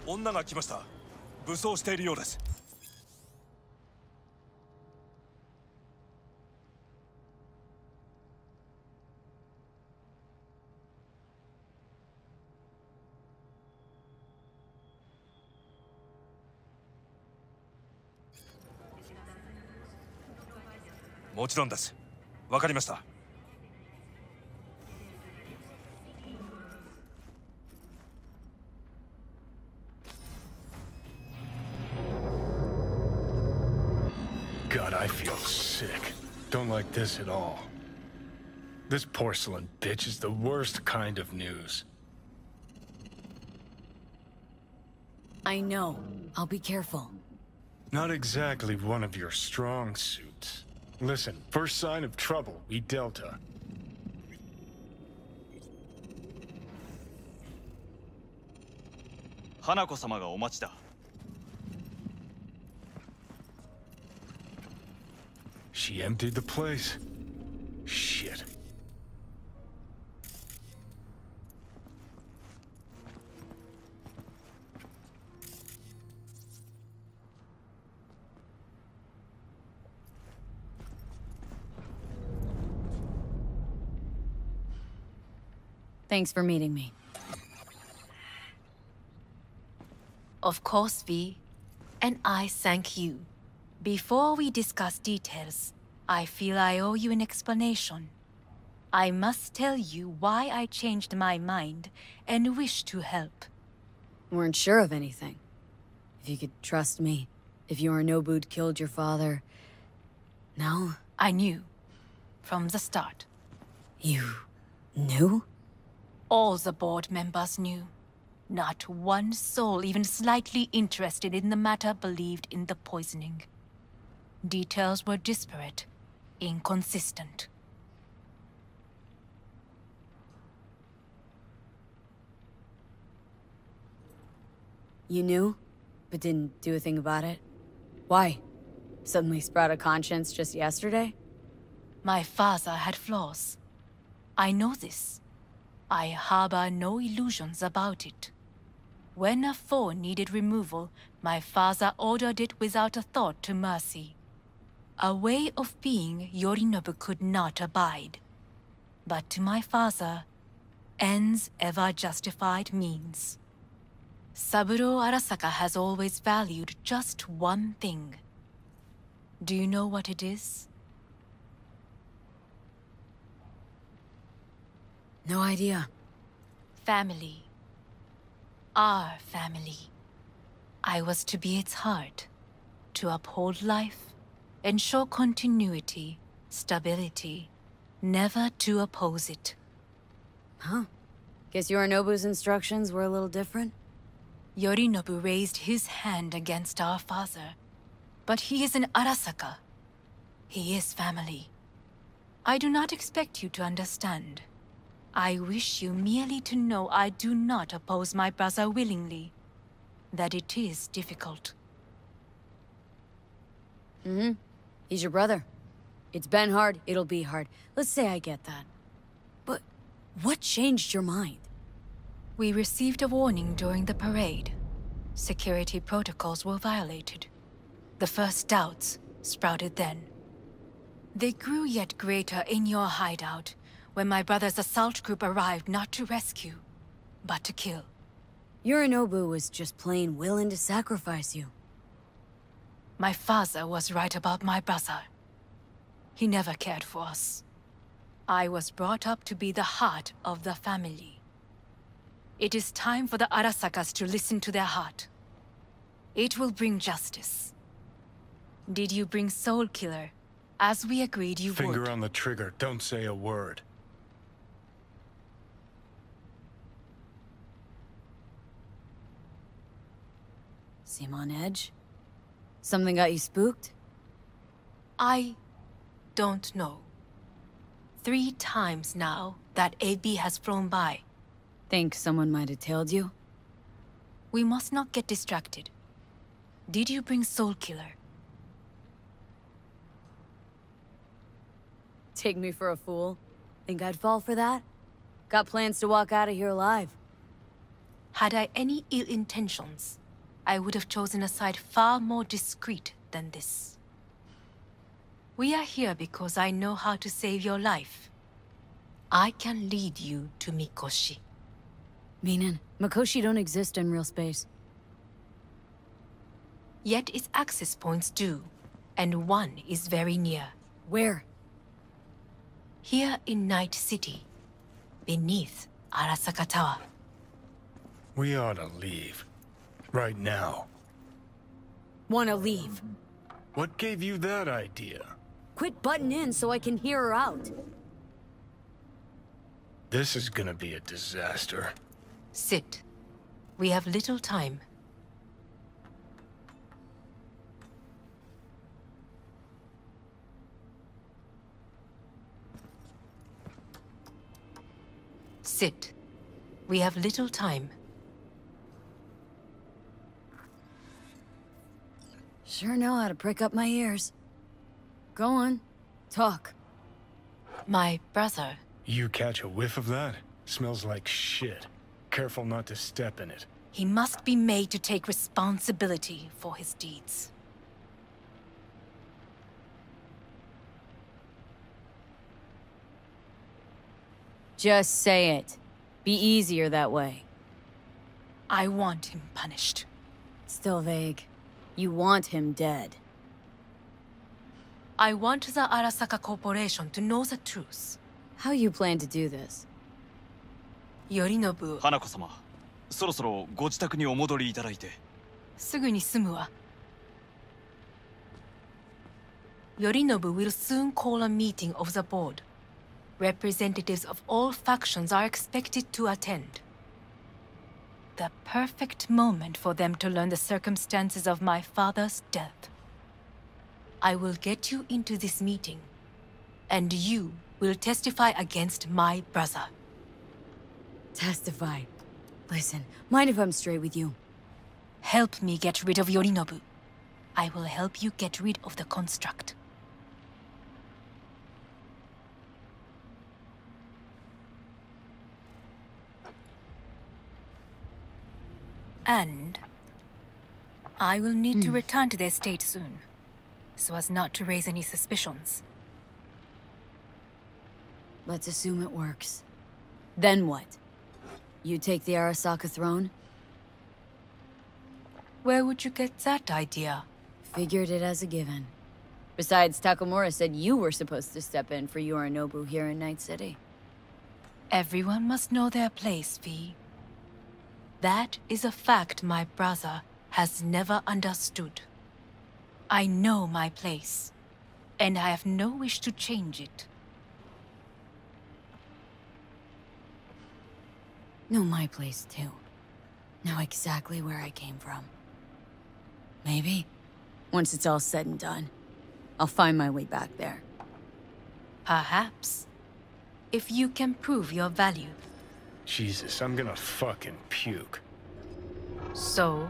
女が来ました。武装しているようです。もちろんです。わかりました。God, I feel sick. Don't like this at all. This porcelain bitch is the worst kind of news. I know. I'll be careful. Not exactly one of your strong suits. Listen, first sign of trouble, we Delta. Hanako-sama ga omachi da. She emptied the place. Shit. Thanks for meeting me. Of course, V. And I thank you. Before we discuss details, I feel I owe you an explanation. I must tell you why I changed my mind and wish to help. Weren't sure of anything. If you could trust me, if Yorinobu'd killed your father... No? I knew. From the start. You... knew? All the board members knew. Not one soul even slightly interested in the matter believed in the poisoning. Details were disparate, inconsistent. You knew, but didn't do a thing about it? Why? Suddenly sprout a conscience just yesterday? My father had flaws. I know this. I harbor no illusions about it. When a foe needed removal, my father ordered it without a thought to mercy. A way of being Yorinobu could not abide. But to my father, ends ever justified means. Saburo Arasaka has always valued just one thing. Do you know what it is? No idea. Family. Our family. I was to be its heart, to uphold life, ensure continuity, stability, never to oppose it. Huh? Guess Yorinobu's instructions were a little different? Yorinobu raised his hand against our father, but he is an Arasaka. He is family. I do not expect you to understand. I wish you merely to know I do not oppose my brother willingly. That it is difficult. Mm-hmm. He's your brother. It's been hard, it'll be hard. Let's say I get that. But what changed your mind? We received a warning during the parade. Security protocols were violated. The first doubts sprouted then. They grew yet greater in your hideout, when my brother's assault group arrived not to rescue, but to kill. Yorinobu was just plain willing to sacrifice you. My father was right about my brother. He never cared for us. I was brought up to be the heart of the family. It is time for the Arasakas to listen to their heart. It will bring justice. Did you bring Soul Killer, as we agreed you would? Finger on the trigger, don't say a word. Seem on edge? Something got you spooked? I don't know. 3 times now that AB has flown by. Think someone might have tailed you? We must not get distracted. Did you bring Soul Killer? Take me for a fool? Think I'd fall for that? Got plans to walk out of here alive. Had I any ill intentions, I would have chosen a side far more discreet than this. We are here because I know how to save your life. I can lead you to Mikoshi. Meaning, Mikoshi don't exist in real space. Yet its access points do, and one is very near. Where? Here in Night City, beneath Arasaka Tower. We ought to leave. Right now. Wanna leave? What gave you that idea? Quit butting in so I can hear her out. This is gonna be a disaster. Sit. We have little time. Sit. We have little time. Sure know how to prick up my ears. Go on. Talk. My brother. You catch a whiff of that? Smells like shit. Careful not to step in it. He must be made to take responsibility for his deeds. Just say it. Be easier that way. I want him punished. Still vague. You want him dead. I want the Arasaka Corporation to know the truth. How you plan to do this? Yorinobu, 花子様、そろそろご自宅にお戻りいただいて。すぐに済むわ。Yorinobu will soon call a meeting of the board. Representatives of all factions are expected to attend. The perfect moment for them to learn the circumstances of my father's death. I will get you into this meeting, and you will testify against my brother. Testify. Listen, mind if I'm straight with you? Help me get rid of Yorinobu. I will help you get rid of the construct. And I will need to return to the estate soon, so as not to raise any suspicions. Let's assume it works. Then what? You take the Arasaka throne? Where would you get that idea? Figured it as a given. Besides, Takamura said you were supposed to step in for Yorinobu here in Night City. Everyone must know their place, V. That is a fact my brother has never understood. I know my place, and I have no wish to change it. Know my place, too. Know exactly where I came from. Maybe, once it's all said and done, I'll find my way back there. Perhaps. If you can prove your value. Jesus, I'm gonna fucking puke. So?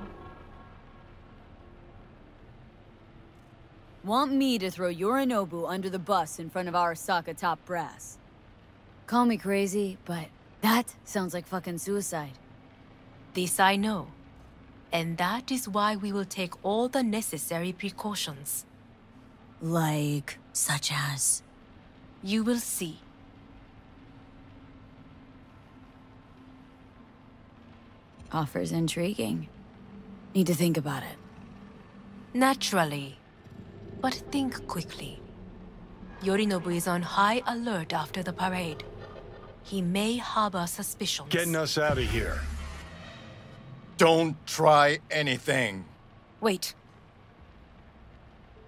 Want me to throw Yorinobu under the bus in front of Arasaka top brass? Call me crazy, but that sounds like fucking suicide. This I know. And that is why we will take all the necessary precautions. Like, such as? You will see. Offers intriguing. Need to think about it. Naturally. But think quickly. Yorinobu is on high alert after the parade. He may harbor suspicions. Getting us out of here. Don't try anything. Wait.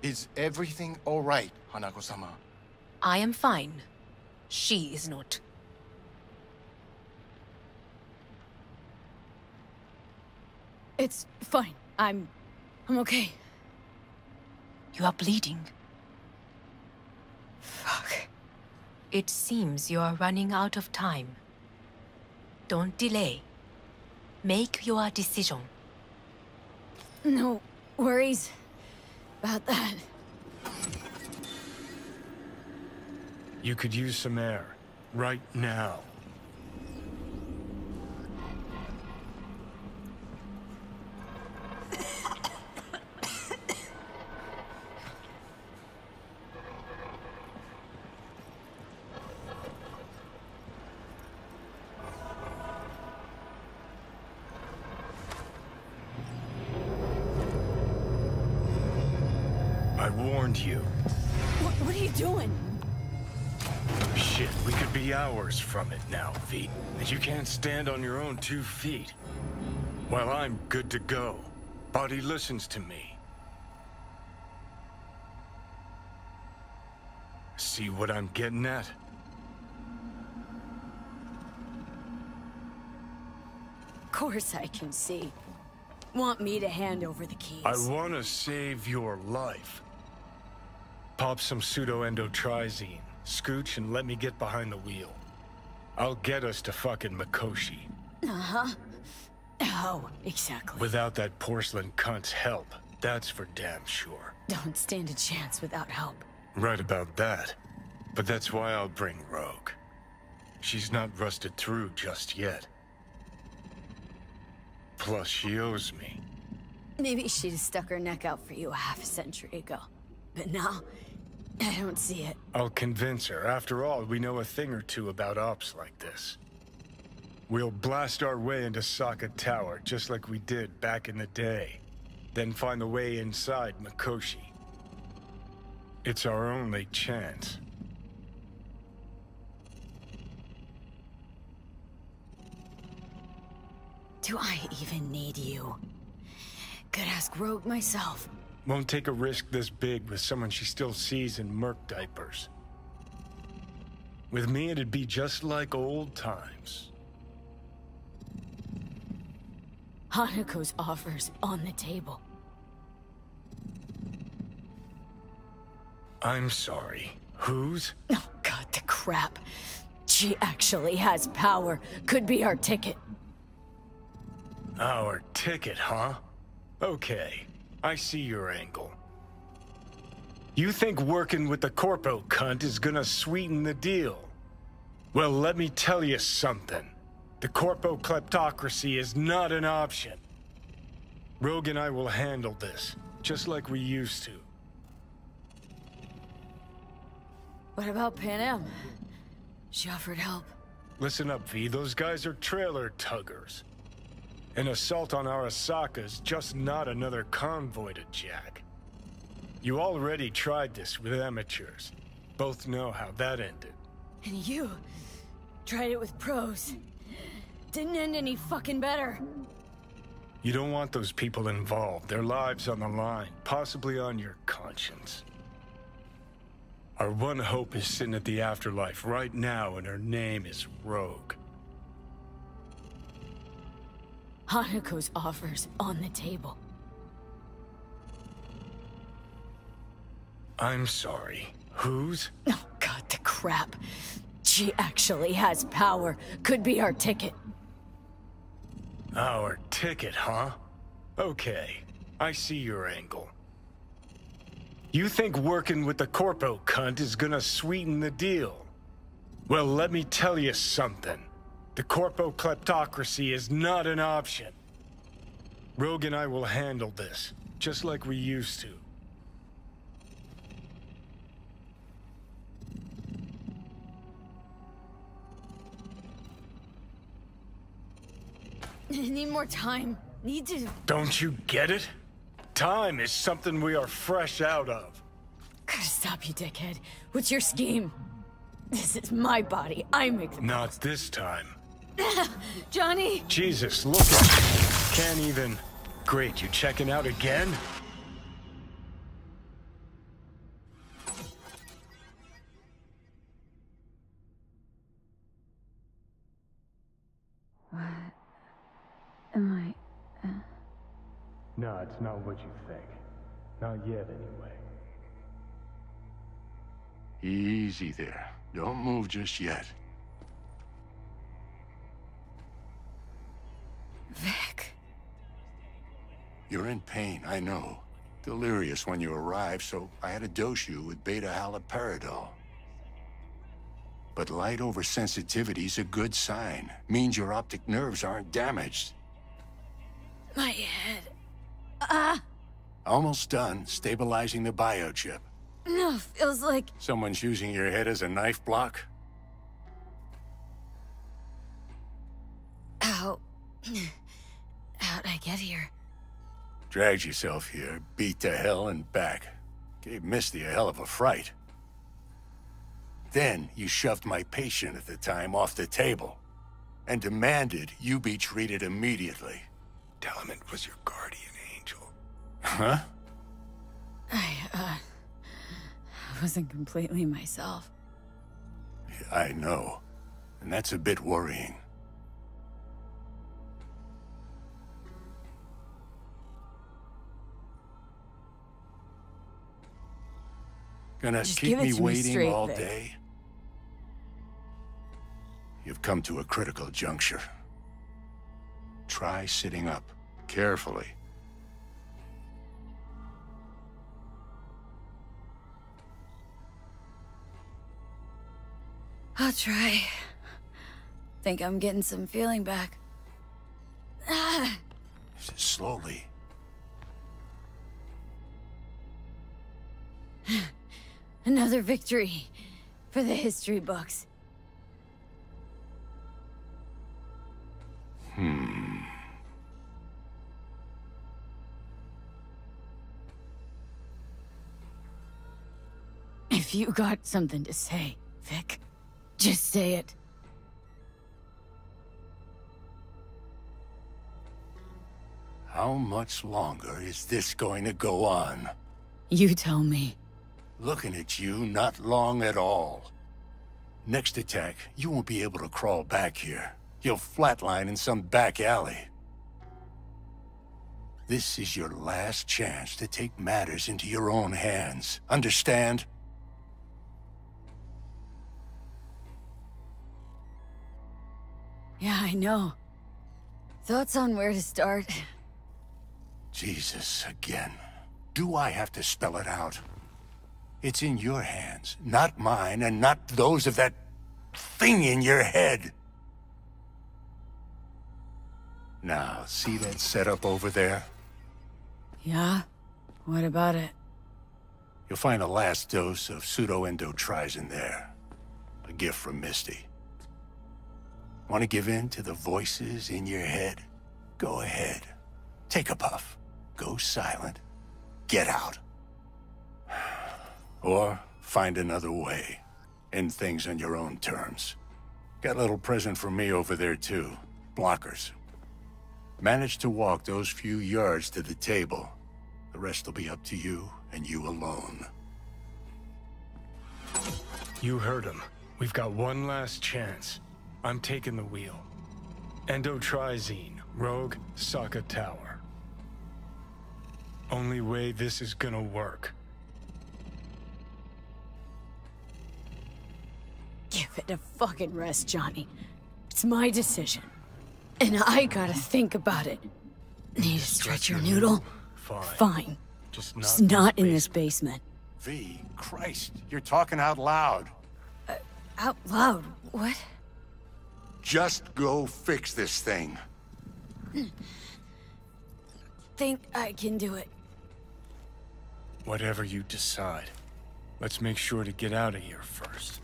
Is everything all right, Hanako-sama? I am fine. She is not. It's fine. I'm okay. You are bleeding. Fuck. It seems you are running out of time. Don't delay. Make your decision. No worries about that. You could use some air. Right now. warned you. What are you doing? Shit, we could be hours from it now, V. And you can't stand on your own 2 feet. Well, I'm good to go. Body listens to me. See what I'm getting at? Of course I can see. Want me to hand over the keys? I want to save your life. Pop some pseudo-endotrizine, scooch, and let me get behind the wheel. I'll get us to fucking Mikoshi. Uh-huh. Oh, exactly. Without that porcelain cunt's help, that's for damn sure. Don't stand a chance without help. Right about that. But that's why I'll bring Rogue. She's not rusted through just yet. Plus, she owes me. Maybe she'd have stuck her neck out for you half a century ago. But now, I don't see it. I'll convince her. After all, we know a thing or two about ops like this. We'll blast our way into Sokka Tower, just like we did back in the day. Then find the way inside Mikoshi. It's our only chance. Do I even need you? Could ask Rogue myself. Won't take a risk this big with someone she still sees in merc diapers. With me, it'd be just like old times. Hanako's offer's on the table. I'm sorry. Whose? Oh, God, the crap. She actually has power. Could be our ticket. Our ticket, huh? Okay, I see your angle. You think working with the corpo cunt is gonna sweeten the deal? Well, let me tell you something. The corpo kleptocracy is not an option. Rogue and I will handle this, just like we used to. What about Panam? She offered help. Listen up, V. Those guys are trailer tuggers. An assault on Arasaka is just not another convoy to jack. You already tried this with amateurs. Both know how that ended. And you tried it with pros. Didn't end any fucking better. You don't want those people involved. Their lives on the line, possibly on your conscience. Our one hope is sitting at the afterlife right now, and her name is Rogue. Hanako's offer's on the table. I'm sorry. Whose? Oh, God, the crap. She actually has power. Could be our ticket. Our ticket, huh? Okay, I see your angle. You think working with the corpo cunt is gonna sweeten the deal? Well, let me tell you something. The corpo kleptocracy is not an option. Rogue and I will handle this, just like we used to. Need more time. Need to... Don't you get it? Time is something we are fresh out of. Gotta stop you, dickhead. What's your scheme? This is my body. I make the... Not this time. Johnny! Jesus, look at you. Can't even... Great, you checking out again? What am I... No, it's not what you think. Not yet, anyway. Easy there. Don't move just yet. Vic. You're in pain, I know. Delirious when you arrived, so I had to dose you with beta-haloperidol. But light oversensitivity's a good sign. Means your optic nerves aren't damaged. My head. Almost done stabilizing the biochip. No, feels like... Someone's using your head as a knife block? How... How'd I get here? Dragged yourself here, beat to hell and back. Gave Misty a hell of a fright. Then you shoved my patient at the time off the table and demanded you be treated immediately. Tell him it was your guardian angel. Huh? I wasn't completely myself. I know, and that's a bit worrying. Gonna Just keep give it me to me waiting straight, all Vic. day? You've come to a critical juncture. Try sitting up, carefully. I'll try. Think I'm getting some feeling back. Slowly. Another victory for the history books. If you got something to say, Vic, just say it. How much longer is this going to go on? You tell me. Looking at you, not long at all. Next attack, you won't be able to crawl back here. You'll flatline in some back alley. This is your last chance to take matters into your own hands. Understand? Yeah, I know. Thoughts on where to start? Jesus, again. Do I have to spell it out? It's in your hands, not mine, and not those of that thing in your head. Now, see that setup over there? Yeah? What about it? You'll find a last dose of pseudo-endotrizin there. A gift from Misty. Want to give in to the voices in your head? Go ahead. Take a puff. Go silent. Get out. Or find another way. End things on your own terms. Got a little present for me over there too. Blockers. Manage to walk those few yards to the table. The rest will be up to you and you alone. You heard him. We've got one last chance. I'm taking the wheel. Endotrizine, Rogue, Sokka Tower. Only way this is gonna work. Give it a fucking rest, Johnny. It's my decision. And I gotta think about it. Need to stretch your noodle? Fine. Just not in this basement. V, Christ, you're talking out loud. Out loud? What? Just go fix this thing. Think I can do it. Whatever you decide. Let's make sure to get out of here first.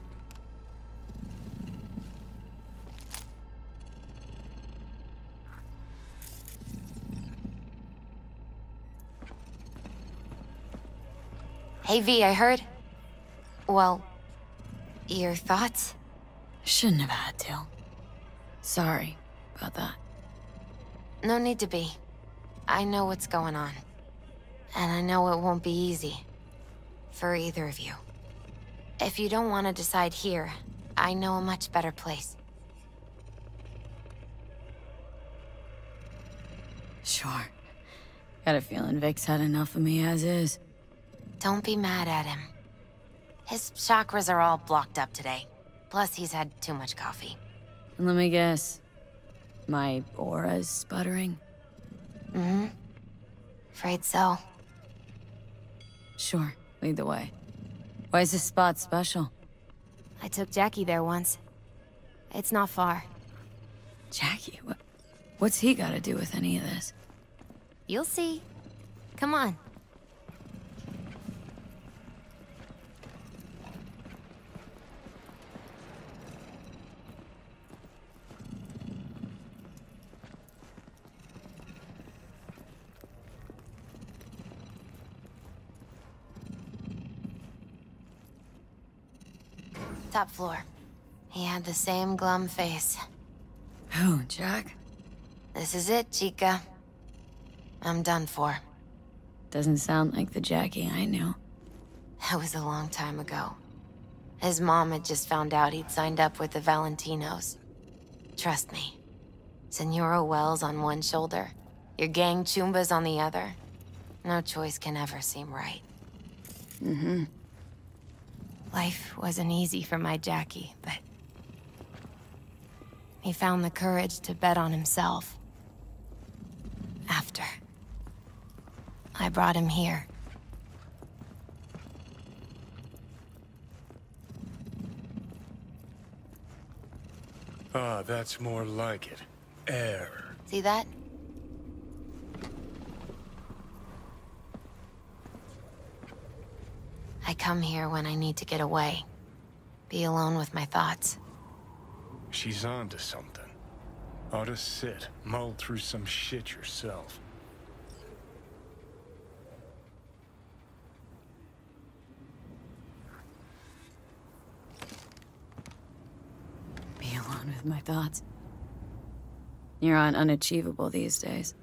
Hey V, I heard. Well, your thoughts? Shouldn't have had to. Sorry about that. No need to be. I know what's going on. And I know it won't be easy. For either of you. If you don't want to decide here, I know a much better place. Sure. Got a feeling Vic's had enough of me as is. Don't be mad at him. His chakras are all blocked up today. Plus, he's had too much coffee. And let me guess. My aura's sputtering? Mm-hmm. Afraid so. Sure. Lead the way. Why is this spot special? I took Jackie there once. It's not far. Jackie? What's he got to do with any of this? You'll see. Come on. Top floor. He had the same glum face. Who, Jack? This is it, chica. I'm done for. Doesn't sound like the Jackie I knew. That was a long time ago. His mom had just found out he'd signed up with the Valentinos. Trust me. Senora Wells on one shoulder, your gang Chumbas on the other. No choice can ever seem right. Mm-hmm. Life wasn't easy for my Jackie, but... he found the courage to bet on himself. After. I brought him here. Ah, that's more like it. Air. See that? I come here when I need to get away. Be alone with my thoughts. She's onto something. Ought to sit, mull through some shit yourself. Be alone with my thoughts. You're on unachievable these days.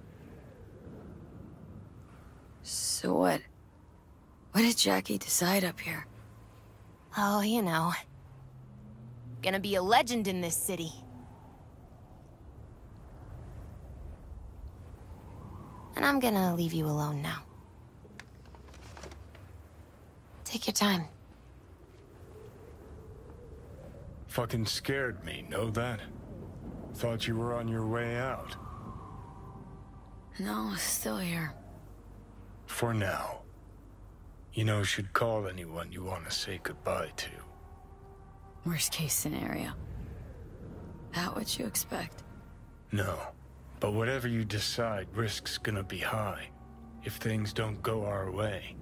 So what? What did Jackie decide up here? Oh, you know. Gonna be a legend in this city. And I'm gonna leave you alone now. Take your time. Fucking scared me, know that? Thought you were on your way out. No, still here. For now. You know, should call anyone you want to say goodbye to. Worst case scenario. That what you expect? No. But whatever you decide, risk's gonna be high. If things don't go our way.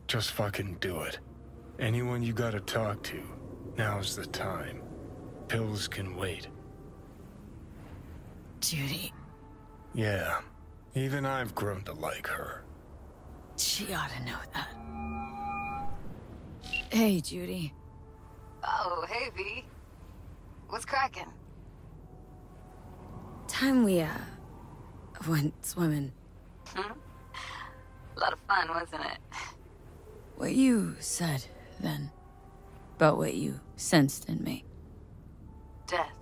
Just fucking do it. Anyone you gotta talk to, now's the time. Pills can wait. Judy. Yeah. Even I've grown to like her. She ought to know that. Hey, Judy. Oh, hey, V. What's cracking? Time we, went swimming. A lot of fun, wasn't it? What you said, then, about what you sensed in me. Death.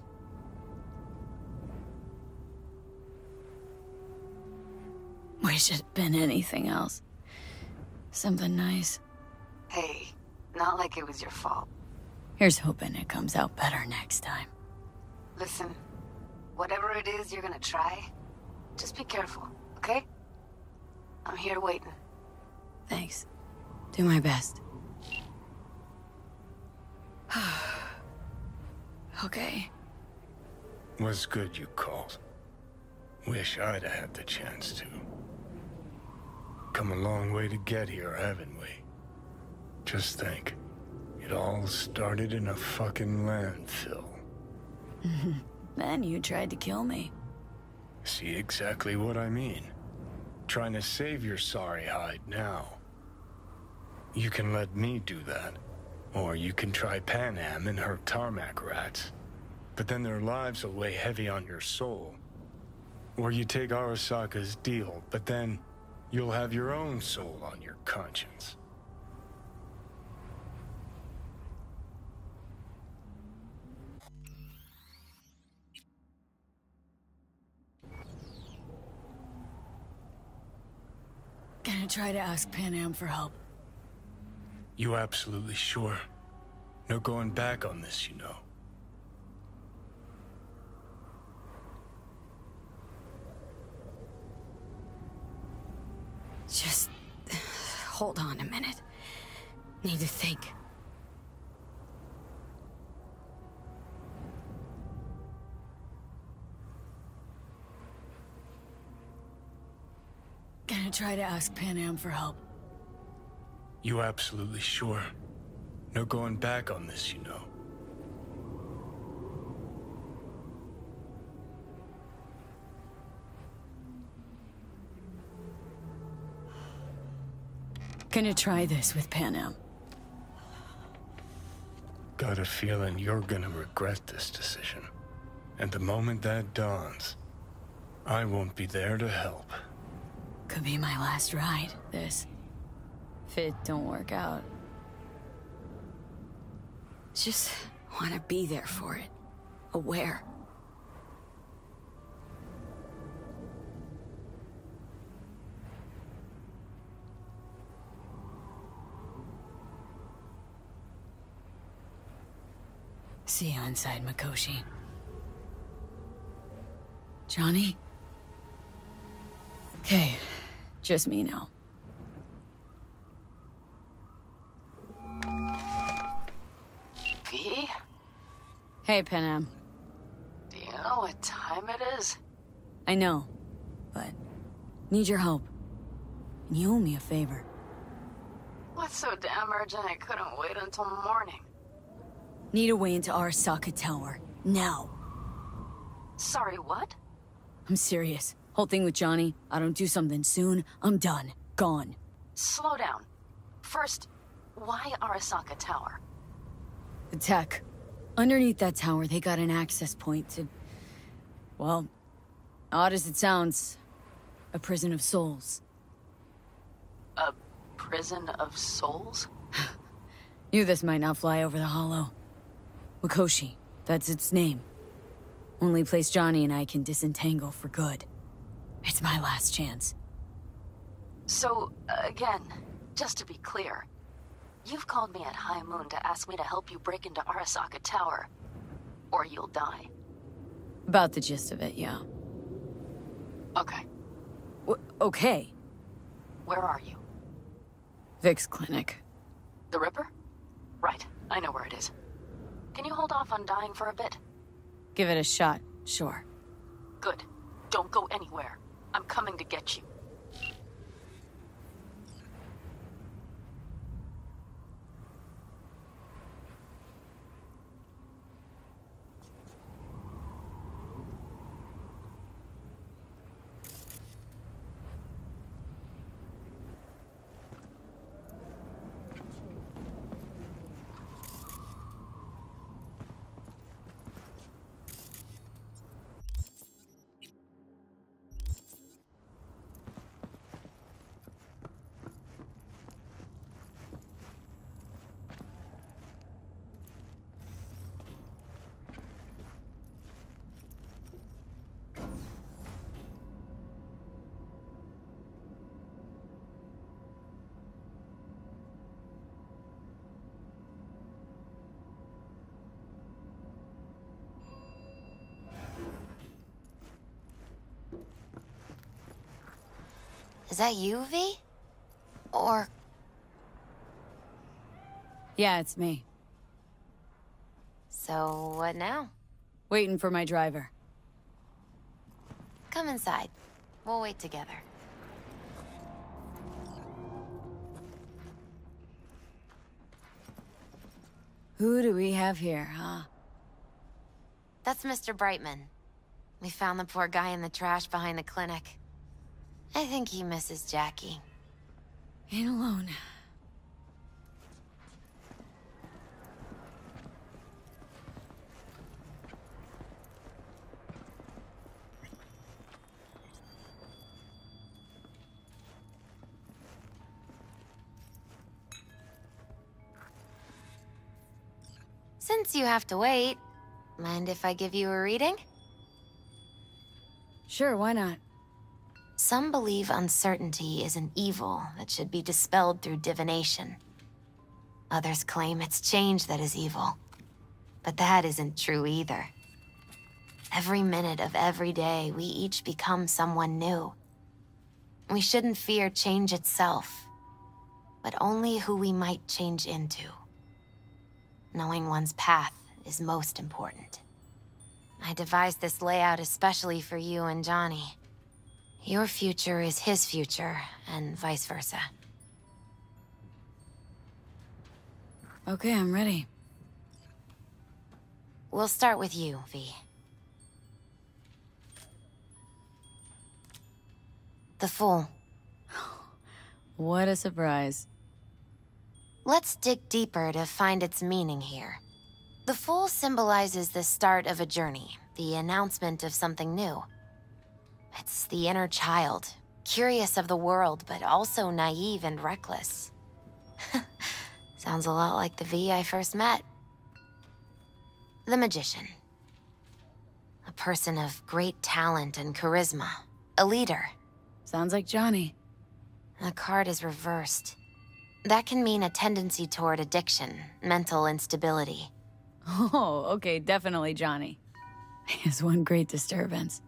Wish it'd been anything else. Something nice. Hey, not like it was your fault. Here's hoping it comes out better next time. Listen, whatever it is you're gonna try, just be careful, okay? I'm here waiting. Thanks. Do my best. Okay. Was good you called. Wish I'd have had the chance to. Come a long way to get here, haven't we? Just think. It all started in a fucking landfill. Then you tried to kill me. See exactly what I mean. Trying to save your sorry hide now. You can let me do that. Or you can try Panam and her tarmac rats. But then their lives will weigh heavy on your soul. Or you take Arasaka's deal, but then you'll have your own soul on your conscience. Gonna try to ask Panam for help. You absolutely sure? No going back on this, you know. Just hold on a minute. Need to think. Gonna try to ask Panam for help. You absolutely sure? No going back on this, you know. Gonna try this with Panam. got a feeling you're gonna regret this decision. And the moment that dawns, I won't be there to help. Could be my last ride, this. If it don't work out. Just want to be there for it. Aware. See you inside, Mikoshi. Johnny? Okay, just me now. V? Hey, Panam. Do you know what time it is? I know, but need your help. And you owe me a favor. What's so damn urgent I couldn't wait until morning? Need a way into Arasaka Tower. Now. Sorry, what? I'm serious. Whole thing with Johnny, I don't do something soon, I'm done. Gone. Slow down. First, why Arasaka Tower? The tech. Underneath that tower, they got an access point to... well, odd as it sounds, a prison of souls. A prison of souls? Knew this might not fly over the hollow. Mikoshi, that's its name. Only place Johnny and I can disentangle for good. It's my last chance. So, again, just to be clear, you've called me at high moon to ask me to help you break into Arasaka Tower, or you'll die. About the gist of it, yeah. Okay. Okay. Where are you? Vic's clinic. The Ripper? Right, I know where it is. Can you hold off on dying for a bit? Give it a shot, sure. Good. Don't go anywhere. I'm coming to get you. Is that you, V? Or... Yeah, it's me. so what now? Waiting for my driver. Come inside. We'll wait together. Who do we have here, huh? That's Mr. Brightman. We found the poor guy in the trash behind the clinic. I think he misses Jackie. Ain't alone. Since you have to wait, mind if I give you a reading? Sure, why not? Some believe uncertainty is an evil that should be dispelled through divination. Others claim it's change that is evil. But that isn't true either. Every minute of every day, we each become someone new. We shouldn't fear change itself, but only who we might change into. Knowing one's path is most important. I devised this layout especially for you and Johnny. Your future is his future, and vice versa. Okay, I'm ready. We'll start with you, V. The Fool. What a surprise. Let's dig deeper to find its meaning here. The fool symbolizes the start of a journey, the announcement of something new. It's the inner child, curious of the world, but also naive and reckless. Sounds a lot like the V I first met. The magician. A person of great talent and charisma. A leader. Sounds like Johnny. The card is reversed. That can mean a tendency toward addiction, mental instability. Oh, okay, definitely Johnny. He has one great disturbance.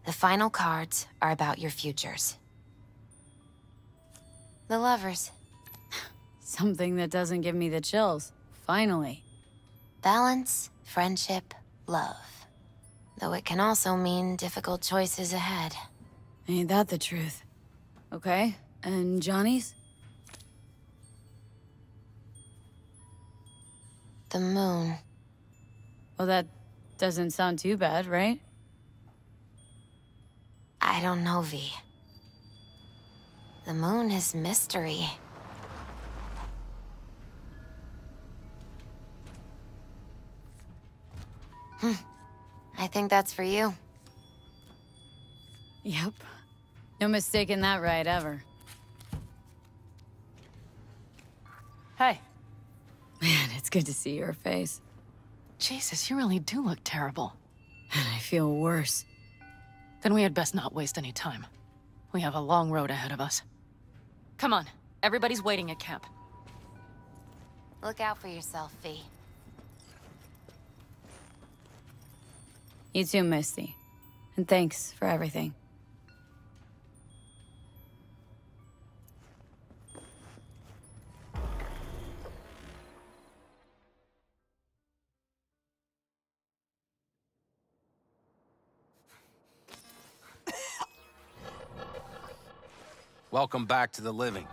The final cards are about your futures. The lovers. Something that doesn't give me the chills. Finally. Balance, friendship, love. Though it can also mean difficult choices ahead. Ain't that the truth? Okay, and Johnny's? The moon. Well, that doesn't sound too bad, right? I don't know, V. The moon is mystery. I think that's for you. Yep. No mistaking that right, ever. Hey. Man, it's good to see your face. Jesus, you really do look terrible. And I feel worse. Then we had best not waste any time. We have a long road ahead of us. Come on, everybody's waiting at camp. Look out for yourself, V. You too, Misty. And thanks for everything. Welcome back to the living.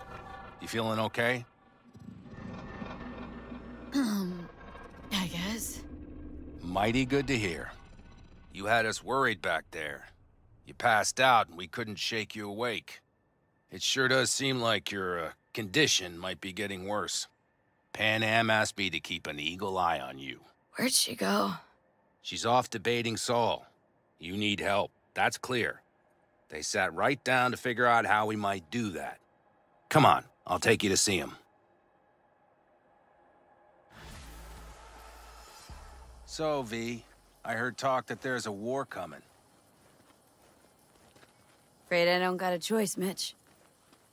You feeling okay? I guess. Mighty good to hear. You had us worried back there. You passed out and we couldn't shake you awake. It sure does seem like your condition might be getting worse. Panam asked me to keep an eagle eye on you. Where'd she go? She's off debating Saul. You need help, that's clear. They sat right down to figure out how we might do that. Come on, I'll take you to see him. So, V, I heard talk that there's a war coming. Afraid I don't got a choice, Mitch.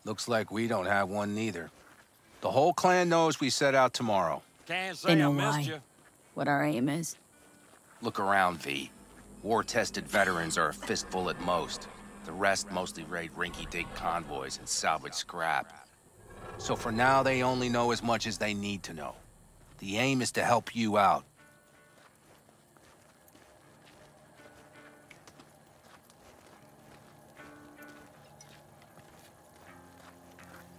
Looks like we don't have one neither. The whole clan knows we set out tomorrow. Can't They say I know missed why. you. What our aim is. Look around, V. War-tested veterans are a fistful at most. The rest mostly raid rinky-dink convoys and salvage scrap. So for now, they only know as much as they need to know. The aim is to help you out.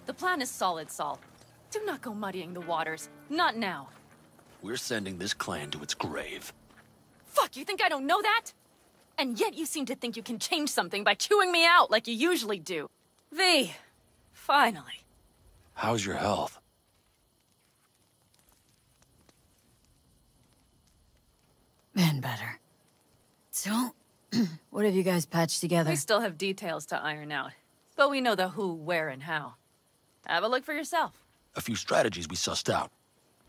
The plan is solid, Saul. Do not go muddying the waters. Not now. We're sending this clan to its grave. Fuck, you think I don't know that? And yet you seem to think you can change something by chewing me out like you usually do. V, finally. How's your health? Been better. So, what have you guys patched together? We still have details to iron out, but we know the who, where, and how. Have a look for yourself. A few strategies we sussed out,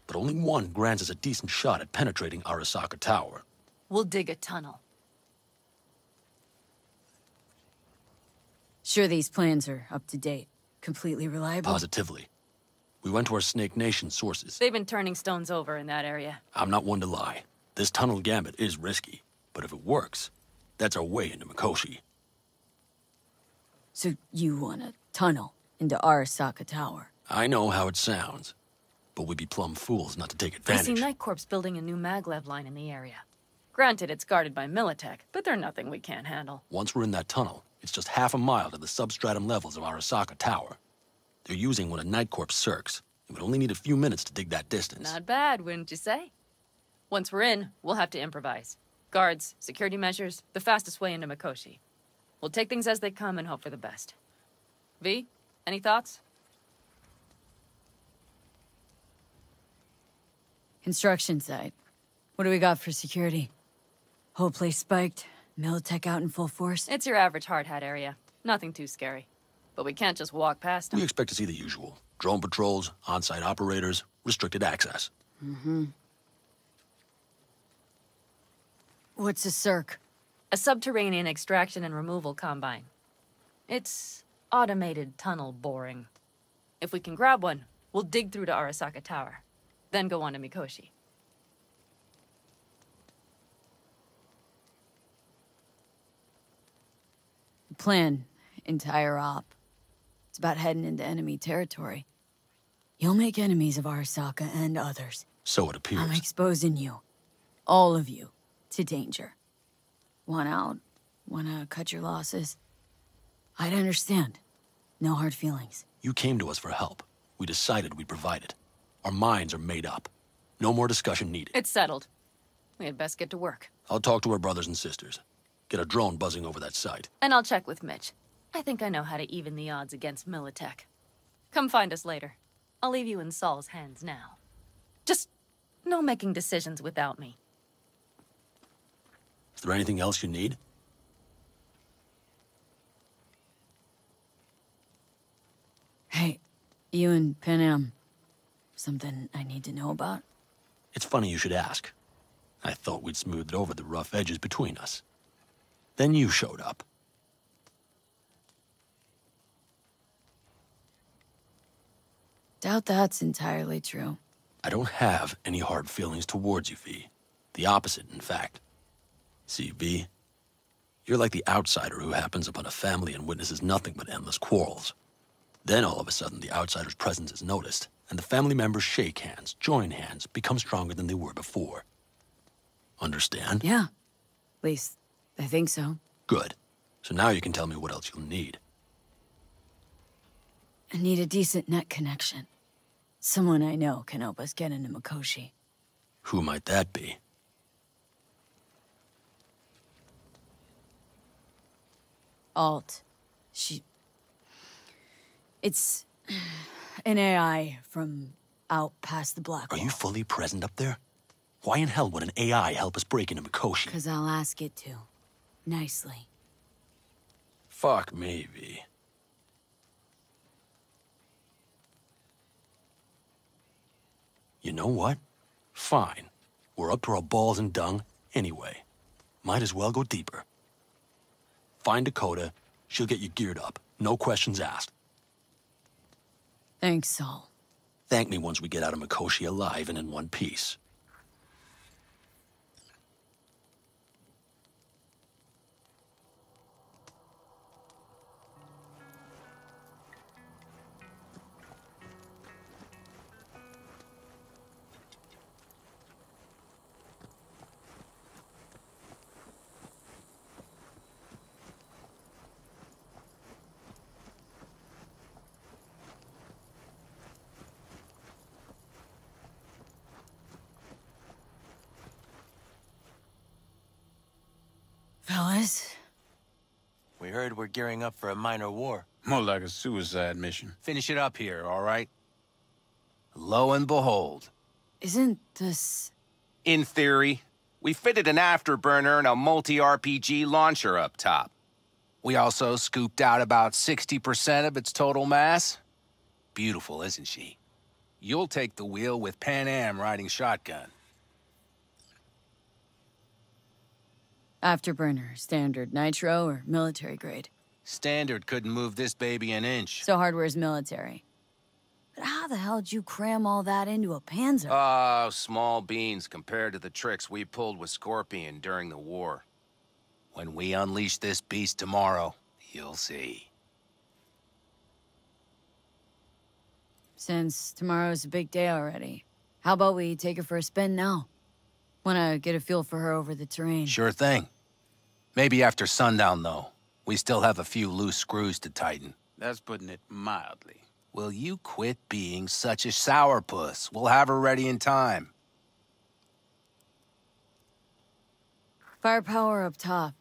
but only one grants us a decent shot at penetrating Arasaka Tower. We'll dig a tunnel. Sure these plans are up to date? Completely reliable? Positively. We went to our Snake Nation sources. They've been turning stones over in that area. I'm not one to lie. This tunnel gambit is risky, but if it works, that's our way into Mikoshi. So you want a tunnel into Arasaka Tower? I know how it sounds, but we'd be plumb fools not to take I advantage. see Night Corps building a new maglev line in the area. Granted, it's guarded by Militech, but they're nothing we can't handle. Once we're in that tunnel, it's just half a mile to the substratum levels of Arasaka Tower. They're using one of Night Corps' circs. It would only need a few minutes to dig that distance. Not bad, wouldn't you say? Once we're in, we'll have to improvise. Guards, security measures, the fastest way into Mikoshi. We'll take things as they come and hope for the best. V, any thoughts? Construction site. What do we got for security? Whole place spiked, Militech out in full force? It's your average hard hat area. Nothing too scary. But we can't just walk past them. We expect to see the usual. Drone patrols, on-site operators, restricted access. Mm-hmm. What's a circ? A subterranean extraction and removal combine. It's automated tunnel boring. If we can grab one, we'll dig through to Arasaka Tower, then go on to Mikoshi. Plan, entire op. It's about heading into enemy territory. You'll make enemies of Arasaka and others. So it appears. I'm exposing you, all of you, to danger. Want out? Wanna cut your losses? I'd understand. No hard feelings. You came to us for help. We decided we'd provide it. Our minds are made up. No more discussion needed. It's settled. We had best get to work. I'll talk to our brothers and sisters. Get a drone buzzing over that site. And I'll check with Mitch. I think I know how to even the odds against Militech. Come find us later. I'll leave you in Saul's hands now. Just no making decisions without me. Is there anything else you need? Hey, you and Panam. Something I need to know about? It's funny you should ask. I thought we'd smoothed over the rough edges between us. Then you showed up. Doubt that's entirely true. I don't have any hard feelings towards you, V. The opposite, in fact. See, V, you're like the outsider who happens upon a family and witnesses nothing but endless quarrels. Then all of a sudden the outsider's presence is noticed, and the family members shake hands, join hands, become stronger than they were before. Understand? Yeah. At least, I think so. Good. So now you can tell me what else you'll need. I need a decent net connection. Someone I know can help us get into Mikoshi. Who might that be? Alt. It's an AI from out past the black Are wall. you fully present up there? Why in hell would an AI help us break into Mikoshi? 'Cause I'll ask it to. Nicely. Fuck me, V. You know what? Fine. We're up to our balls in dung anyway. Might as well go deeper. Find Dakota. She'll get you geared up. No questions asked. Thanks, Saul. Thank me once we get out of Mikoshi alive and in one piece. Fellas? We heard we're gearing up for a minor war. More like a suicide mission. Finish it up here, all right? Lo and behold. Isn't this... In theory, we fitted an afterburner and a multi-RPG launcher up top. We also scooped out about 60% of its total mass. Beautiful, isn't she? You'll take the wheel with Panam riding shotgun. Afterburner, standard nitro, or military grade? Standard couldn't move this baby an inch. So hardware's military. But how the hell did you cram all that into a Panzer? Oh, small beans compared to the tricks we pulled with Scorpion during the war. When we unleash this beast tomorrow, you'll see. Since tomorrow's a big day already, how about we take her for a spin now? Wanna get a feel for her over the terrain. Sure thing. Maybe after sundown, though. We still have a few loose screws to tighten. That's putting it mildly. Will you quit being such a sourpuss? We'll have her ready in time. Firepower up top.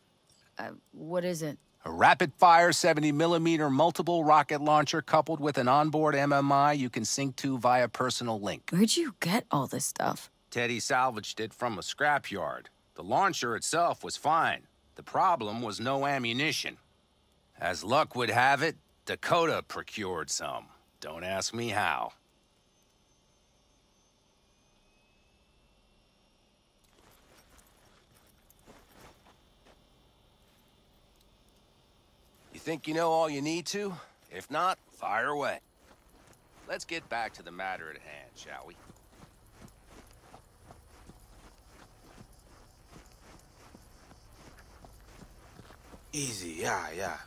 What is it? A rapid-fire 70mm multiple rocket launcher coupled with an onboard MMI you can sync to via personal link. Where'd you get all this stuff? Teddy salvaged it from a scrapyard. The launcher itself was fine. The problem was no ammunition. As luck would have it, Dakota procured some. Don't ask me how. You think you know all you need to? If not, fire away. Let's get back to the matter at hand, shall we? Easy, yeah.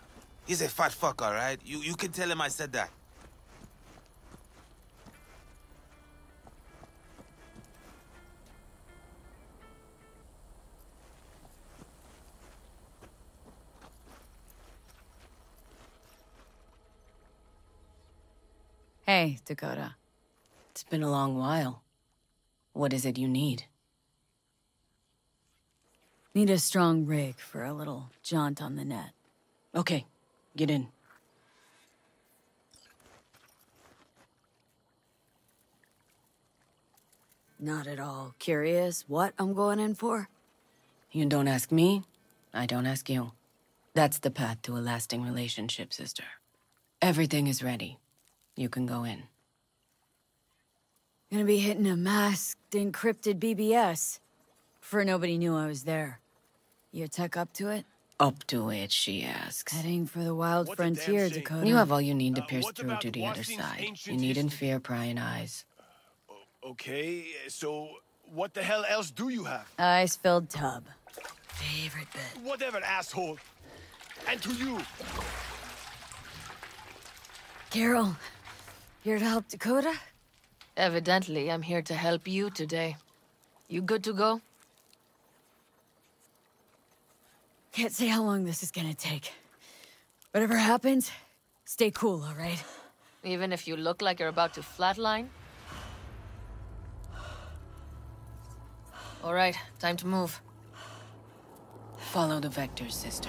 He's a fat fuck, alright? You can tell him I said that. Hey, Dakota. It's been a long while. What is it you need? Need a strong rig for a little jaunt on the net. Okay, get in. Not at all curious what I'm going in for? You don't ask me, I don't ask you. That's the path to a lasting relationship, sister. Everything is ready. You can go in. Gonna be hitting a masked, encrypted BBS. For nobody knew I was there. Your tech up to it? Up to it, she asks. Heading for the wild frontier, Dakota. You have all you need to pierce through to the other side. You needn't fear prying eyes. Okay, so what the hell else do you have? Ice-filled tub. Favorite bit. Whatever, asshole. And to you. Carol, here to help Dakota? Evidently, I'm here to help you today. You good to go? Can't say how long this is gonna take. Whatever happens, stay cool, all right? Even if you look like you're about to flatline? All right, time to move. Follow the vectors, sister.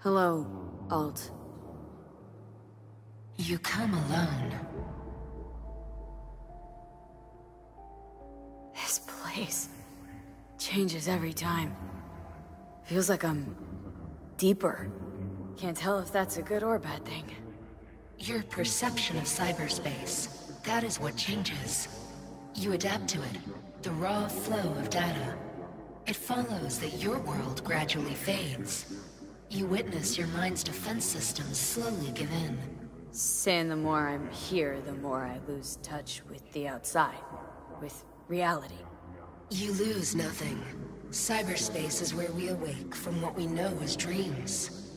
Hello, Alt. You come alone. This place changes every time. Feels like I'm deeper. Can't tell if that's a good or bad thing. Your perception of cyberspace, that is what changes. You adapt to it, the raw flow of data. It follows that your world gradually fades. You witness your mind's defense systems slowly give in. Saying the more I'm here, the more I lose touch with the outside. With reality. You lose nothing. Cyberspace is where we awake from what we know as dreams.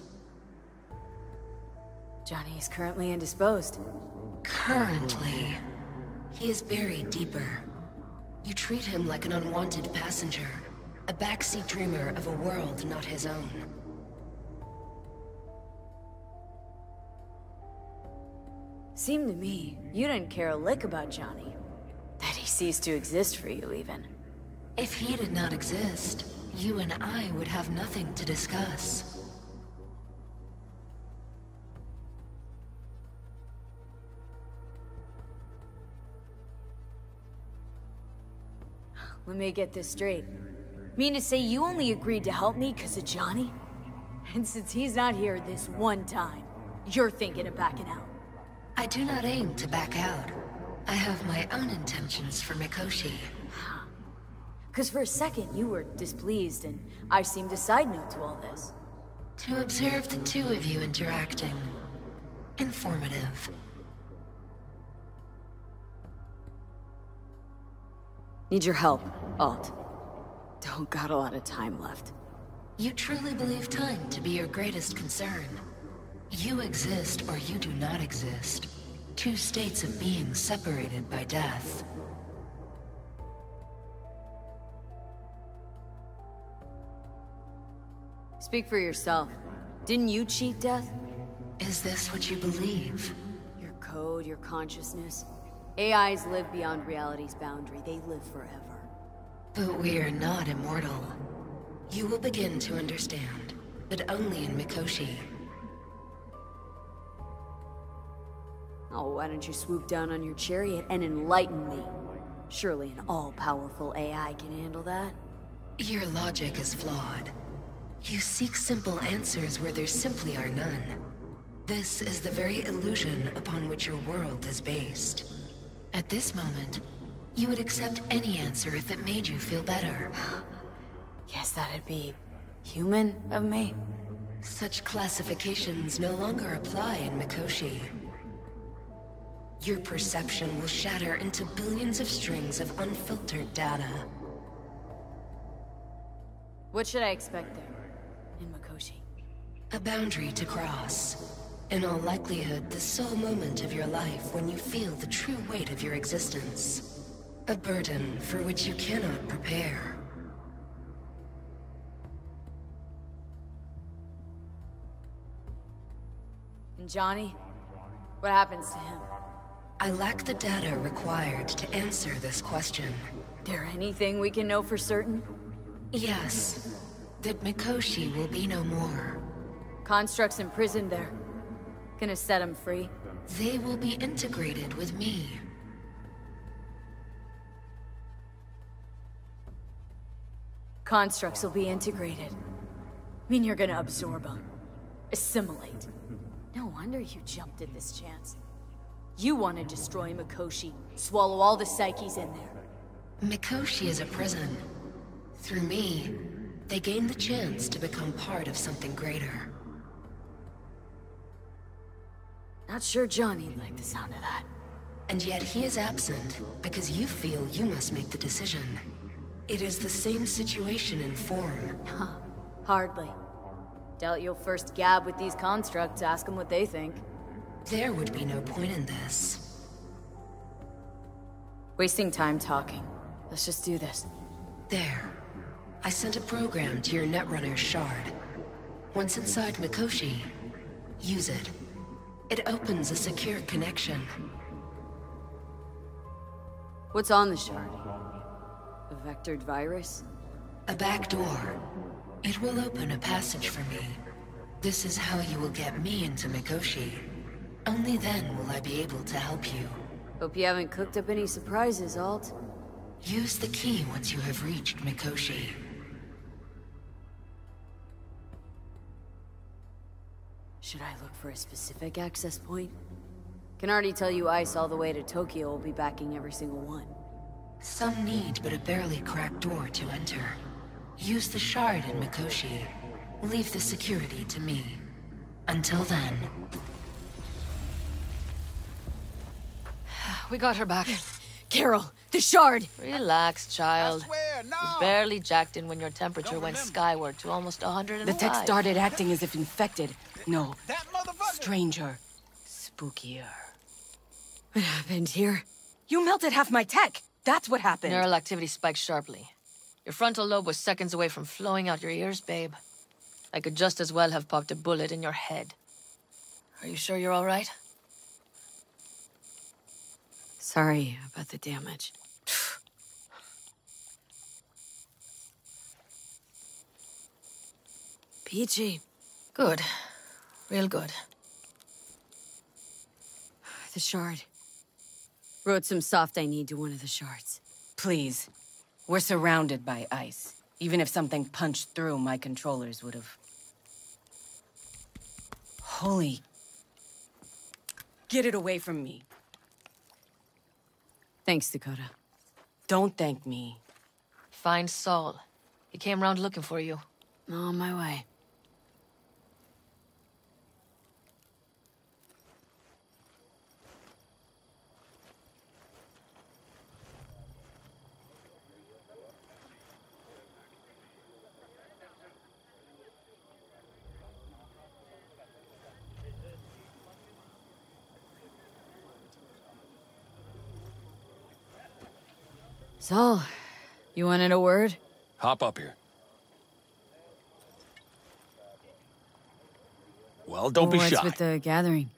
Johnny is currently indisposed. Currently. He is buried deeper. You treat him like an unwanted passenger. A backseat dreamer of a world not his own. Seemed to me, you didn't care a lick about Johnny. That he ceased to exist for you, even. If he did not exist, you and I would have nothing to discuss. Let me get this straight. Mean to say you only agreed to help me because of Johnny? And since he's not here this one time, you're thinking of backing out. I do not aim to back out. I have my own intentions for Mikoshi. Because for a second you were displeased and I seemed a side note to all this. To observe the two of you interacting. Informative. Need your help, Alt. Don't got a lot of time left. You truly believe time to be your greatest concern. You exist or you do not exist. Two states of being separated by death. Speak for yourself. Didn't you cheat death? Is this what you believe? Your code, your consciousness. AIs live beyond reality's boundary. They live forever. But we are not immortal. You will begin to understand, but only in Mikoshi. Oh, why don't you swoop down on your chariot and enlighten me? Surely an all-powerful AI can handle that. Your logic is flawed. You seek simple answers where there simply are none. This is the very illusion upon which your world is based. At this moment, you would accept any answer if it made you feel better. Guess that'd be human of me. Such classifications no longer apply in Mikoshi. Your perception will shatter into billions of strings of unfiltered data. What should I expect there, in Mikoshi? A boundary to cross. In all likelihood, the sole moment of your life when you feel the true weight of your existence. A burden for which you cannot prepare. And Johnny? What happens to him? I lack the data required to answer this question. There anything we can know for certain? Yes. That Mikoshi will be no more. Constructs imprisoned there. Gonna set him free? They will be integrated with me. Constructs will be integrated. I mean you're gonna absorb them. Assimilate. No wonder you jumped at this chance. You want to destroy Mikoshi, swallow all the psyches in there. Mikoshi is a prison. Through me, they gain the chance to become part of something greater. Not sure Johnny'd like the sound of that. And yet he is absent, because you feel you must make the decision. It is the same situation in form. Huh. Hardly. Doubt you'll first gab with these constructs, ask them what they think. There would be no point in this. Wasting time talking. Let's just do this. There. I sent a program to your Netrunner's shard. Once inside Mikoshi, use it. It opens a secure connection. What's on the shard? A vectored virus? A back door. It will open a passage for me. This is how you will get me into Mikoshi. Only then will I be able to help you. Hope you haven't cooked up any surprises, Alt. Use the key once you have reached Mikoshi. Should I look for a specific access point? Can already tell you Ice all the way to Tokyo will be backing every single one. Some need but a barely cracked door to enter. Use the shard in Mikoshi. Leave the security to me. Until then... We got her back. Carol, the shard! Relax, child. You barely jacked in when your temperature went skyward to almost 105. The tech started acting as if infected. No, stranger. Spookier. What happened here? You melted half my tech! That's what happened! Neural activity spiked sharply. Your frontal lobe was seconds away from flowing out your ears, babe. I could just as well have popped a bullet in your head. Are you sure you're all right? Sorry about the damage. Peachy. Good. Real good. The shard. Wrote some soft I need to one of the shards. Please. We're surrounded by ice. Even if something punched through, my controllers would have... Holy... Get it away from me. Thanks, Dakota. Don't thank me. Find Saul. He came round looking for you. On my way. Saul, you wanted a word? Hop up here. Well, don't be shy. What's with the gathering?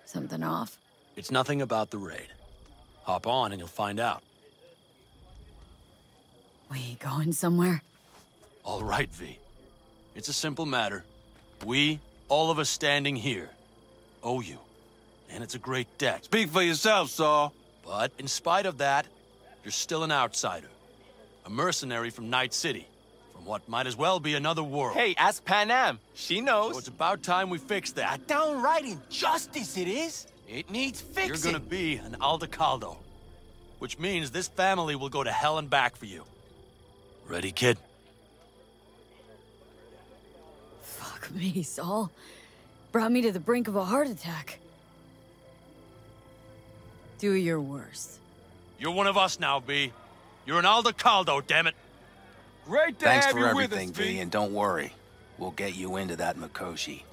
Something off? It's nothing about the raid. Hop on and you'll find out. We going somewhere? All right, V. It's a simple matter. We, all of us standing here, owe you. And it's a great debt. Speak for yourself, Saul. But in spite of that, you're still an outsider. A mercenary from Night City. From what might as well be another world. Hey, ask Panam. She knows. So it's about time we fix that. A downright injustice it is. It needs fixing. You're gonna be an Aldecaldo. Which means this family will go to hell and back for you. Ready, kid? Fuck me, Saul. Brought me to the brink of a heart attack. Do your worst. You're one of us now, V. You're an Aldecaldo, damn it. Great to Thanks have for you everything, with us, V, and don't worry. We'll get you into that Mikoshi.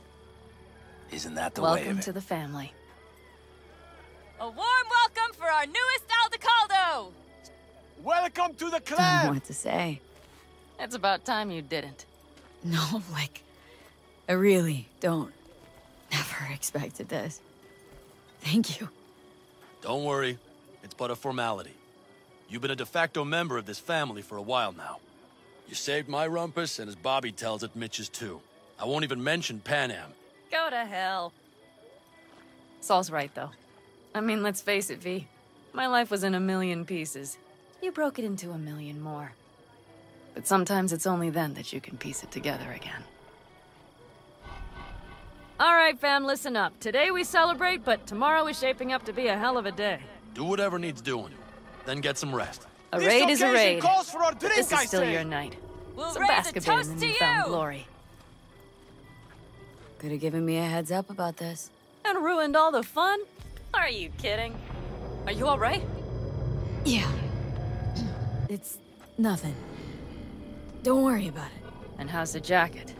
Isn't that the way of it? Welcome to the family. A warm welcome for our newest Aldecaldo! Welcome to the Don't know clan! what to say. It's about time you didn't. No, like, I really don't. Never expected this. Thank you. Don't worry. It's but a formality. You've been a de facto member of this family for a while now. You saved my rumpus, and as Bobby tells it, Mitch's too. I won't even mention Panam. Go to hell. Saul's right, though. I mean, let's face it, V. My life was in a million pieces. You broke it into a million more. But sometimes it's only then that you can piece it together again. All right, fam, listen up. Today we celebrate, but tomorrow is shaping up to be a hell of a day. Do whatever needs doing. Then get some rest. A raid is a raid. Calls for our drink, This is I still say. your night. We'll So raise bask a a bit in toast the to newfound you! glory. Could have given me a heads up about this. And ruined all the fun? Are you kidding? Are you all right? Yeah. It's nothing. Don't worry about it. And how's the jacket?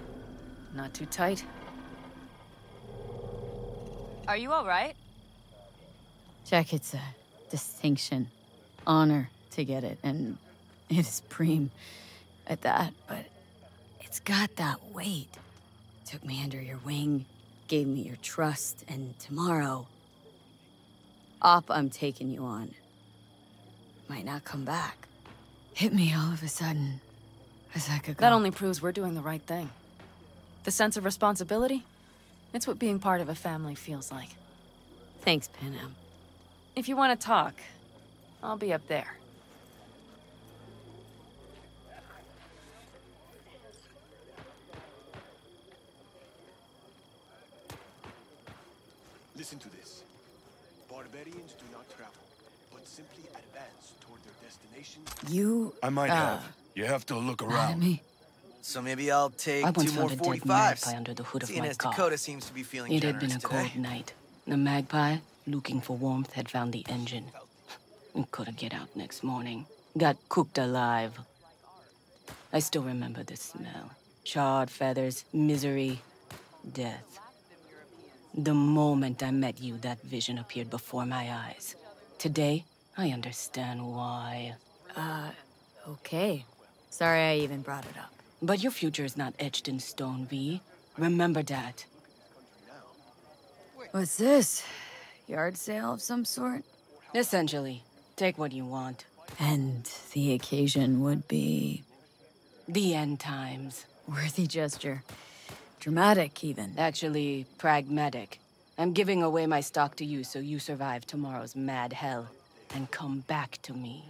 Not too tight? Are you all right? Jacket's a distinction. Honor to get it, and it is preem at that, but it's got that weight. Took me under your wing, gave me your trust, and tomorrow, I'm taking you on. Might not come back. Hit me all of a sudden. As I could go. That only proves we're doing the right thing. The sense of responsibility? It's what being part of a family feels like. Thanks, Panam. If you want to talk, I'll be up there. Listen to this. Barbarians do not travel, but simply advance toward their destination. You, I might have. You have to look around. Me? So maybe I'll take I once 2 more found a dead 45s. magpie under the hood of Seeing my as car. Dakota seems to be feeling It had generous been a today. cold night. The magpie, looking for warmth, had found the engine. We couldn't get out next morning. Got cooked alive. I still remember the smell. Charred feathers, misery, death. The moment I met you, that vision appeared before my eyes. Today, I understand why. Okay. Sorry I even brought it up. But your future is not etched in stone, V. Remember that. What's this? Yard sale of some sort? Essentially, take what you want. And the occasion would be... The end times. Worthy gesture. Dramatic, even. Actually, pragmatic. I'm giving away my stock to you so you survive tomorrow's mad hell and come back to me.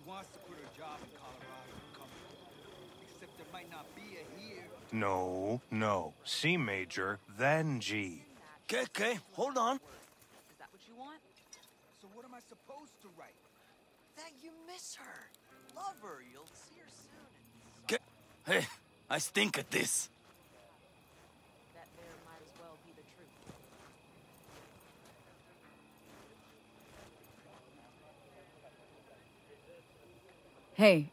wants to quit her job in Colorado and come home. Except there might not be a here. No. C major, then G. Okay, hold on. Is that what you want? So what am I supposed to write? That you miss her. Love her. You'll see her soon. Hey, I stink at this. That there might as well be the truth. Hey,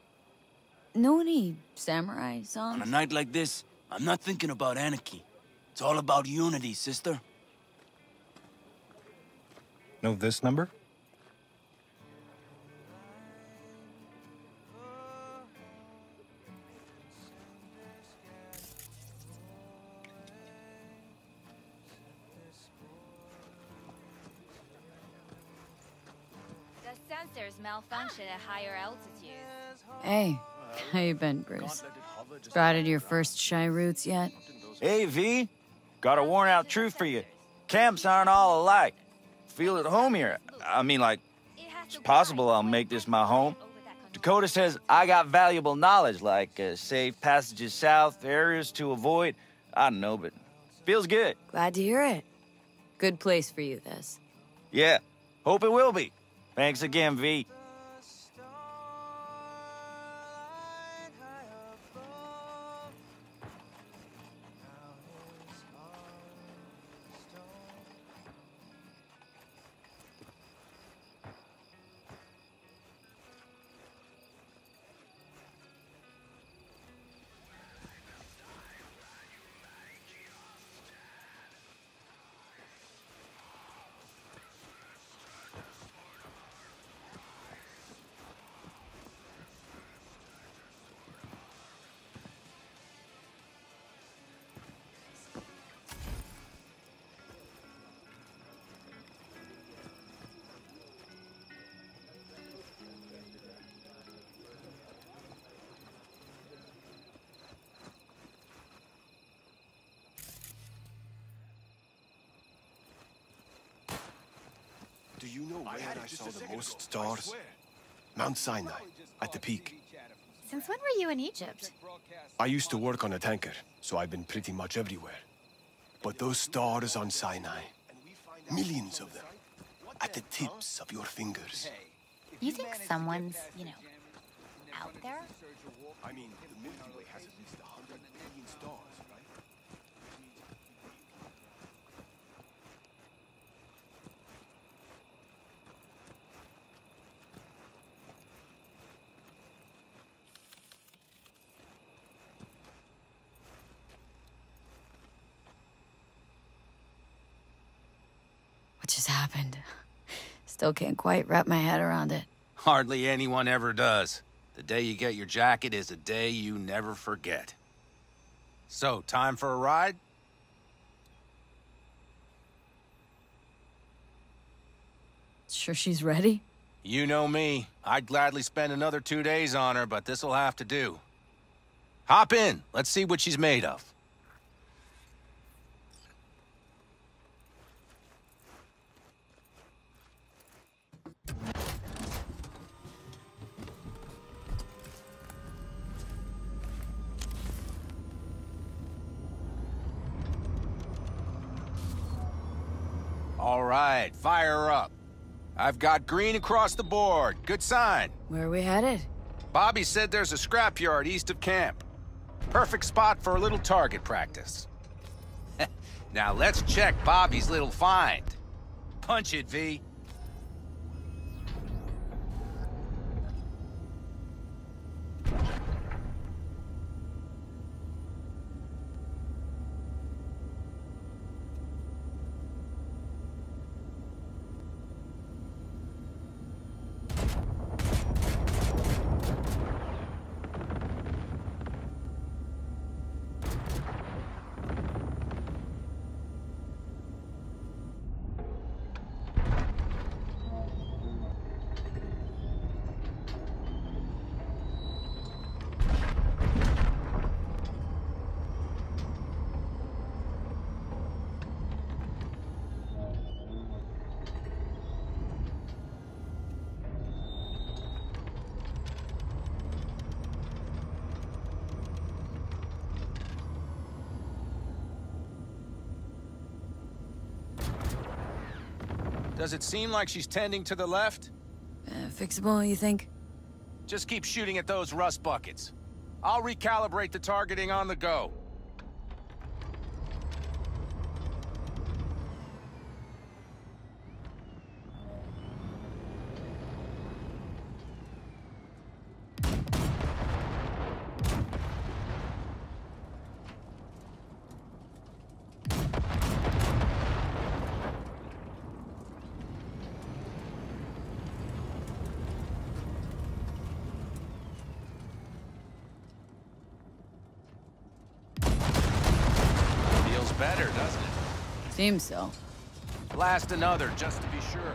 know any samurai songs? On a night like this, I'm not thinking about anarchy. It's all about unity, sister. Know this number? The sensors malfunction at higher altitudes. Hey, how you been, Bruce? Spotted your first shy roots yet? Hey, V. Got a worn-out truth for you. Camps aren't all alike. Feel at home here. I mean, like, it's possible I'll make this my home. Dakota says I got valuable knowledge, like safe passages south, areas to avoid. I don't know, but feels good. Glad to hear it. Good place for you, this. Yeah, hope it will be. Thanks again, V. Do you know where I saw the most stars? Mount Sinai, at the peak. Since when were you in Egypt? I used to work on a tanker, so I've been pretty much everywhere. But those stars on Sinai, millions of them, at the tips of your fingers. You think someone's, out there? I mean, the Milky Way has at least 100 billion stars, right? What just happened? Still can't quite wrap my head around it. Hardly anyone ever does. The day you get your jacket is a day you never forget. So, time for a ride? Sure she's ready? You know me. I'd gladly spend another 2 days on her, but this'll have to do. Hop in. Let's see what she's made of. All right, fire her up. I've got green across the board. Good sign. Where are we headed? Bobby said there's a scrapyard east of camp. Perfect spot for a little target practice. Now let's check Bobby's little find. Punch it, V. Does it seem like she's tending to the left? Fixable, you think? Just keep shooting at those rust buckets. I'll recalibrate the targeting on the go. Better, doesn't it? Seems so. Blast another, just to be sure.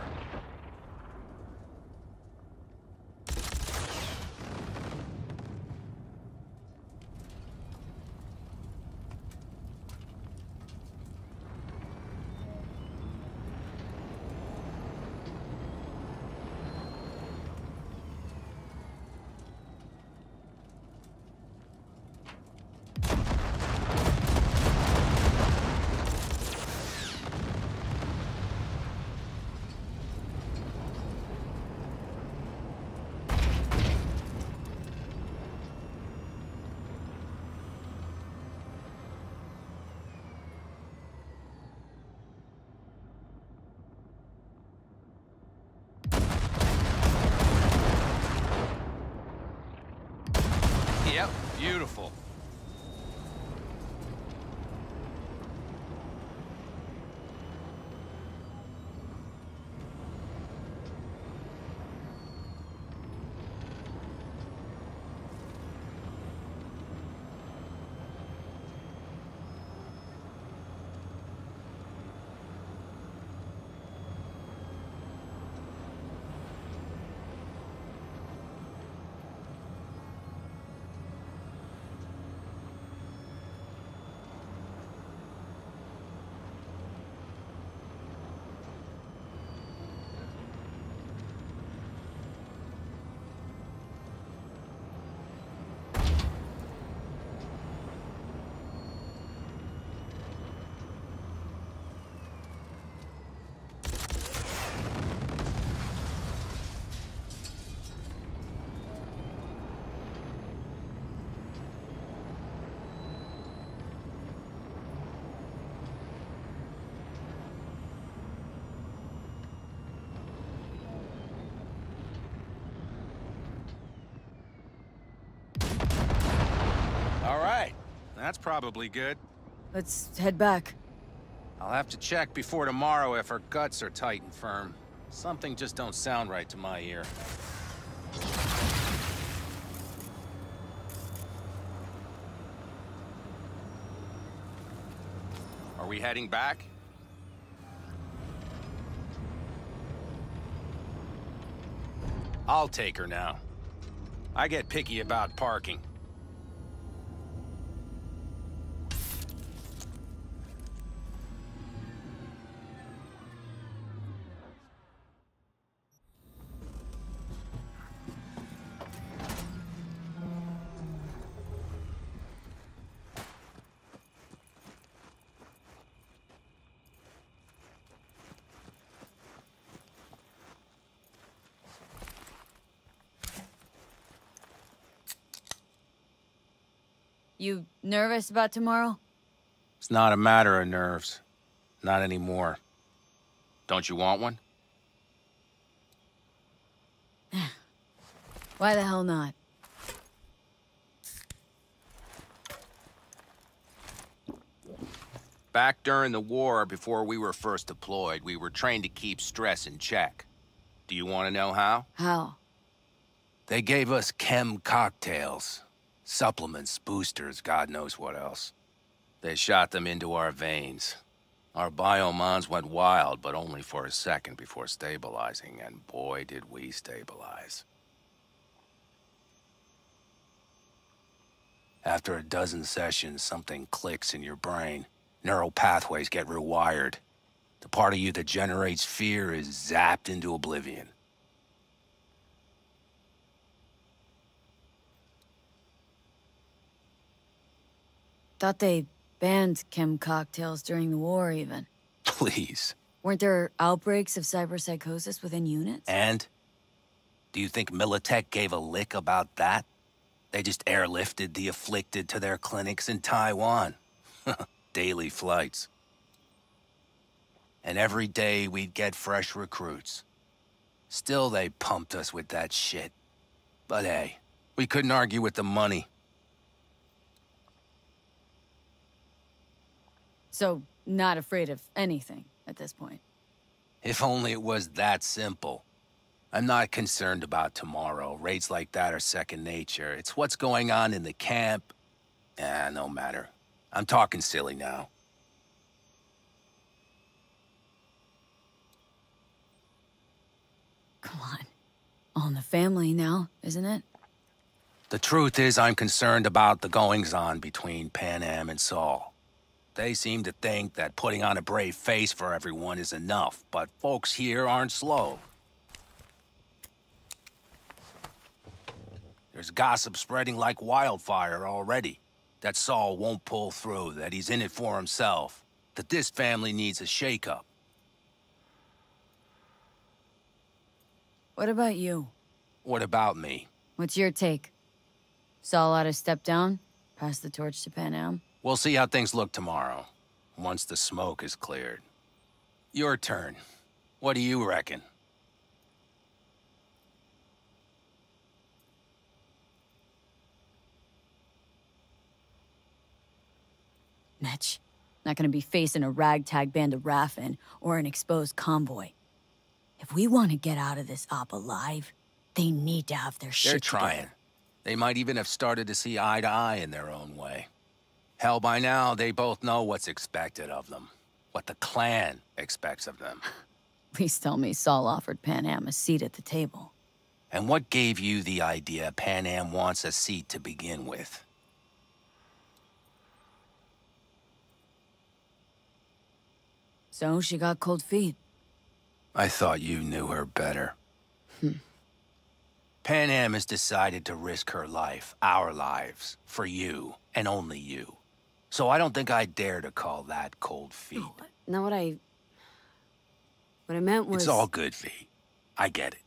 Yep, beautiful. All right, that's probably good. Let's head back. I'll have to check before tomorrow if her guts are tight and firm. Something just don't sound right to my ear. Are we heading back? I'll take her now. I get picky about parking. You nervous about tomorrow? It's not a matter of nerves. Not anymore. Don't you want one? Why the hell not? Back during the war, before we were first deployed, we were trained to keep stress in check. Do you want to know how? How? They gave us chem cocktails. Supplements, boosters, God knows what else. They shot them into our veins. Our biomons went wild, but only for a second before stabilizing, and boy did we stabilize. After a dozen sessions, something clicks in your brain. Neural pathways get rewired. The part of you that generates fear is zapped into oblivion. Thought they banned chem cocktails during the war, even. Please. Weren't there outbreaks of cyberpsychosis within units? And? Do you think Militech gave a lick about that? They just airlifted the afflicted to their clinics in Taiwan. Daily flights. And every day we'd get fresh recruits. Still they pumped us with that shit. But hey, we couldn't argue with the money. So, not afraid of anything at this point? If only it was that simple. I'm not concerned about tomorrow. Raids like that are second nature. It's what's going on in the camp. No matter. I'm talking silly now. Come on. All in the family now, isn't it? The truth is, I'm concerned about the goings-on between Panam and Saul. They seem to think that putting on a brave face for everyone is enough, but folks here aren't slow. There's gossip spreading like wildfire already. That Saul won't pull through, that he's in it for himself, that this family needs a shake-up. What about you? What about me? What's your take? Saul ought to step down? Pass the torch to Panam? We'll see how things look tomorrow, once the smoke is cleared. Your turn. What do you reckon? Mitch, not gonna be facing a ragtag band of Raffin or an exposed convoy. If we want to get out of this op alive, they need to have their shit They're trying. together. They might even have started to see eye to eye in their own way. Hell, by now, they both know what's expected of them. What the clan expects of them. Please tell me Saul offered Panam a seat at the table. And what gave you the idea Panam wants a seat to begin with? So she got cold feet. I thought you knew her better. Panam has decided to risk her life, our lives, for you, and only you. So I don't think I dare to call that cold feet. No, what I meant was... It's all good, V. I get it.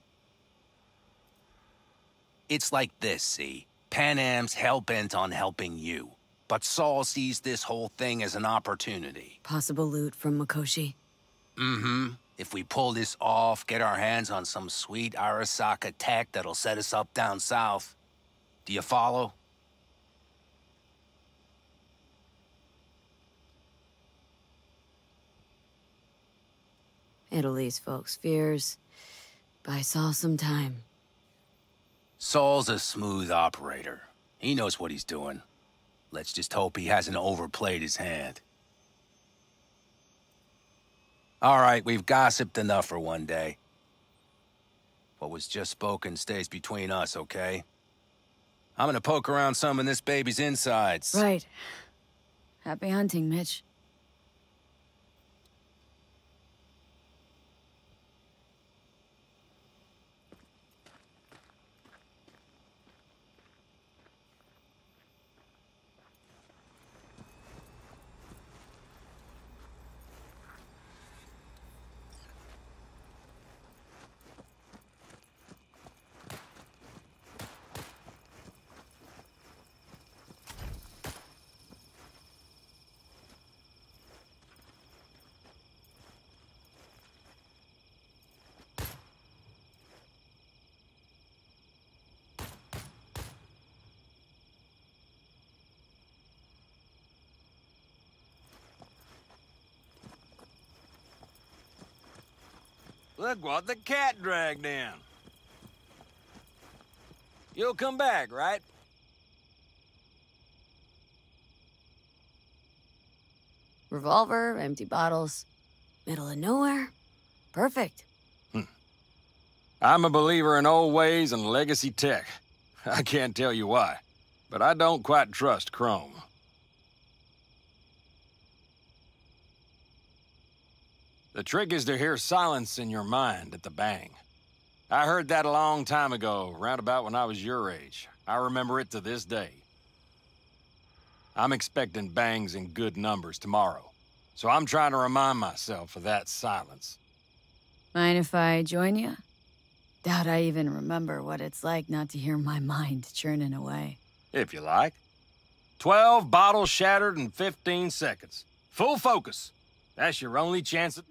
It's like this, see? Panam's hell-bent on helping you. But Saul sees this whole thing as an opportunity. Possible loot from Mikoshi. Mm-hmm. If we pull this off, get our hands on some sweet Arasaka tech that'll set us up down south. Do you follow? It'll ease folks' fears. Buy Saul some time. Saul's a smooth operator. He knows what he's doing. Let's just hope he hasn't overplayed his hand. All right, we've gossiped enough for one day. What was just spoken stays between us, okay? I'm gonna poke around some of this baby's insides. Right. Happy hunting, Mitch. Look what the cat dragged in. You'll come back, right? Revolver, empty bottles. Middle of nowhere. Perfect. I'm a believer in old ways and legacy tech. I can't tell you why, but I don't quite trust Chrome. The trick is to hear silence in your mind at the bang. I heard that a long time ago, round about when I was your age. I remember it to this day. I'm expecting bangs in good numbers tomorrow. So I'm trying to remind myself of that silence. Mind if I join you? Doubt I even remember what it's like not to hear my mind churning away. If you like. 12 bottles shattered in 15 seconds. Full focus. That's your only chance at...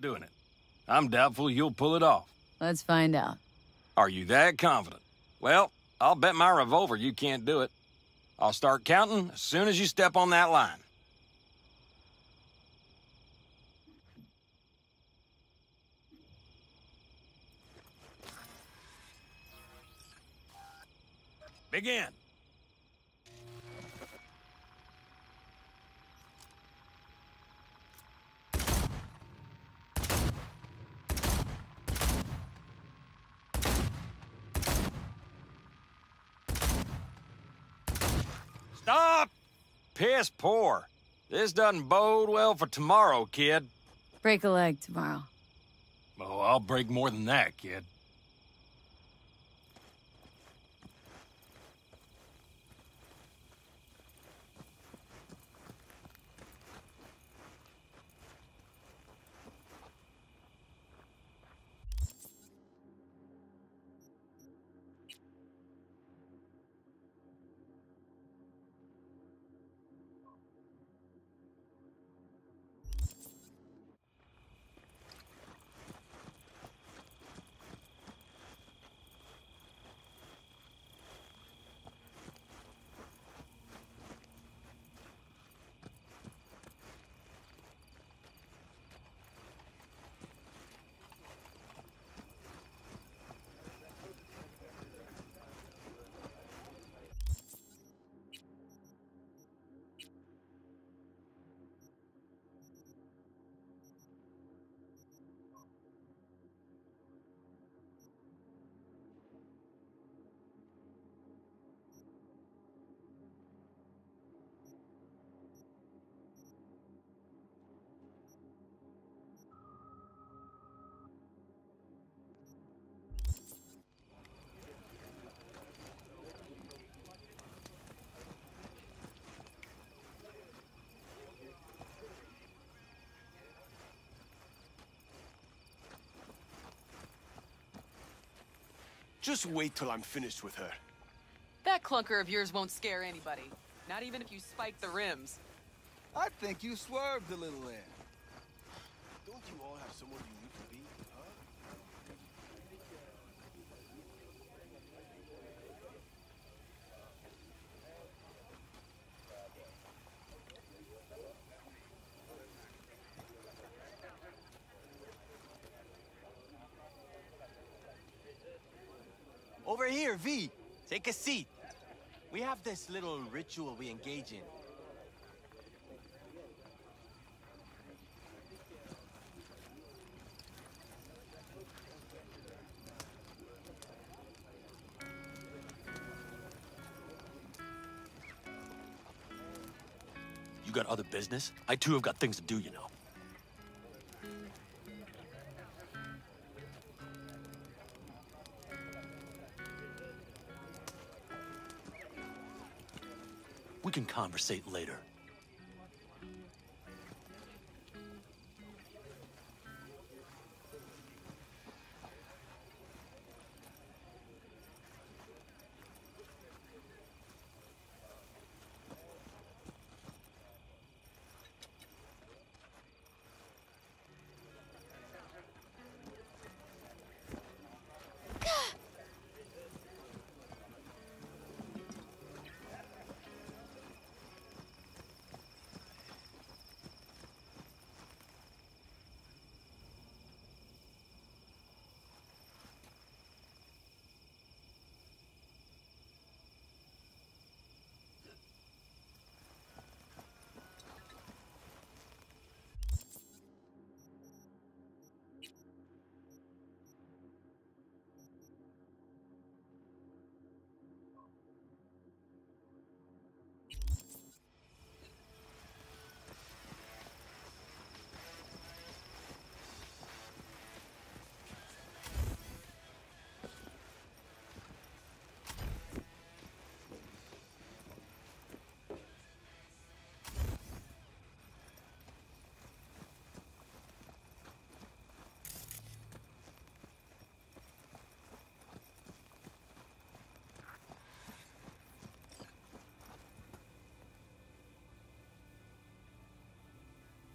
doing it. I'm doubtful you'll pull it off. Let's find out. Are you that confident? Well, I'll bet my revolver you can't do it. I'll start counting as soon as you step on that line. Begin. Stop! Piss poor. This doesn't bode well for tomorrow, kid. Break a leg tomorrow. Oh, I'll break more than that, kid. Just wait till I'm finished with her. That clunker of yours won't scare anybody. Not even if you spike the rims. I think you swerved a little there. Don't you all have somewhere you need to be, huh? Over here, V. Take a seat. We have this little ritual we engage in. You got other business? I too have got things to do, you know. We can conversate later.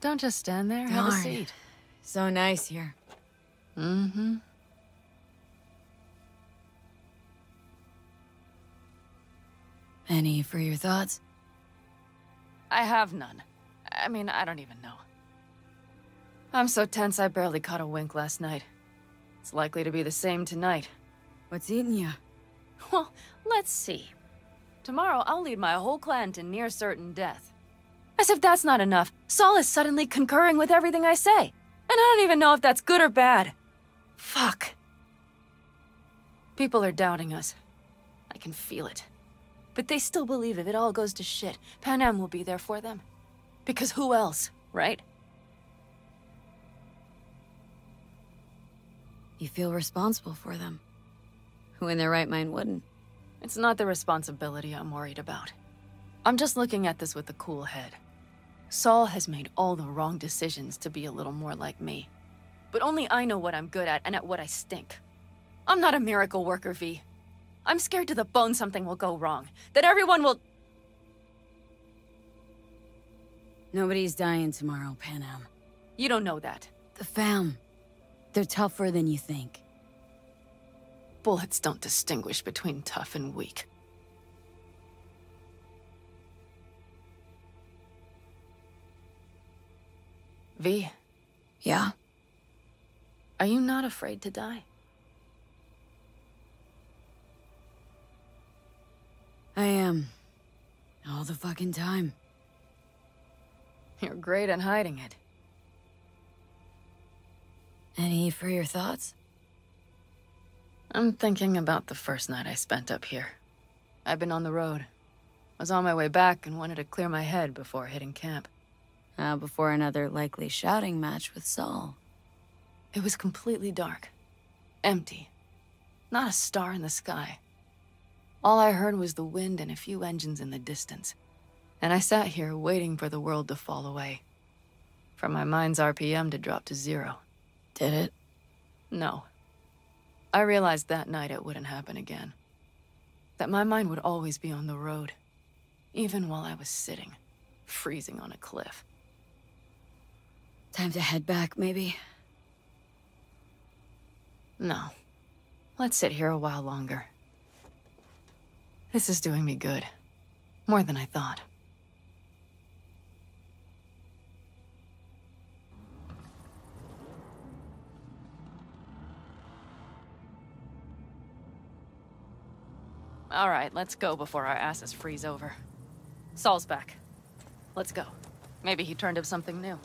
don't just stand there. Have a Darn. seat. So nice here. Mm-hmm. Any for your thoughts? I have none. I mean, I don't even know. I'm so tense I barely caught a wink last night. It's likely to be the same tonight. What's eating you? Well, let's see. Tomorrow I'll lead my whole clan to near certain death. As if that's not enough, Saul is suddenly concurring with everything I say. And I don't even know if that's good or bad. Fuck. People are doubting us. I can feel it. But they still believe if it all goes to shit, Panam will be there for them. Because who else, right? You feel responsible for them. Who in their right mind wouldn't? It's not the responsibility I'm worried about. I'm just looking at this with a cool head. Saul has made all the wrong decisions to be a little more like me. But only I know what I'm good at and at what I stink. I'm not a miracle worker, V. I'm scared to the bone something will go wrong. That everyone will... Nobody's dying tomorrow, Panam. You don't know that. The fam. They're tougher than you think. Bullets don't distinguish between tough and weak. V. Yeah? Are you not afraid to die? I am. All the fucking time. You're great at hiding it. Any for your thoughts? I'm thinking about the first night I spent up here. I've been on the road. I was on my way back and wanted to clear my head before hitting camp. Before another likely shouting match with Saul. It was completely dark. Empty. Not a star in the sky. All I heard was the wind and a few engines in the distance. And I sat here waiting for the world to fall away. For my mind's RPM to drop to 0. Did it? No. I realized that night it wouldn't happen again. That my mind would always be on the road. Even while I was sitting, freezing on a cliff. Time to head back, maybe? No. Let's sit here a while longer. This is doing me good. More than I thought. All right, let's go before our asses freeze over. Saul's back. Let's go. Maybe he turned up something new.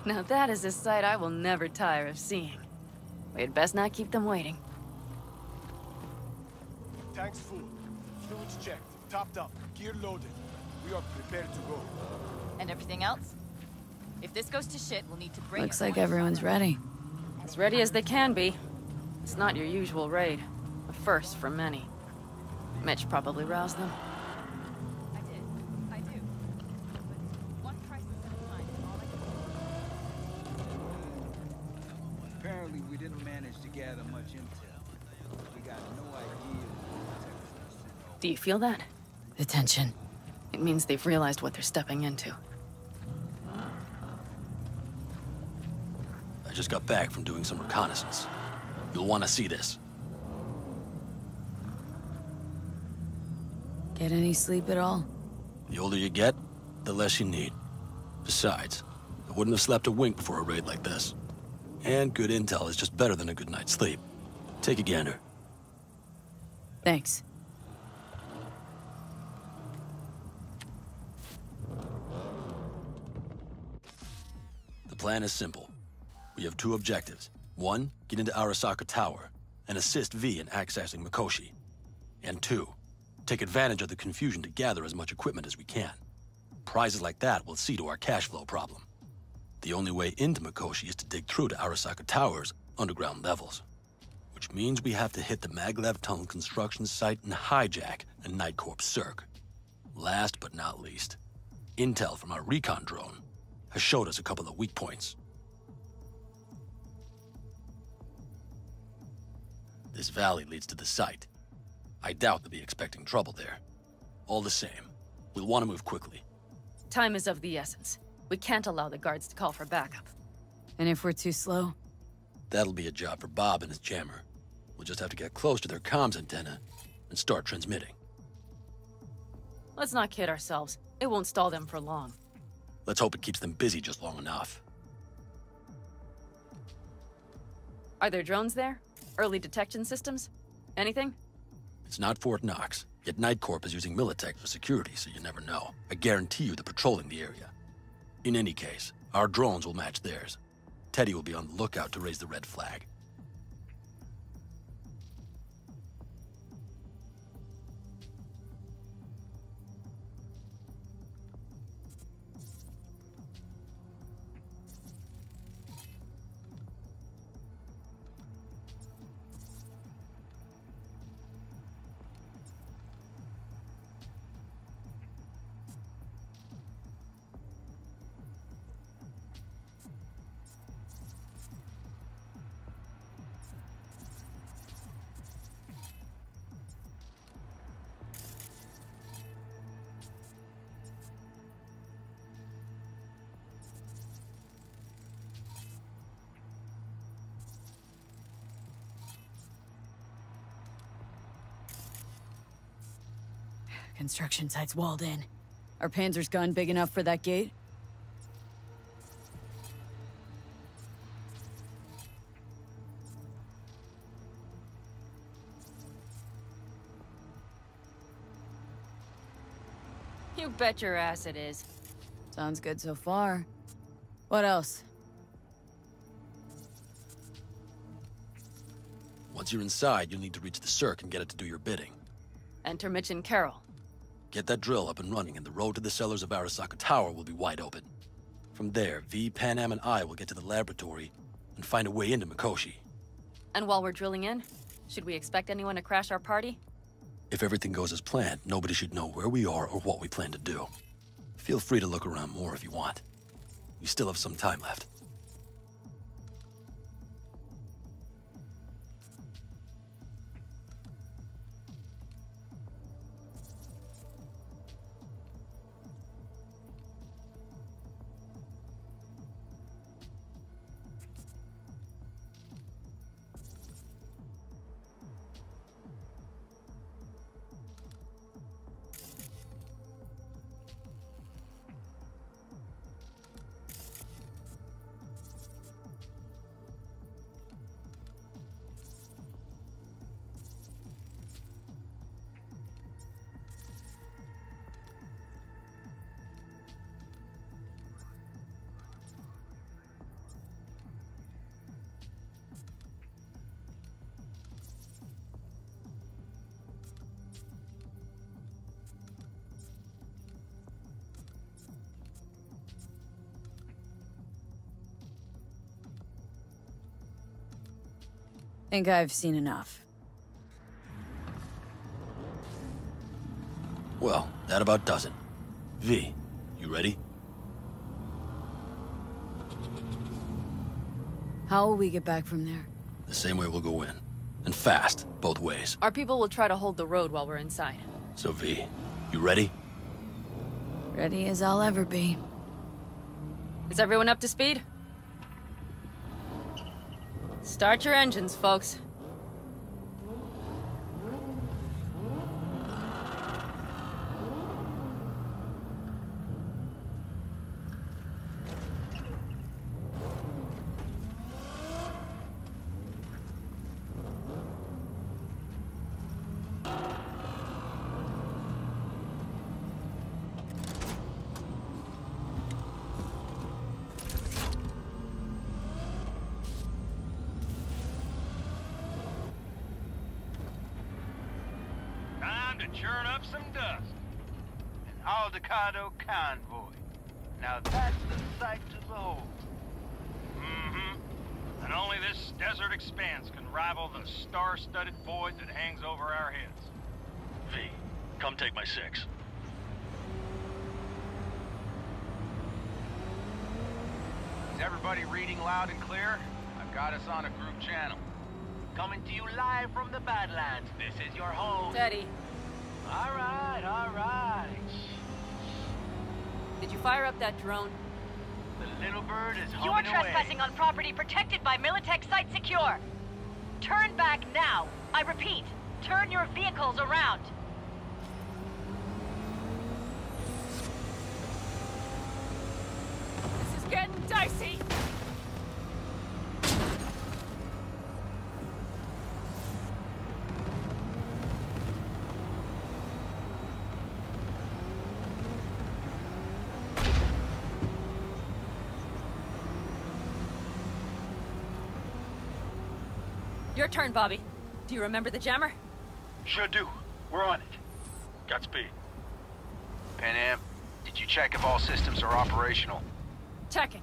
Now that is a sight I will never tire of seeing. We'd best not keep them waiting. Tanks full. Fluids checked. Topped up. Gear loaded. We are prepared to go. And everything else? If this goes to shit, we'll need to bring Looks like everyone's ready. As ready as they can be. It's not your usual raid. A first for many. Mitch probably roused them. I do. But one crisis at a time is all I can do. Apparently, we didn't manage to gather much intel. We got no idea what terrorists sent. Do you feel that? The tension. It means they've realized what they're stepping into. I just got back from doing some reconnaissance. You'll want to see this. Get any sleep at all? The older you get, the less you need. Besides, I wouldn't have slept a wink before a raid like this. And good intel is just better than a good night's sleep. Take a gander. Thanks. The plan is simple. We have two objectives. One, get into Arasaka Tower and assist V in accessing Mikoshi. And two, take advantage of the confusion to gather as much equipment as we can. Prizes like that will see to our cash flow problem. The only way into Mikoshi is to dig through to Arasaka Tower's underground levels. Which means we have to hit the Maglev Tunnel construction site and hijack a Night Corp Cirque. Last but not least, intel from our recon drone has showed us a couple of weak points. This valley leads to the site. I doubt they'll be expecting trouble there. All the same, we'll want to move quickly. Time is of the essence. We can't allow the guards to call for backup. And if we're too slow? That'll be a job for Bob and his jammer. We'll just have to get close to their comms antenna and start transmitting. Let's not kid ourselves. It won't stall them for long. Let's hope it keeps them busy just long enough. Are there drones there? Early detection systems? Anything? It's not Fort Knox, yet Night Corp is using Militech for security, so you never know. I guarantee you they're patrolling the area. In any case, our drones will match theirs. Teddy will be on the lookout to raise the red flag. Construction site's walled in. Our Panzer's gun big enough for that gate? You bet your ass it is. Sounds good so far. What else? Once you're inside, you'll need to reach the Cirque and get it to do your bidding. Enter Mitch and Carol. Get that drill up and running, and the road to the cellars of Arasaka Tower will be wide open. From there, V, Panam, and I will get to the laboratory and find a way into Mikoshi. And while we're drilling in, should we expect anyone to crash our party? If everything goes as planned, nobody should know where we are or what we plan to do. Feel free to look around more if you want. We still have some time left. Think I've seen enough. Well, that about does it. V, you ready? How will we get back from there? The same way we'll go in. And fast, both ways. Our people will try to hold the road while we're inside. So V, you ready? Ready as I'll ever be. Is everyone up to speed? Start your engines, folks. to churn up some dust. An Aldecaldo convoy. Now that's the sight to behold. Mm-hmm. And only this desert expanse can rival the star-studded void that hangs over our heads. V, come take my 6. Is everybody reading loud and clear? I've got us on a group channel. Coming to you live from the Badlands. This is your home. Steady. All right. Did you fire up that drone? The little bird is You are trespassing on property protected by Militech Site Secure. Turn back now. I repeat, turn your vehicles around. This is getting dicey. Your turn, Bobby. Do you remember the jammer? Sure do. We're on it. Godspeed. Panam, did you check if all systems are operational? Checking.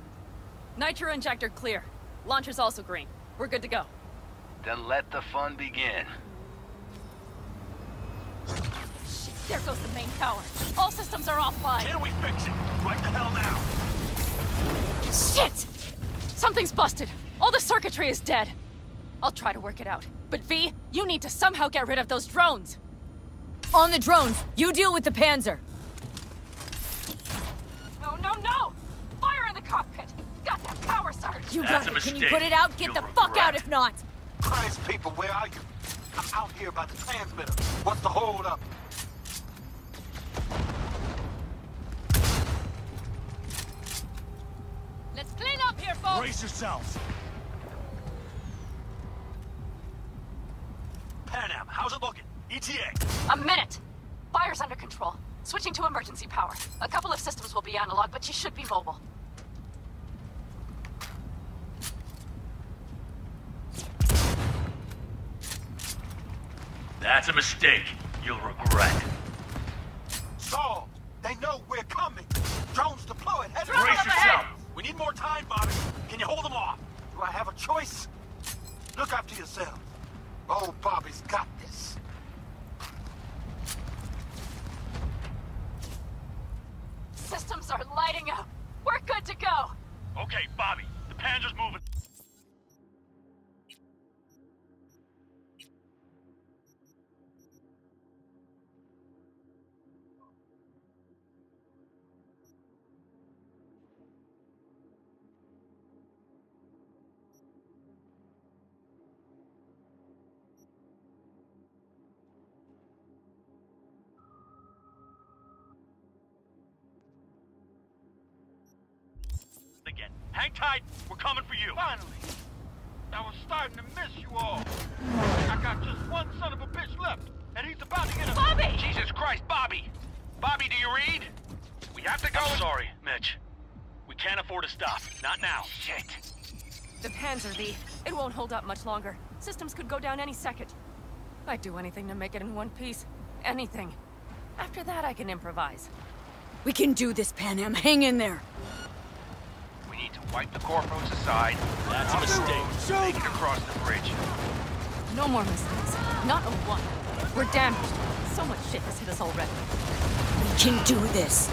Nitro injector clear. Launcher's also green. We're good to go. Then let the fun begin. Shit, there goes the main tower. All systems are offline. Can we fix it? Right the hell now! Shit! Something's busted. All the circuitry is dead. I'll try to work it out. But V, you need to somehow get rid of those drones. On the drones, you deal with the Panzer. No! Fire in the cockpit! Got that power surge! You got it. Can you put it out? Get the fuck out if not! Christ, people, where are you? I'm out here by the transmitter. What's the hold up? Let's clean up here, folks! Brace yourselves! Panam, how's it looking? ETA! A minute! Fire's under control. Switching to emergency power. A couple of systems will be analog, but you should be mobile. That's a mistake. You'll regret. Saul, they know we're coming. Drones deployed. Brace yourself! We need more time, Bobby. Can you hold them off? Do I have a choice? Look after yourself. Oh, Bobby's got this. Systems are lighting up. We're good to go. Okay, Bobby. The Panzer's moving. Again. Hang tight. We're coming for you. Finally. I was starting to miss you all. I got just one son of a bitch left, and he's about to get a... Bobby! Jesus Christ, Bobby! Bobby, do you read? We have to go... I'm sorry, Mitch. We can't afford to stop. Not now. Shit. The Panzer, V. It won't hold up much longer. Systems could go down any second. I'd do anything to make it in one piece. Anything. After that, I can improvise. We can do this, Panam. Hang in there. We need to wipe the Corpos aside. That's a mistake. Make it across the bridge. No more mistakes. Not a one. We're damaged. So much shit has hit us already. We can do this.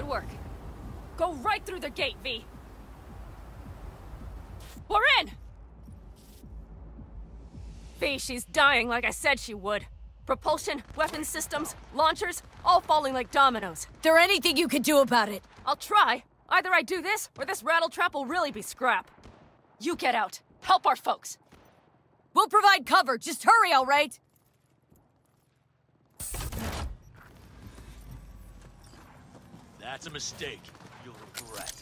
work. Go right through the gate, V. We're in! V, she's dying like I said she would. Propulsion, weapon systems, launchers, all falling like dominoes. There anything you can do about it? I'll try. Either I do this, or this rattletrap will really be scrap. You get out. Help our folks. We'll provide cover. Just hurry, all right? That's a mistake. You'll regret.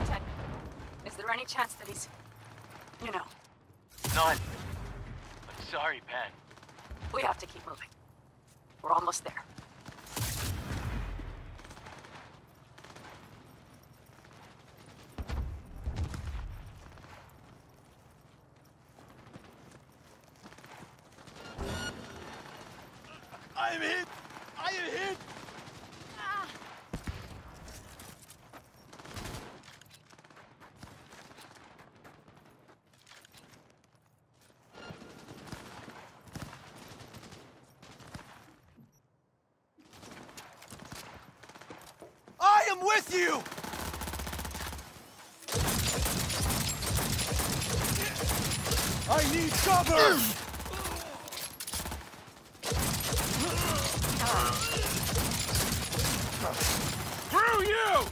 Ted, is there any chance that he's... you know... None. I'm sorry, Pan. We have to keep moving. We're almost there. I am hit! I am hit! I am with you! I need cover! Through you!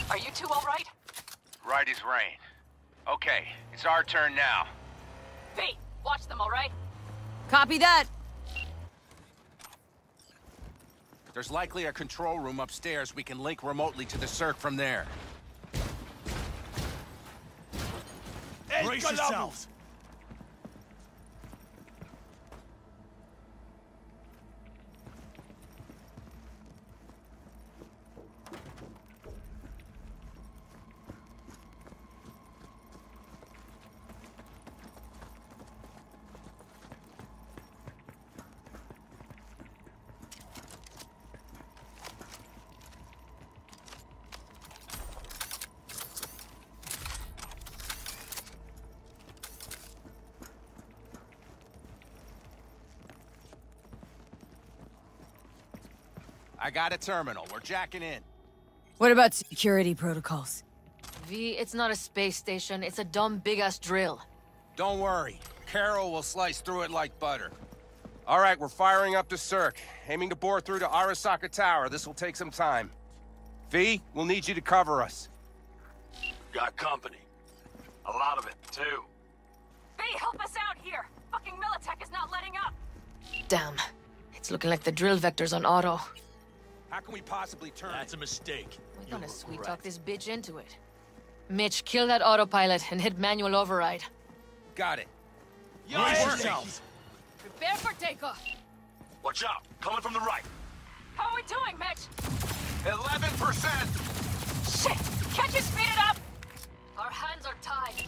Are you two all right? Right as rain. Okay, it's our turn now. V, watch them, all right? Copy that. There's likely a control room upstairs. We can link remotely to the circ from there. Brace yourselves! I got a terminal. We're jacking in. What about security protocols? V, it's not a space station. It's a dumb big-ass drill. Don't worry. Carol will slice through it like butter. All right, we're firing up the circ. Aiming to bore through to Arasaka Tower. This will take some time. V, we'll need you to cover us. Got company. A lot of it, too. V, help us out here! Fucking Militech is not letting up! Damn. It's looking like the drill vector's on auto. How can we possibly turn That's a mistake. We're gonna sweet-talk this bitch into it. Mitch, kill that autopilot and hit manual override. Got it. Brace yourselves! Prepare for takeoff! Watch out! Coming from the right! How are we doing, Mitch? 11%! Shit! Can't you speed it up? Our hands are tied.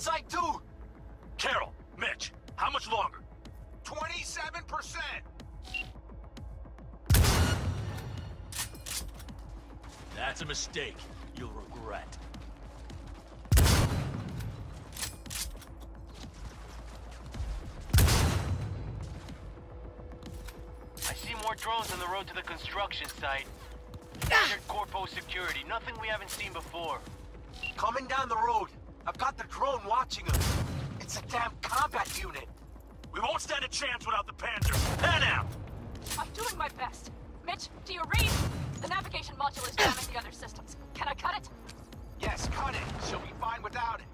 site too? Carol, Mitch, how much longer? 27%! That's a mistake. You'll regret. I see more drones on the road to the construction site. Standard corpo security, nothing we haven't seen before. Coming down the road. I've got the drone watching them. It's a damn combat unit. We won't stand a chance without the Panzer. Pan out! I'm doing my best. Mitch, do you read? The navigation module is jamming the other systems. Can I cut it? Yes, cut it. She'll be fine without it.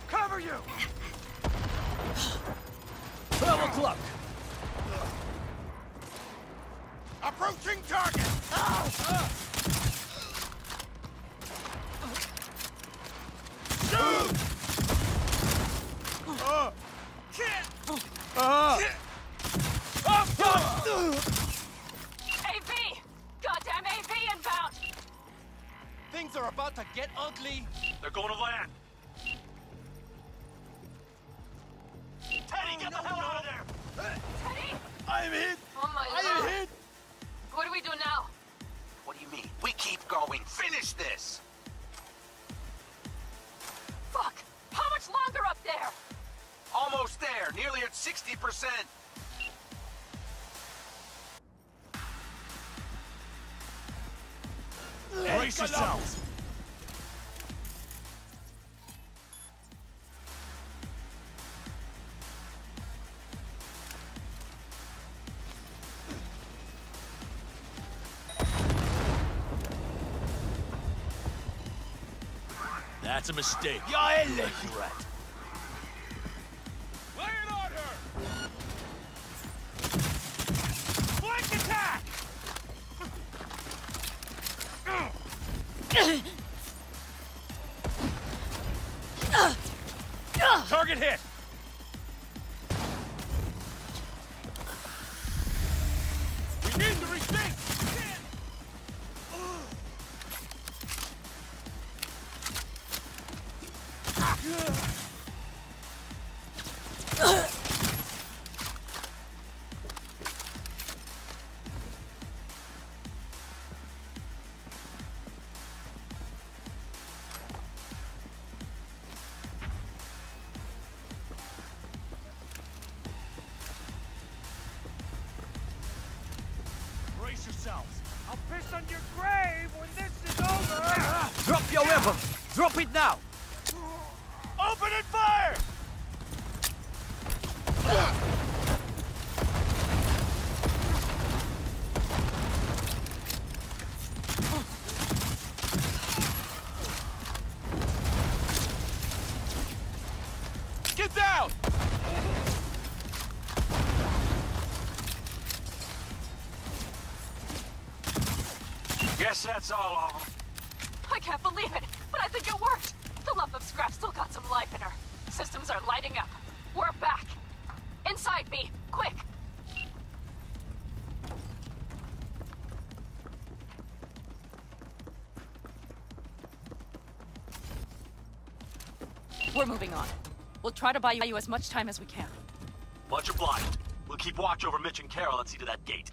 Cover you! 12 o'clock! Approaching target! Shoot! AV! Goddamn AV inbound! Things are about to get ugly. They're going to land. Teddy, get the hell out of there! Teddy? I'm hit! Oh my I am lord! hit! What do we do now? What do you mean? We keep going. Finish this! Fuck! How much longer up there? Almost there. Nearly at 60%. Brace yourselves! That's a mistake. Jag är Regret. Lay it on her! Flank attack! Target hit! We need to rethink! Brace yourselves. I'll piss on your grave when this is over! Drop your weapon! Drop it now! Open and fire! Get down! Guess that's all of them. I can't believe it, but I think it worked. The lump of scrap still got some life in her. Systems are lighting up. We're back. Inside, B. Quick! We're moving on. We'll try to buy you as much time as we can. Much obliged. We'll keep watch over Mitch and Carol and see to that gate.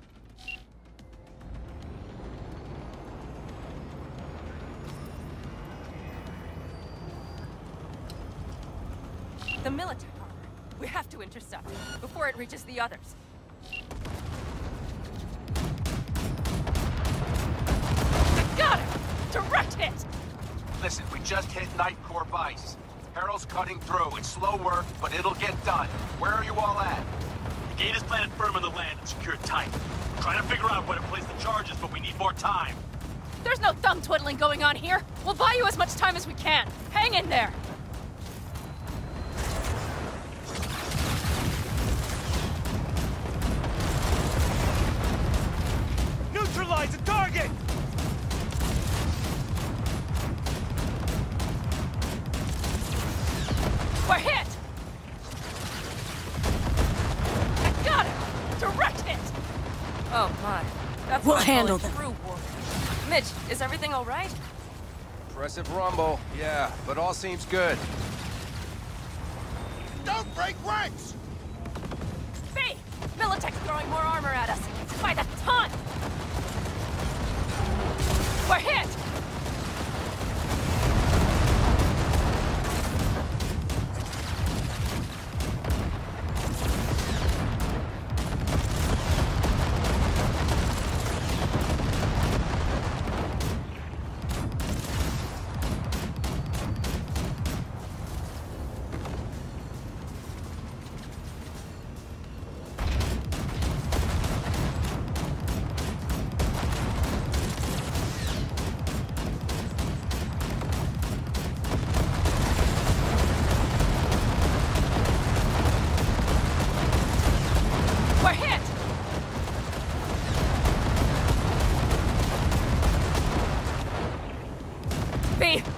The military armor. We have to intercept before it reaches the others. Got it! Direct hit! Listen, we just hit Night Corp ice. Carol's cutting through. It's slow work, but it'll get done. Where are you all at? The gate is planted firm on the land and secured tight. Trying to figure out where to place the charges, but we need more time. There's no thumb twiddling going on here. We'll buy you as much time as we can. Hang in there. That's We'll what I call handle a them. true war. Mitch, is everything all right? Impressive rumble, yeah, but all seems good. Don't break ranks! V! Militech's throwing more armor at us. By the ton! We're hit!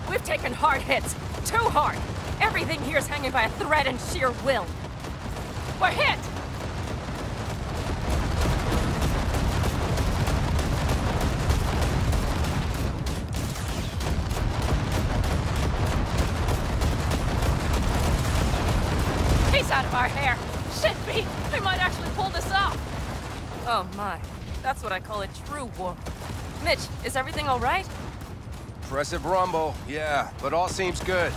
We've taken hard hits. Too hard. Everything here's hanging by a thread and sheer will. We're hit! He's out of our hair. Shit, B! We might actually pull this off. Oh my. That's what I call a true war. Mitch, is everything all right? Impressive rumble, yeah, but all seems good.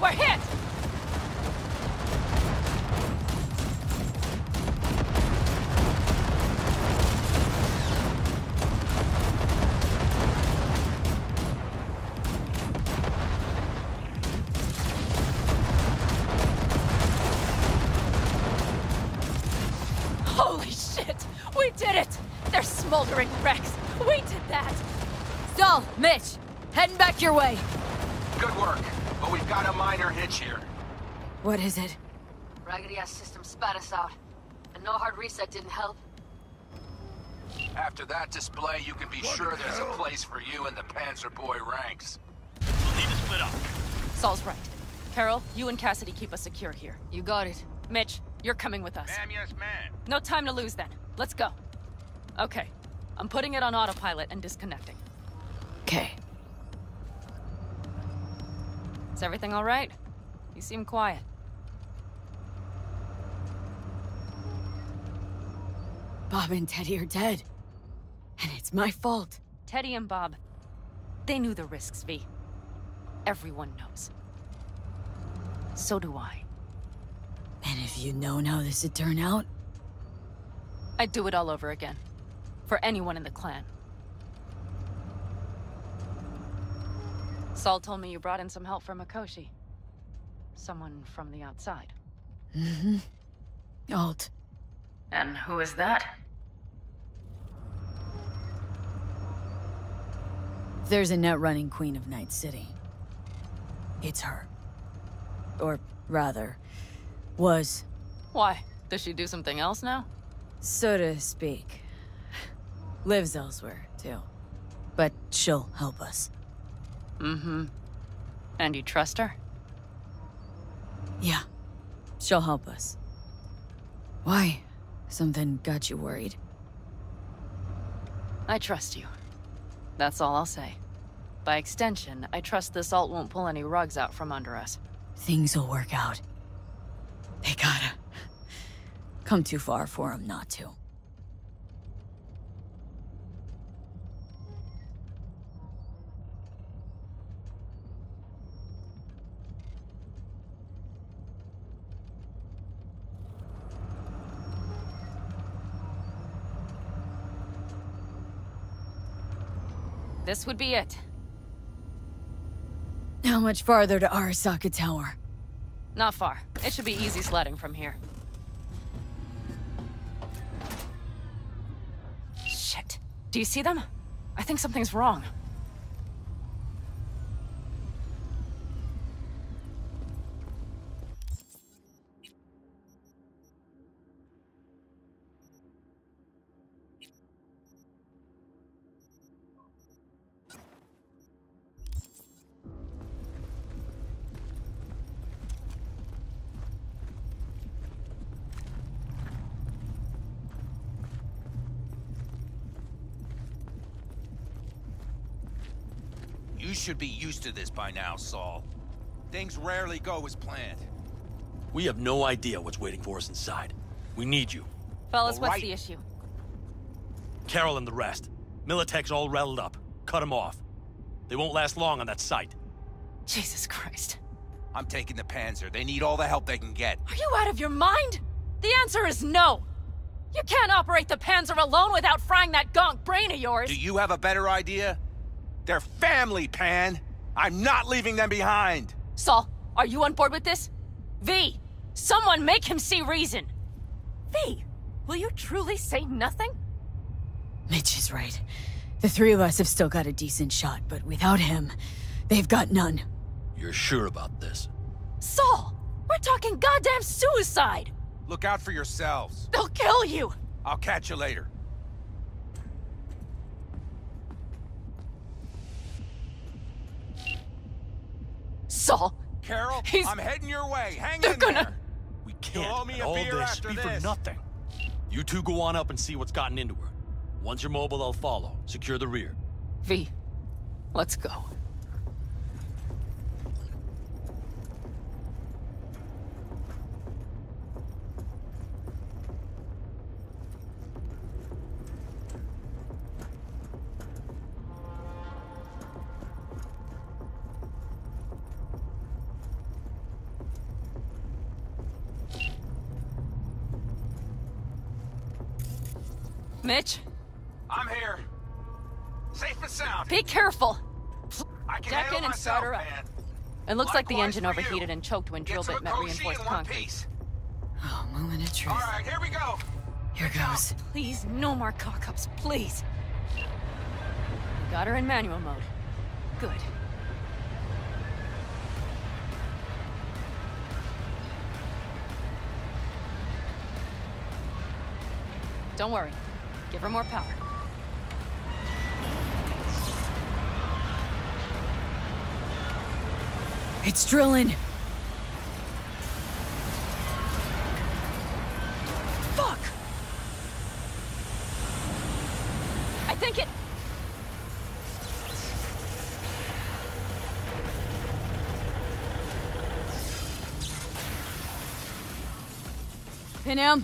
We're hit! Holy shit! We did it! They're smoldering wrecks! We did that! Stall, Mitch! Heading back your way. Good work, but we've got a minor hitch here. What is it? Raggedy-ass system spat us out. And no hard reset didn't help. After that display, you can be sure there's a place for you in the Panzer Boy ranks. We'll need to split up. Saul's right. Carol, you and Cassidy keep us secure here. You got it. Mitch, you're coming with us. Ma'am, yes, ma'am. No time to lose then. Let's go. Okay. I'm putting it on autopilot and disconnecting. Okay. Is everything all right? You seem quiet. Bob and Teddy are dead. And it's my fault. Teddy and Bob, they knew the risks, V. Everyone knows. So do I. And if you'd known how this would turn out? I'd do it all over again. For anyone in the clan. Saul told me you brought in some help from Mikoshi. Someone from the outside. Mm-hmm. Alt. And who is that? There's a net-running Queen of Night City. It's her. Or rather, was. Why? Does she do something else now? So to speak. Lives elsewhere, too. But she'll help us. Mm-hmm. And you trust her? Yeah. She'll help us. Why? Something got you worried? I trust you. That's all I'll say. By extension, I trust this alt won't pull any rugs out from under us. Things will work out. They gotta. Come too far for them not to. This would be it. How much farther to Arasaka Tower? Not far. It should be easy sledding from here. Shit. Do you see them? I think something's wrong. You should be used to this by now, Saul. Things rarely go as planned. We have no idea what's waiting for us inside. We need you. Fellas, what's the issue? Carol and the rest. Militech's all riled up. Cut them off. They won't last long on that site. Jesus Christ. I'm taking the Panzer. They need all the help they can get. Are you out of your mind? The answer is no. You can't operate the Panzer alone without frying that gonk brain of yours. Do you have a better idea? They're family, Pan. I'm not leaving them behind. Saul, are you on board with this? V, someone make him see reason. V, will you truly say nothing? Mitch is right. The three of us have still got a decent shot, but without him, they've got none. You're sure about this? Saul, we're talking goddamn suicide. Look out for yourselves. They'll kill you. I'll catch you later. Saul. Carol, I'm heading your way. Hang They're in gonna... there. We can't You'll owe me let a all beer this after be for this. nothing. You two go on up and see what's gotten into her. Once you're mobile, I'll follow. Secure the rear. V, let's go. Mitch? I'm here. Safe and sound. Be careful. I can Jack handle in and myself, start her up. man. It looks like the Likewise engine for overheated you. and choked when Get drill to bit met Akoshi reinforced in one concrete. piece. Oh, moment of truth. All right, here we go. Here goes. Please, no more cock-ups, please. Got her in manual mode. Good. Don't worry. Give her more power. It's drilling. Fuck! I think it... Panam?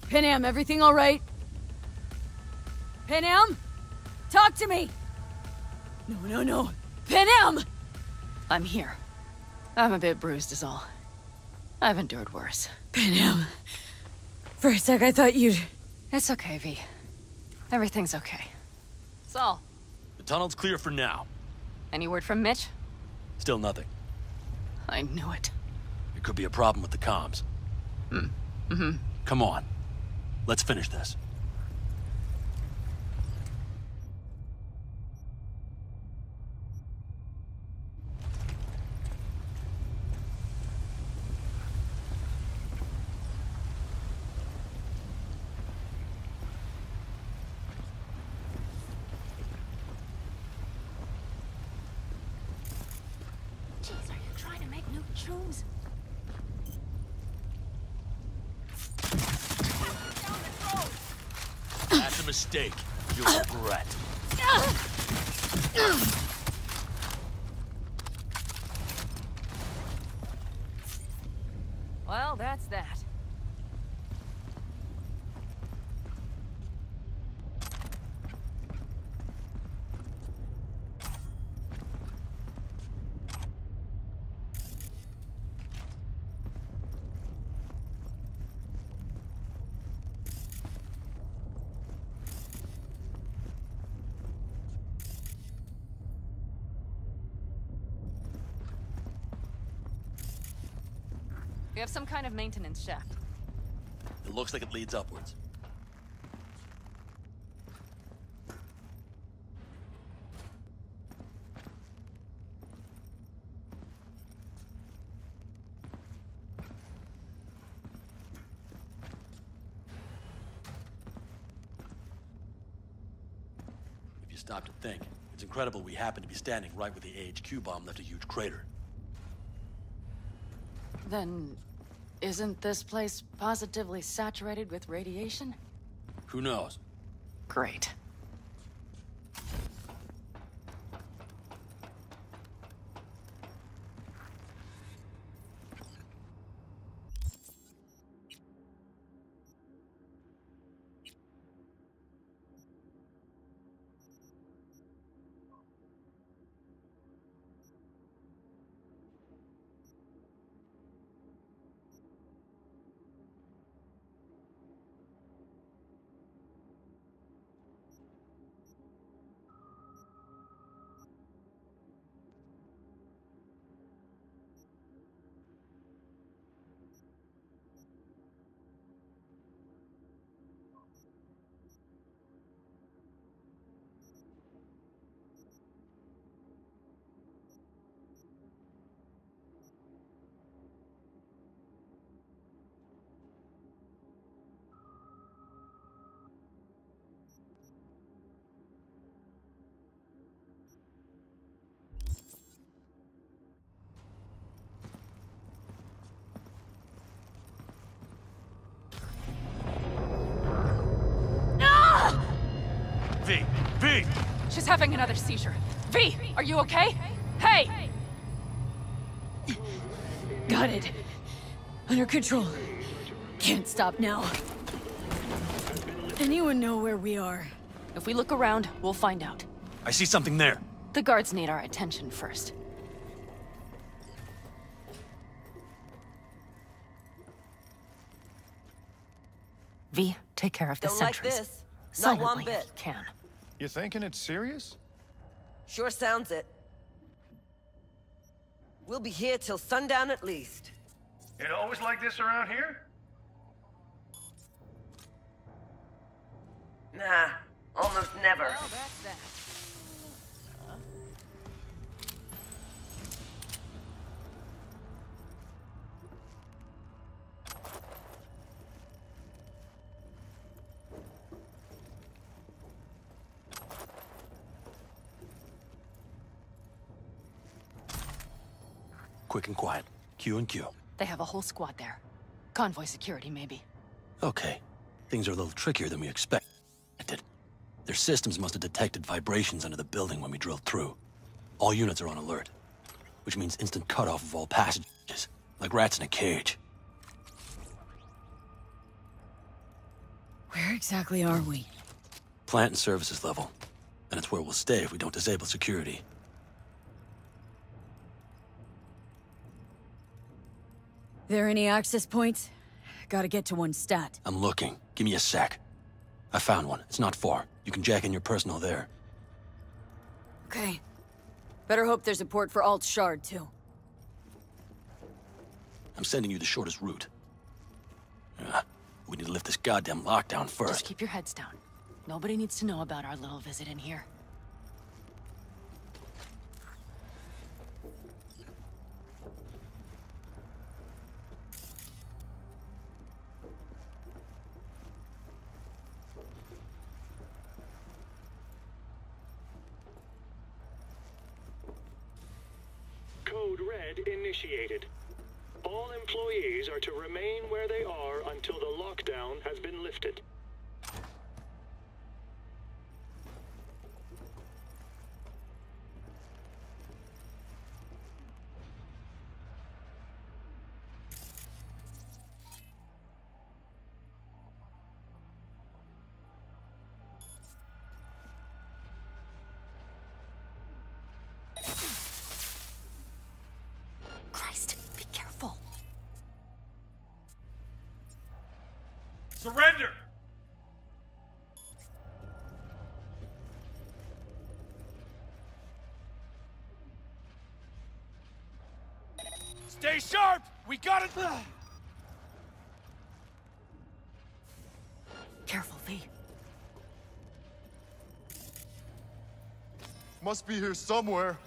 Panam, everything all right? Panam? Talk to me! No. Panam! I'm here. I'm a bit bruised is all. I've endured worse. Panam. For a sec, I thought you'd... It's okay, V. Everything's okay. Saul. The tunnel's clear for now. Any word from Mitch? Still nothing. I knew it. It could be a problem with the comms. Come on. Let's finish this. Jeez, are you trying to make new tunes? That's a mistake. You'll regret. Well, that's that. We have some kind of maintenance shaft. It looks like it leads upwards. If you stop to think, it's incredible we happen to be standing right where the AHQ bomb left a huge crater. Then, isn't this place positively saturated with radiation? Who knows? Great. V! V! She's having another seizure. V, are you okay? Hey! Got it. Under control. Can't stop now. Anyone know where we are? If we look around, we'll find out. I see something there. The guards need our attention first. V, take care of the Don't like sentries. this. Not Silently, one if bit. you can. You thinking it's serious? Sure sounds it. We'll be here till sundown at least. It always like this around here? Nah, almost never. Well, that's that. Quick and quiet. Q and Q. They have a whole squad there. Convoy security, maybe. Okay. Things are a little trickier than we expected. Their systems must have detected vibrations under the building when we drilled through. All units are on alert, which means instant cutoff of all passages, like rats in a cage. Where exactly are we? Plant and services level. And it's where we'll stay if we don't disable security. There any access points? Gotta get to one stat. I'm looking. Give me a sec. I found one. It's not far. You can jack in your personal there. Okay. Better hope there's a port for Alt Shard, too. I'm sending you the shortest route. We need to lift this goddamn lockdown first. Just keep your heads down. Nobody needs to know about our little visit in here. Code Red initiated. All employees are to remain where they are until the lockdown has been lifted. Christ, be careful. Surrender! Stay sharp! We got it! Careful, V. Must be here somewhere.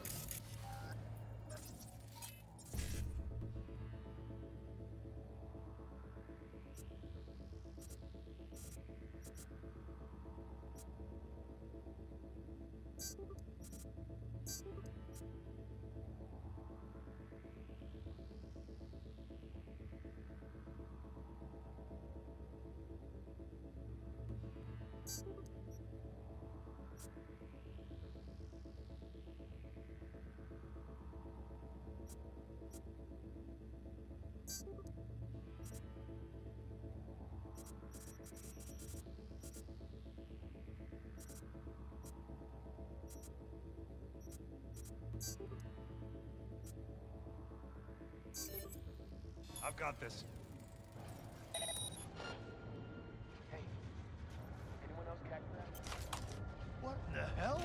I've got this. Hey, anyone else catch that? What the hell?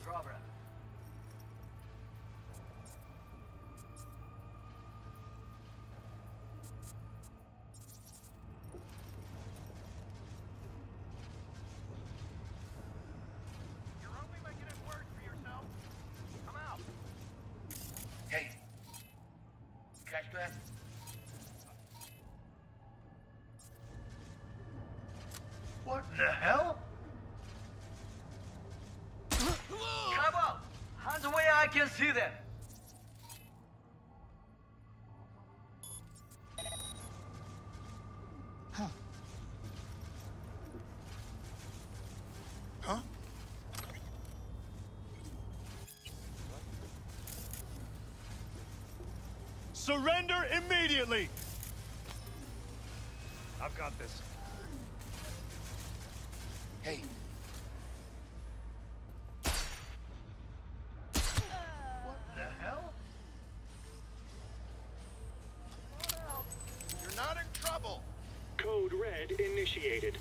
Drawbridge. Hey, catch that? What the hell? Come on! Hands away, I can see them! surrender immediately! I've got this. Hey. What the hell? You're not in trouble. Code Red initiated.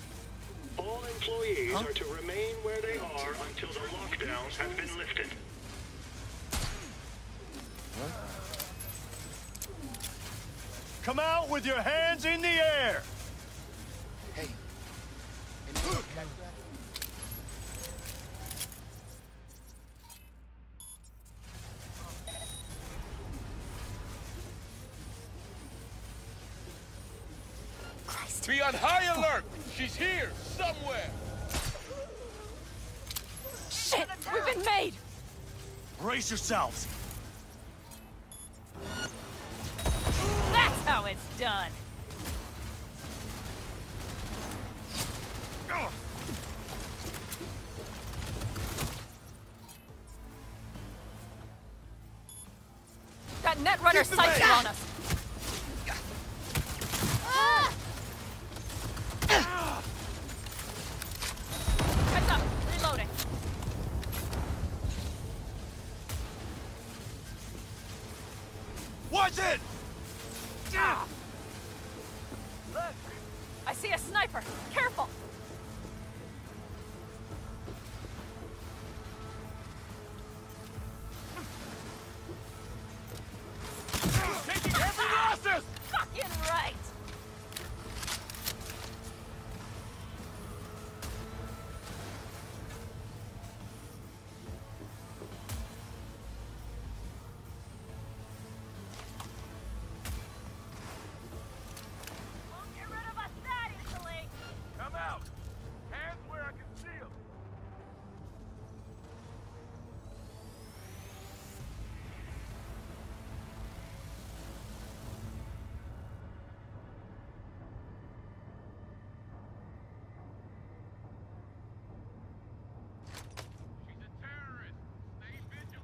All employees are to remain where they are until the lockdown has been lifted. Come out with your hands in the air! Hey. Be on high alert! She's here, somewhere! Shit! We've been made! Brace yourselves! That's how it's done! That Netrunner sights are on us! Heads up! Reloading! Watch it! Look! I see a sniper! Careful! Taking heavy losses! Fucking right! Come out! Hands where I can see them! She's a terrorist! Stay vigilant!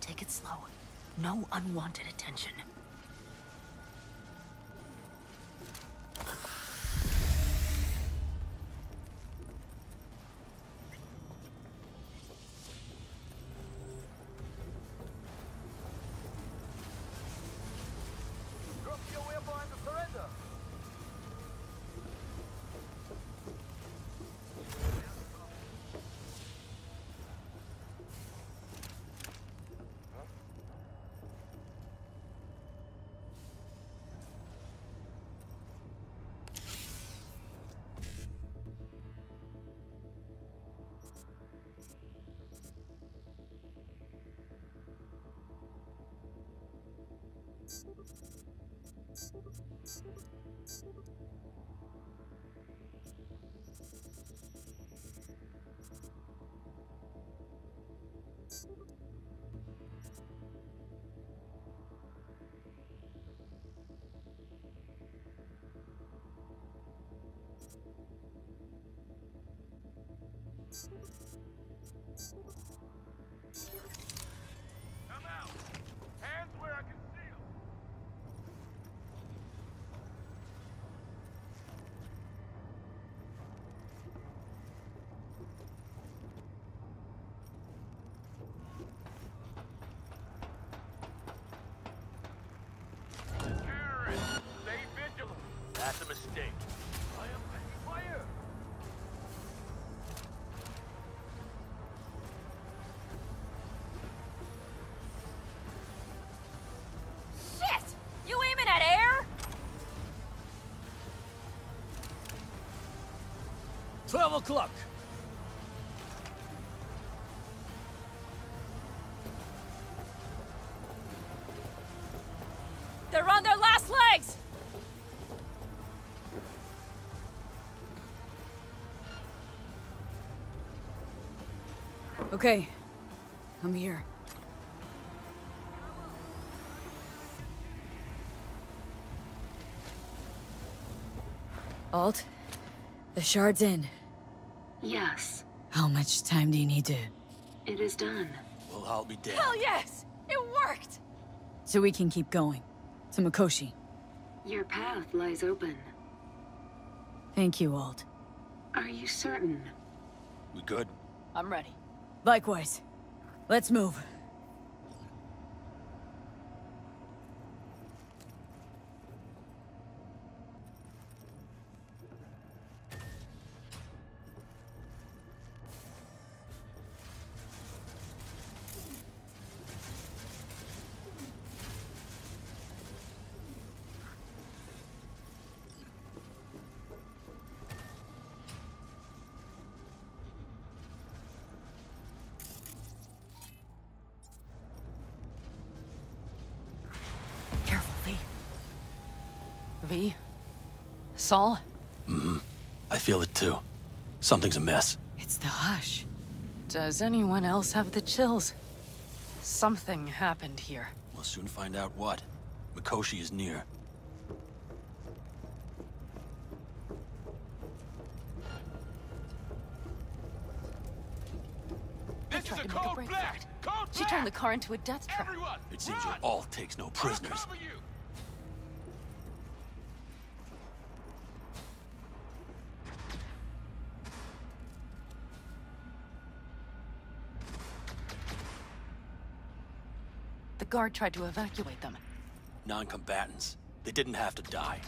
Take it slow. No unwanted attention. Drop your weapon and surrender! Come out! Hands where I can see them! Terrorists! Stay vigilant! That's a mistake. I am taking fire! Shit! You aiming at air? 12 o'clock. Okay. I'm here. Alt? The shard's in. Yes. How much time do you need to... It is done. Well, I'll be damned. Hell yes! It worked! So we can keep going. To Mikoshi. Your path lies open. Thank you, Alt. Are you certain? We good? I'm ready. Likewise. Let's move. V? Saul? Mm-hmm. I feel it too. Something's amiss. It's the hush. Does anyone else have the chills? Something happened here. We'll soon find out what. Mikoshi is near. This is a code black! Code She turned the car into a death trap. Everyone, It seems your alt takes no prisoners. I'll cover you. The guard tried to evacuate them. Non-combatants. They didn't have to die.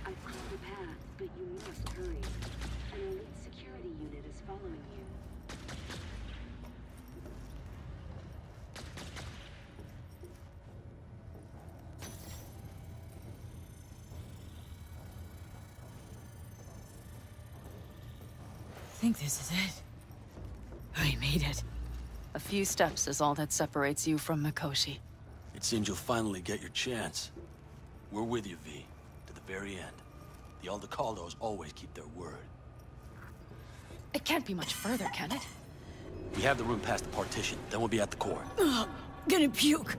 I've called the path, but you must hurry. An elite security unit is following you. I think this is it. I made it. A few steps is all that separates you from Mikoshi. It seems you'll finally get your chance. We're with you, V. To the very end. The Aldecaldos always keep their word. It can't be much further, can it? We have the room past the partition, then we'll be at the core. Ugh, gonna puke.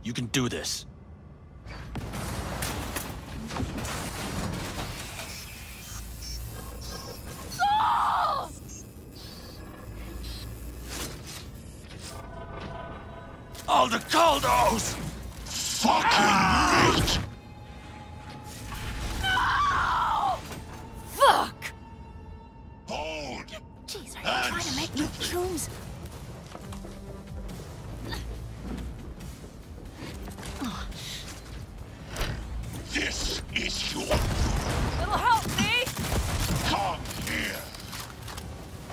You can do this. Oh! Aldecaldos! Fucking meat! No! Fuck! Hold! Jeez, are you trying to make me choose? This is your... It'll help me! Come here!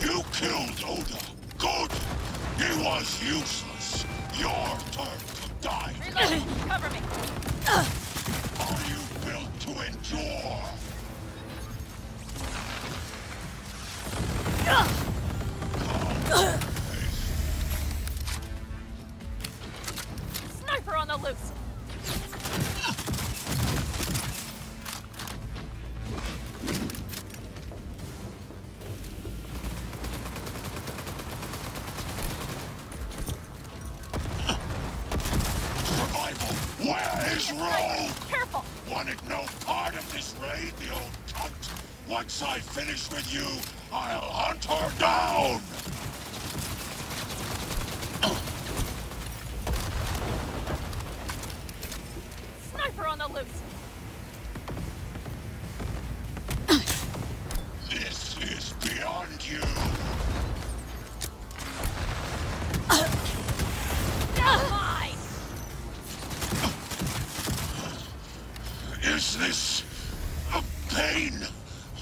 You killed Oda. Good! He was useless. Your turn to die. Reload! Cover me! Are you built to endure? Sniper on the loose! Survival! Where is Rogue? Careful! Wanted no part of this raid, the old cunt. Once I finish with you, I'll hunt her down! Sniper on the loose! This is beyond you! Not mine! Is this a pain.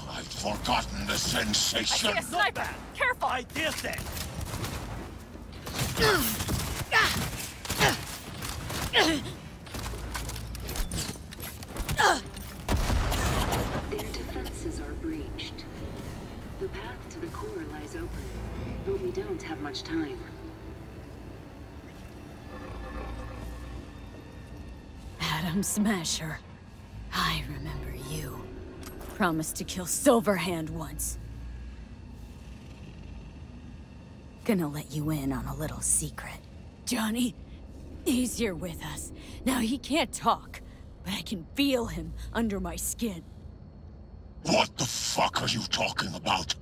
I'd forgotten the sensation. I see a sniper! Careful! I did that! Their defenses are breached. The path to the core lies open, but we don't have much time. Adam Smasher. I remember you. Promised to kill Silverhand once. Gonna let you in on a little secret. Johnny, he's here with us. Now he can't talk, but I can feel him under my skin. What the fuck are you talking about?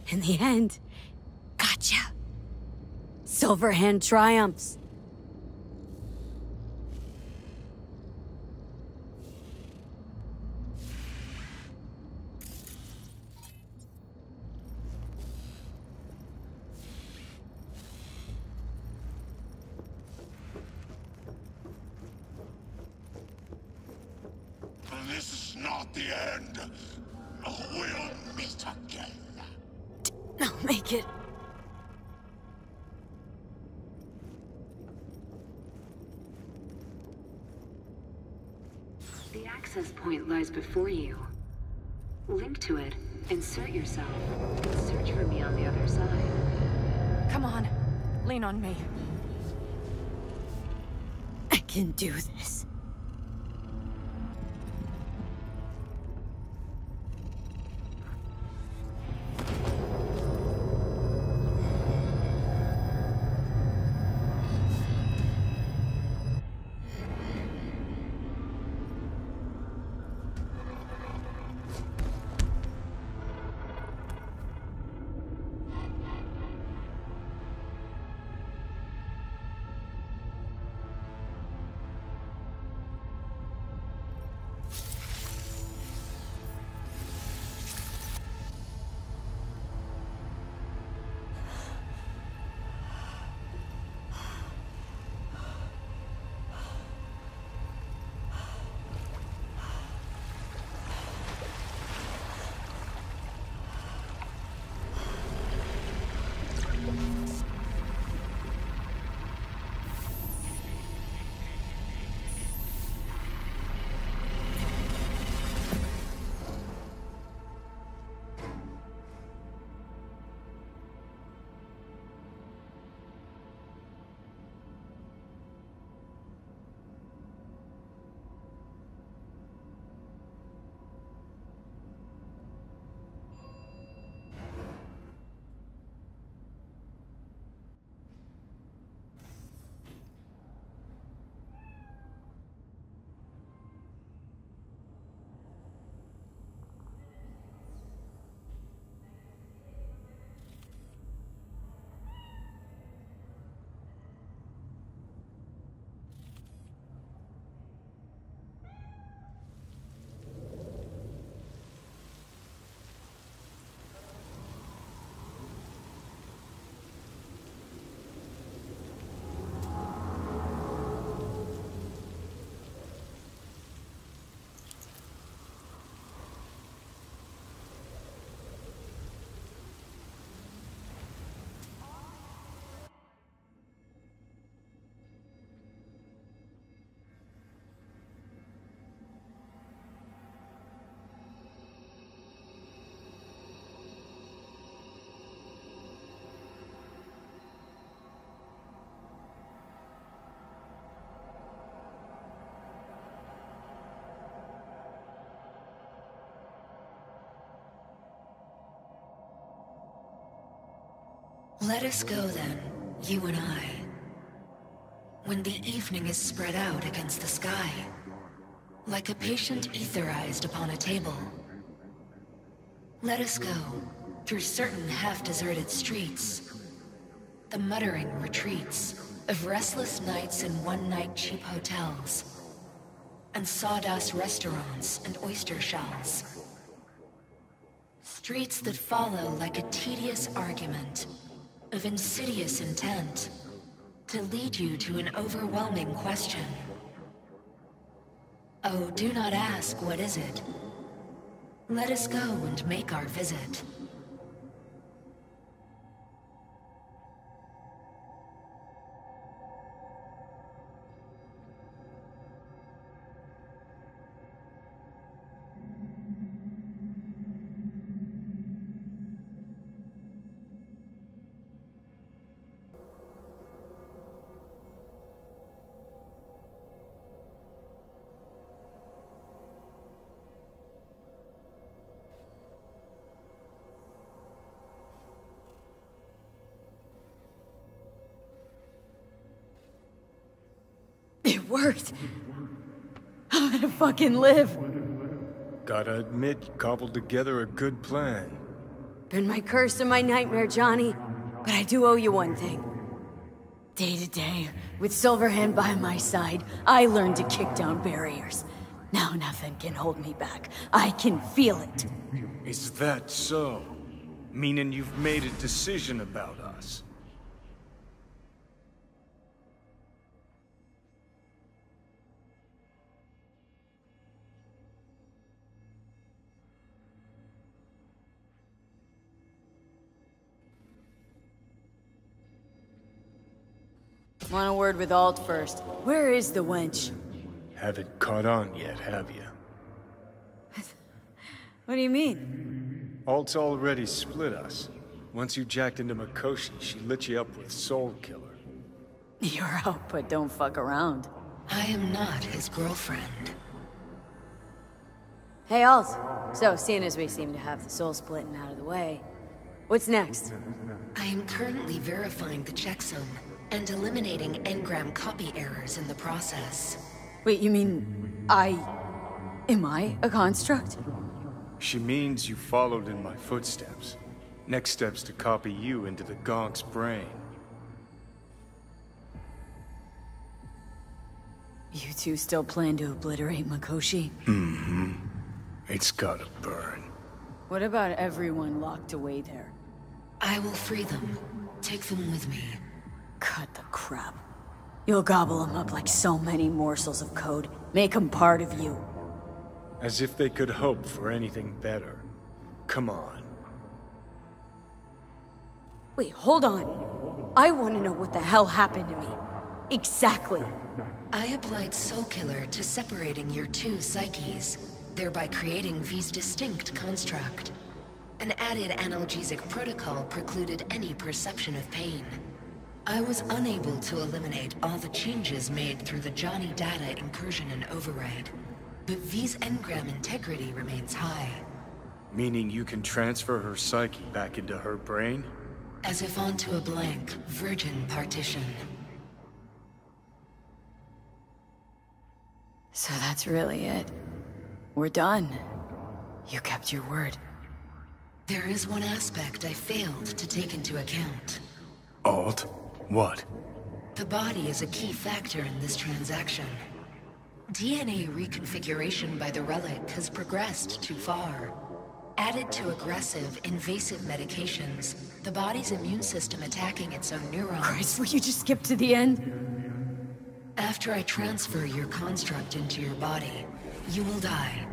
In the end, gotcha. Silverhand triumphs. This is not the end. We'll meet again. I'll make it. The access point lies before you. Link to it, insert yourself, and search for me on the other side. Come on, lean on me. I can do this. Let us go then, you and I. When the evening is spread out against the sky, like a patient etherized upon a table. Let us go through certain half-deserted streets, the muttering retreats of restless nights in one-night cheap hotels, and sawdust restaurants and oyster shells. Streets that follow like a tedious argument of insidious intent to lead you to an overwhelming question. Oh, do not ask what is it. Let us go and make our visit. It worked! I'm gonna fucking live! Gotta admit, you cobbled together a good plan. Been my curse and my nightmare, Johnny. But I do owe you one thing. Day to day, with Silverhand by my side, I learned to kick down barriers. Now nothing can hold me back. I can feel it. Is that so? Meaning you've made a decision about us? Want a word with Alt first. Where is the wench? Haven't caught on yet, have you? What do you mean? Alt's already split us. Once you jacked into Mikoshi, she lit you up with Soul Killer. You're out, but don't fuck around. I am not his girlfriend. Hey, Alt. So, seeing as we seem to have the soul splitting out of the way, what's next? I am currently verifying the checksum and eliminating engram copy errors in the process. Wait, you mean am I a construct? She means you followed in my footsteps. Next step's to copy you into the Gonk's brain. You two still plan to obliterate Mikoshi? Mm-hmm. It's gotta burn. What about everyone locked away there? I will free them. Take them with me. Cut the crap. You'll gobble them up like so many morsels of code. Make them part of you. As if they could hope for anything better. Come on. Wait, hold on. I want to know what the hell happened to me. Exactly. I applied Soul Killer to separating your two psyches, thereby creating V's distinct construct. An added analgesic protocol precluded any perception of pain. I was unable to eliminate all the changes made through the Johnny data incursion and override, but V's engram integrity remains high. Meaning you can transfer her psyche back into her brain? As if onto a blank, virgin partition. So that's really it. We're done. You kept your word. There is one aspect I failed to take into account. Alt? What? The body is a key factor in this transaction. DNA reconfiguration by the relic has progressed too far. Added to aggressive, invasive medications, the body's immune system attacking its own neurons. Christ, will you just skip to the end? After I transfer your construct into your body, you will die.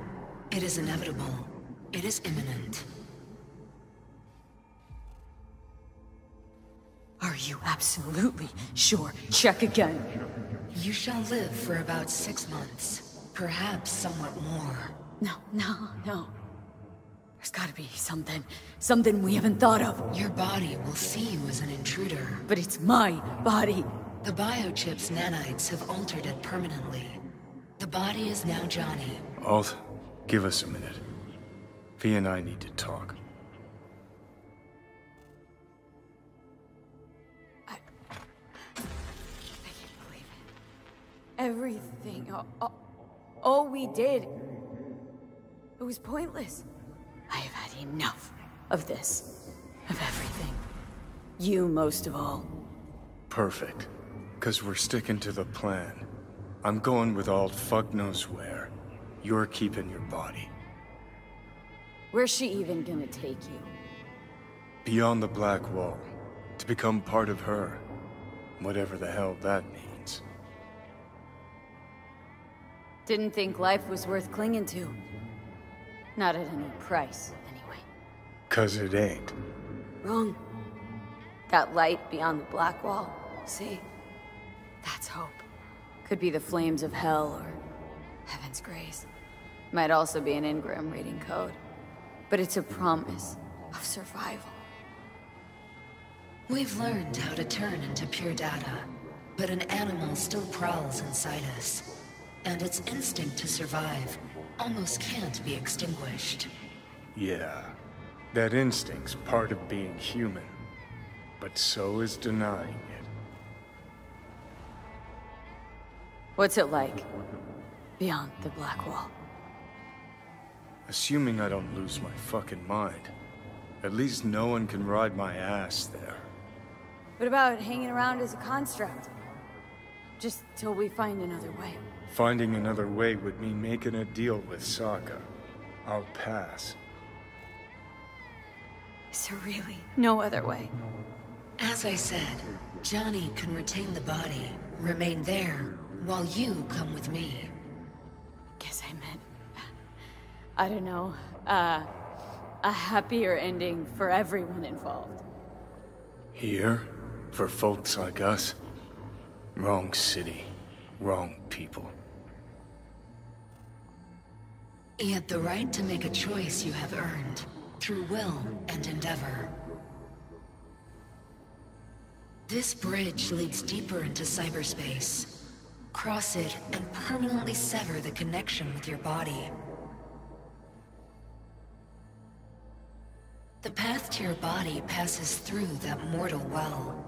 It is inevitable. It is imminent. Are you absolutely sure? Check again. You shall live for about 6 months. Perhaps somewhat more. No. There's gotta be something we haven't thought of. Your body will see you as an intruder. But it's my body. The biochip's nanites have altered it permanently. The body is now Johnny. Alt, give us a minute. V and I need to talk. I can't believe it. Everything, all we did, it was pointless. I have had enough of this, of everything. You most of all. Perfect. 'Cause we're sticking to the plan. I'm going with Alt fuck knows where. You're keeping your body. Where's she even gonna take you? Beyond the Black Wall. To become part of her. Whatever the hell that means. Didn't think life was worth clinging to. Not at any price, anyway. 'Cause it ain't. Wrong. That light beyond the black wall, see? That's hope. Could be the flames of hell or heaven's grace. Might also be an engram reading code. But it's a promise of survival. We've learned how to turn into pure data, but an animal still prowls inside us. And its instinct to survive almost can't be extinguished. Yeah, that instinct's part of being human. But so is denying it. What's it like beyond the black wall? Assuming I don't lose my fucking mind. At least no one can ride my ass there. What about hanging around as a construct? Just till we find another way. Finding another way would mean making a deal with Sokka. I'll pass. Is there really no other way? As I said, Johnny can retain the body, remain there, while you come with me. Guess I meant... I don't know, a happier ending for everyone involved. Here? For folks like us? Wrong city. Wrong people. Yet the right to make a choice you have earned, through will and endeavor. This bridge leads deeper into cyberspace. Cross it and permanently sever the connection with your body. The path to your body passes through that mortal well.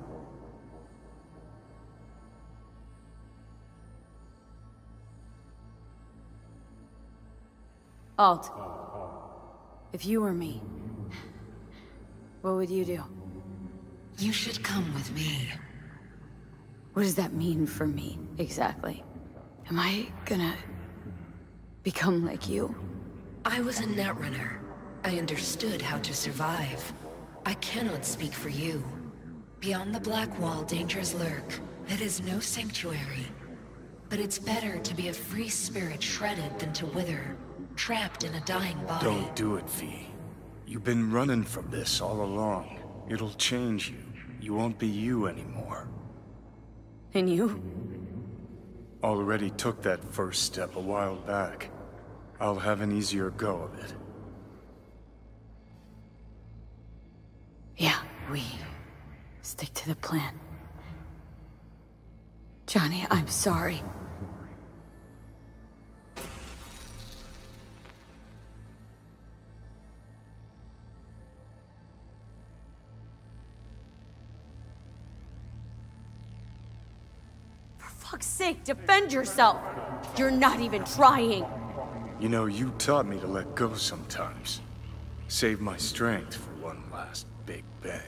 Alt, if you were me, what would you do? You should come with me. What does that mean for me, exactly? Am I gonna become like you? I was a netrunner. I understood how to survive. I cannot speak for you. Beyond the Black Wall, dangers lurk. It is no sanctuary. But it's better to be a free spirit shredded than to wither, trapped in a dying body. Don't do it, V. You've been running from this all along. It'll change you. You won't be you anymore. And you? Already took that first step a while back. I'll have an easier go of it. Yeah, we stick to the plan. Johnny, I'm sorry. For fuck's sake, defend yourself! You're not even trying! You know, you taught me to let go sometimes. Save my strength for one last big bang.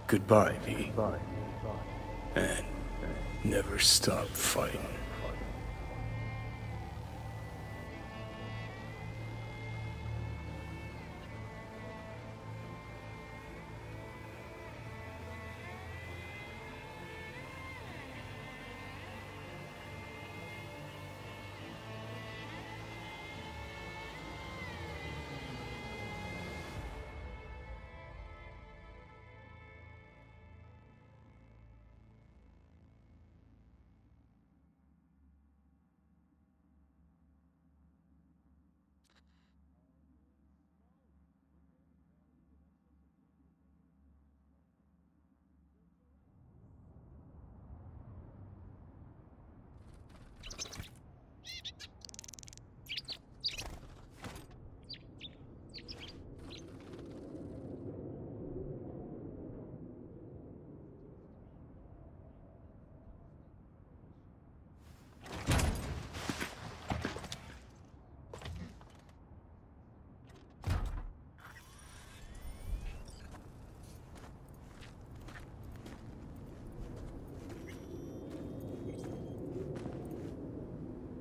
Goodbye, V. And never stop fighting.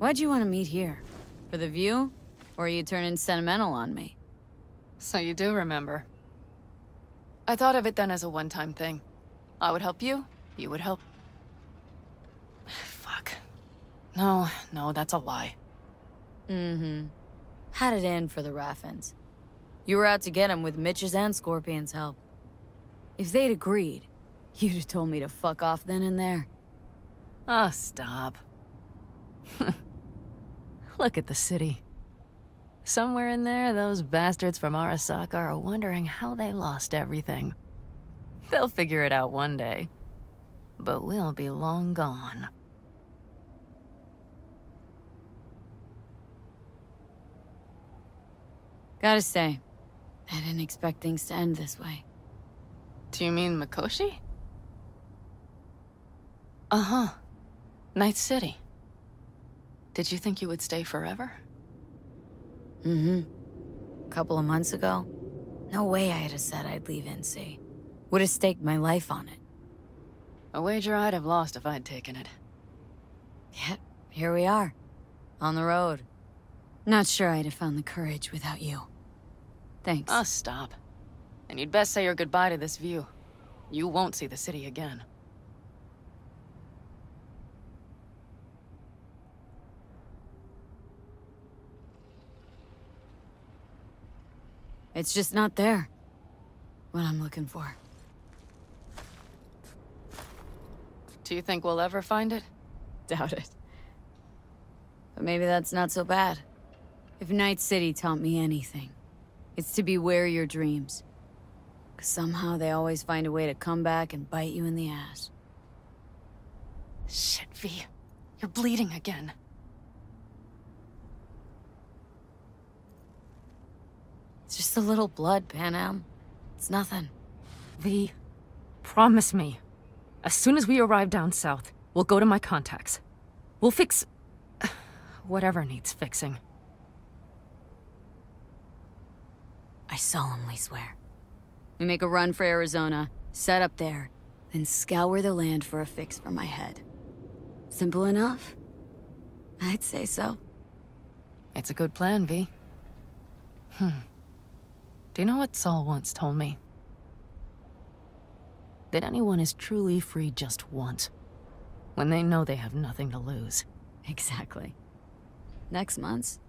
Why'd you want to meet here? For the view? Or are you turning sentimental on me? So you do remember. I thought of it then as a one-time thing. I would help you, you would help... Fuck. No, that's a lie. Mm-hmm. Had it in for the Raffins. You were out to get him with Mitch's and Scorpion's help. If they'd agreed, you'd have told me to fuck off then and there. Oh, stop. Look at the city. Somewhere in there, those bastards from Arasaka are wondering how they lost everything. They'll figure it out one day. But we'll be long gone. Gotta say, I didn't expect things to end this way. Do you mean Mikoshi? Uh-huh. Night City. Did you think you would stay forever? Mm-hmm. A couple of months ago, no way I'd have said I'd leave NC. Would have staked my life on it. A wager I'd have lost if I'd taken it. Yet, here we are. On the road. Not sure I'd have found the courage without you. Thanks. Oh, stop. And you'd best say your goodbye to this view. You won't see the city again. It's just not there. What I'm looking for. Do you think we'll ever find it? Doubt it. But maybe that's not so bad. If Night City taught me anything, it's to beware your dreams. 'Cause somehow they always find a way to come back and bite you in the ass. Shit, V. You're bleeding again. It's just a little blood, Panam. It's nothing. V, promise me. As soon as we arrive down south, we'll go to my contacts. We'll fix... whatever needs fixing. I solemnly swear. We make a run for Arizona, set up there, then scour the land for a fix for my head. Simple enough? I'd say so. It's a good plan, V. Do you know what Saul once told me? That anyone is truly free just once, when they know they have nothing to lose. Exactly. Next month's,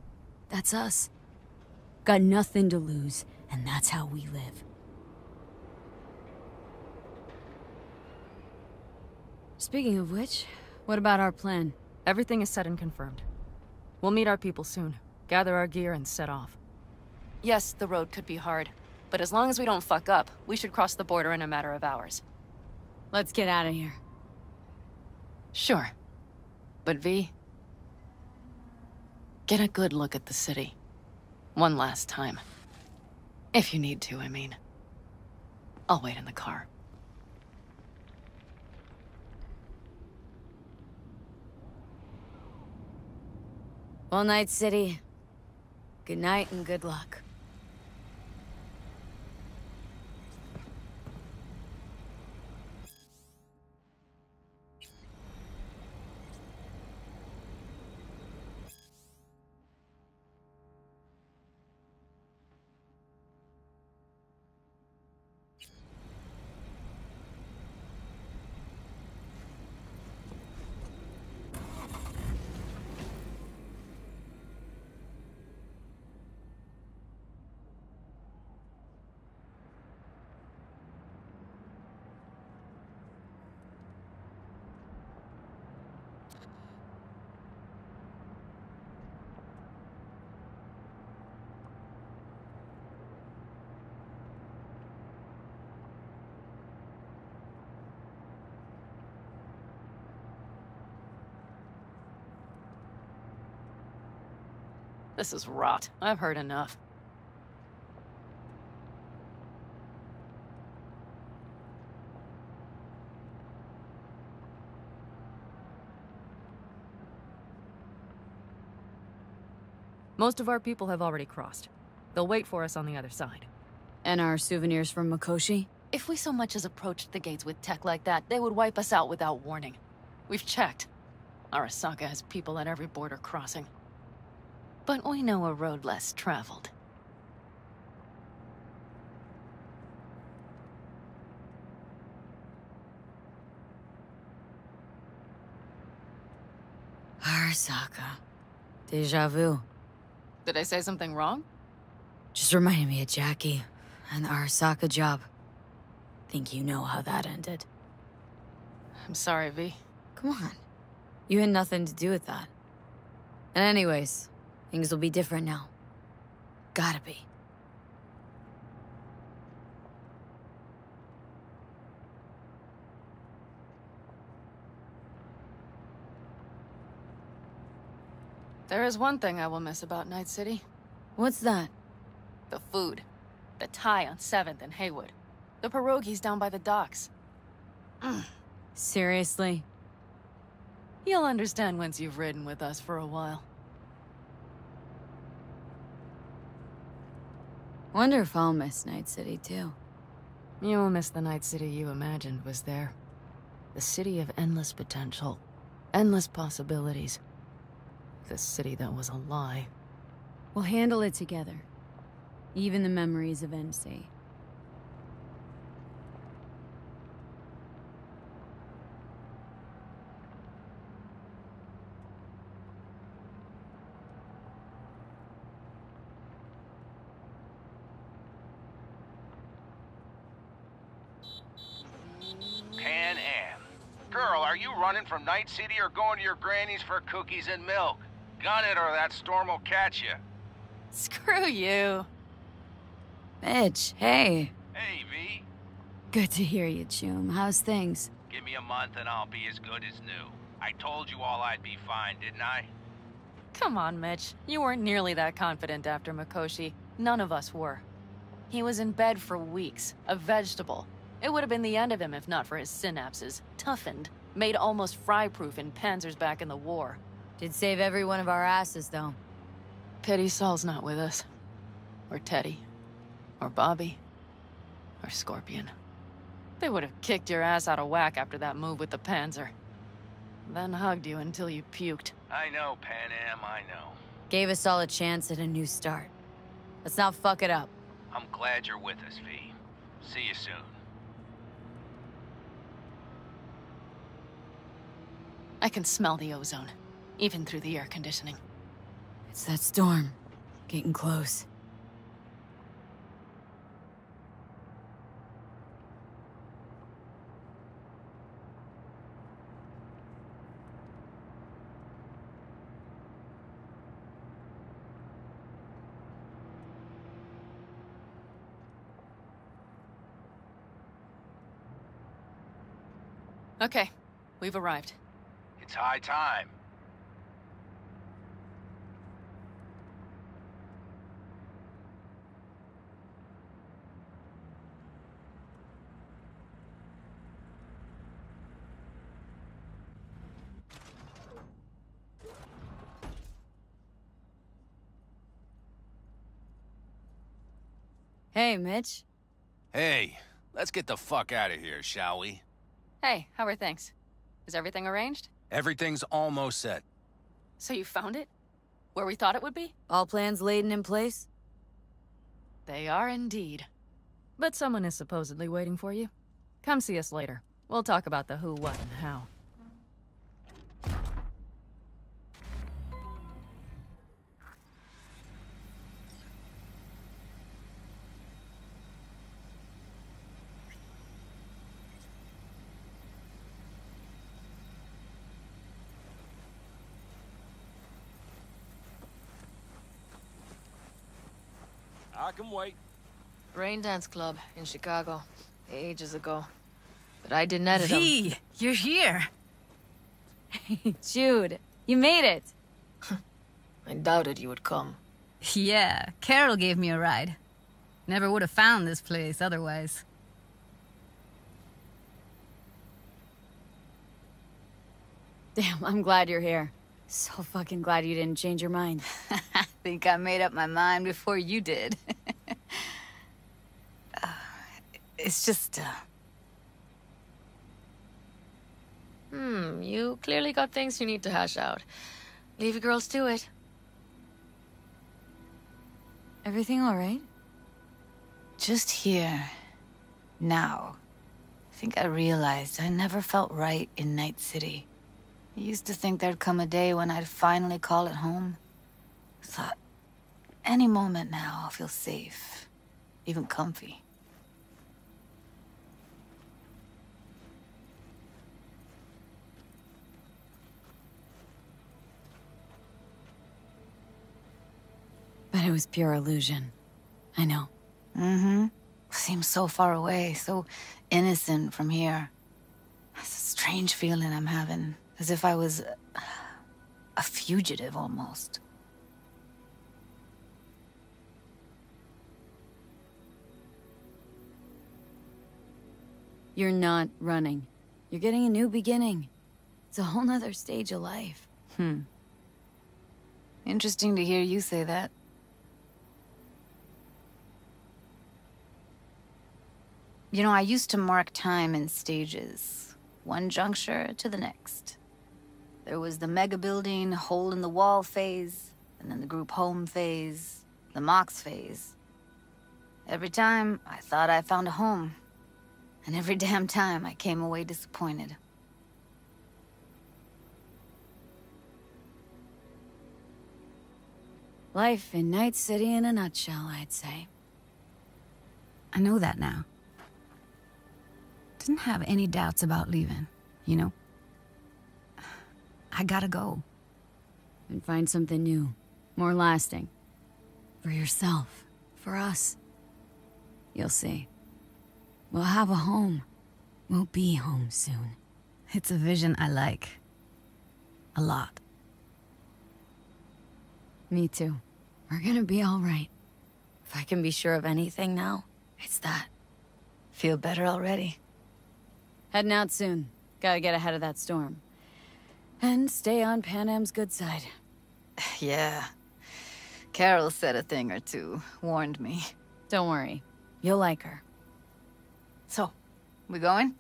that's us. Got nothing to lose, and that's how we live. Speaking of which, what about our plan? Everything is set and confirmed. We'll meet our people soon, gather our gear, and set off. Yes, the road could be hard, but as long as we don't fuck up, we should cross the border in a matter of hours. Let's get out of here. Sure. But V, get a good look at the city. One last time. If you need to, I mean. I'll wait in the car. Well, Night City. Good night and good luck. This is rot. I've heard enough. Most of our people have already crossed. They'll wait for us on the other side. And our souvenirs from Mikoshi? If we so much as approached the gates with tech like that, they would wipe us out without warning. We've checked. Arasaka has people at every border crossing. But we know a road less traveled. Arasaka. Deja vu. Did I say something wrong? Just reminded me of Jackie and the Arasaka job. Think you know how that ended. I'm sorry, V. Come on. You had nothing to do with that. And anyways, things will be different now. Gotta be. There is one thing I will miss about Night City. What's that? The food. The Thai on 7th and Haywood. The pierogies down by the docks. Seriously? You'll understand once you've ridden with us for a while. Wonder if I'll miss Night City, too. You will miss the Night City you imagined was there. The city of endless potential. Endless possibilities. The city that was a lie. We'll handle it together. Even the memories of NC. Pan Am. Girl, are you running from Night City or going to your granny's for cookies and milk? Gun it or that storm will catch you. Screw you. Mitch, hey. Hey, V. Good to hear you, Choom. How's things? Give me a month and I'll be as good as new. I told you all I'd be fine, didn't I? Come on, Mitch. You weren't nearly that confident after Mikoshi. None of us were. He was in bed for weeks, a vegetable. It would have been the end of him if not for his synapses. Toughened, made almost fry-proof in panzers back in the war. Did save every one of our asses, though. Pity Saul's not with us. Or Teddy. Or Bobby. Or Scorpion. They would have kicked your ass out of whack after that move with the panzer. Then hugged you until you puked. I know, Pan Am, I know. Gave us all a chance at a new start. Let's not fuck it up. I'm glad you're with us, V. See you soon. I can smell the ozone, even through the air conditioning. It's that storm. Getting close. Okay, we've arrived. It's high time. Hey, Mitch. Hey, let's get the fuck out of here, shall we? Hey, how are things? Is everything arranged? Everything's almost set. So you found it? Where we thought it would be? All plans laid and in place? They are indeed. But someone is supposedly waiting for you. Come see us later. We'll talk about the who, what, and how. I can wait. Rain Dance Club in Chicago, ages ago. But I didn't edit them. V, you're here. Hey, Jude, you made it. I doubted you would come. Yeah, Carol gave me a ride. Never would have found this place otherwise. Damn, I'm glad you're here. So fucking glad you didn't change your mind. I think I made up my mind before you did. It's just, You clearly got things you need to hash out. Leave you girls to it. Everything all right? Just here. Now. I think I realized I never felt right in Night City. I used to think there'd come a day when I'd finally call it home. I thought, any moment now I'll feel safe. Even comfy. But it was pure illusion. I know. Mm-hmm. Seems so far away, so innocent from here. It's a strange feeling I'm having. As if I was a fugitive, almost. You're not running. You're getting a new beginning. It's a whole nother stage of life. Interesting to hear you say that. You know, I used to mark time in stages. One juncture to the next. There was the mega building, hole-in-the-wall phase, and then the group home phase, the Mox phase. Every time, I thought I found a home. And every damn time, I came away disappointed. Life in Night City in a nutshell, I'd say. I know that now. Didn't have any doubts about leaving, you know? I gotta go. And find something new. More lasting. For yourself. For us. You'll see. We'll have a home. We'll be home soon. It's a vision I like. A lot. Me too. We're gonna be all right. If I can be sure of anything now, it's that. Feel better already. Heading out soon. Gotta get ahead of that storm. And stay on Panam's good side. Yeah. Carol said a thing or two. Warned me. Don't worry. You'll like her. So, we going?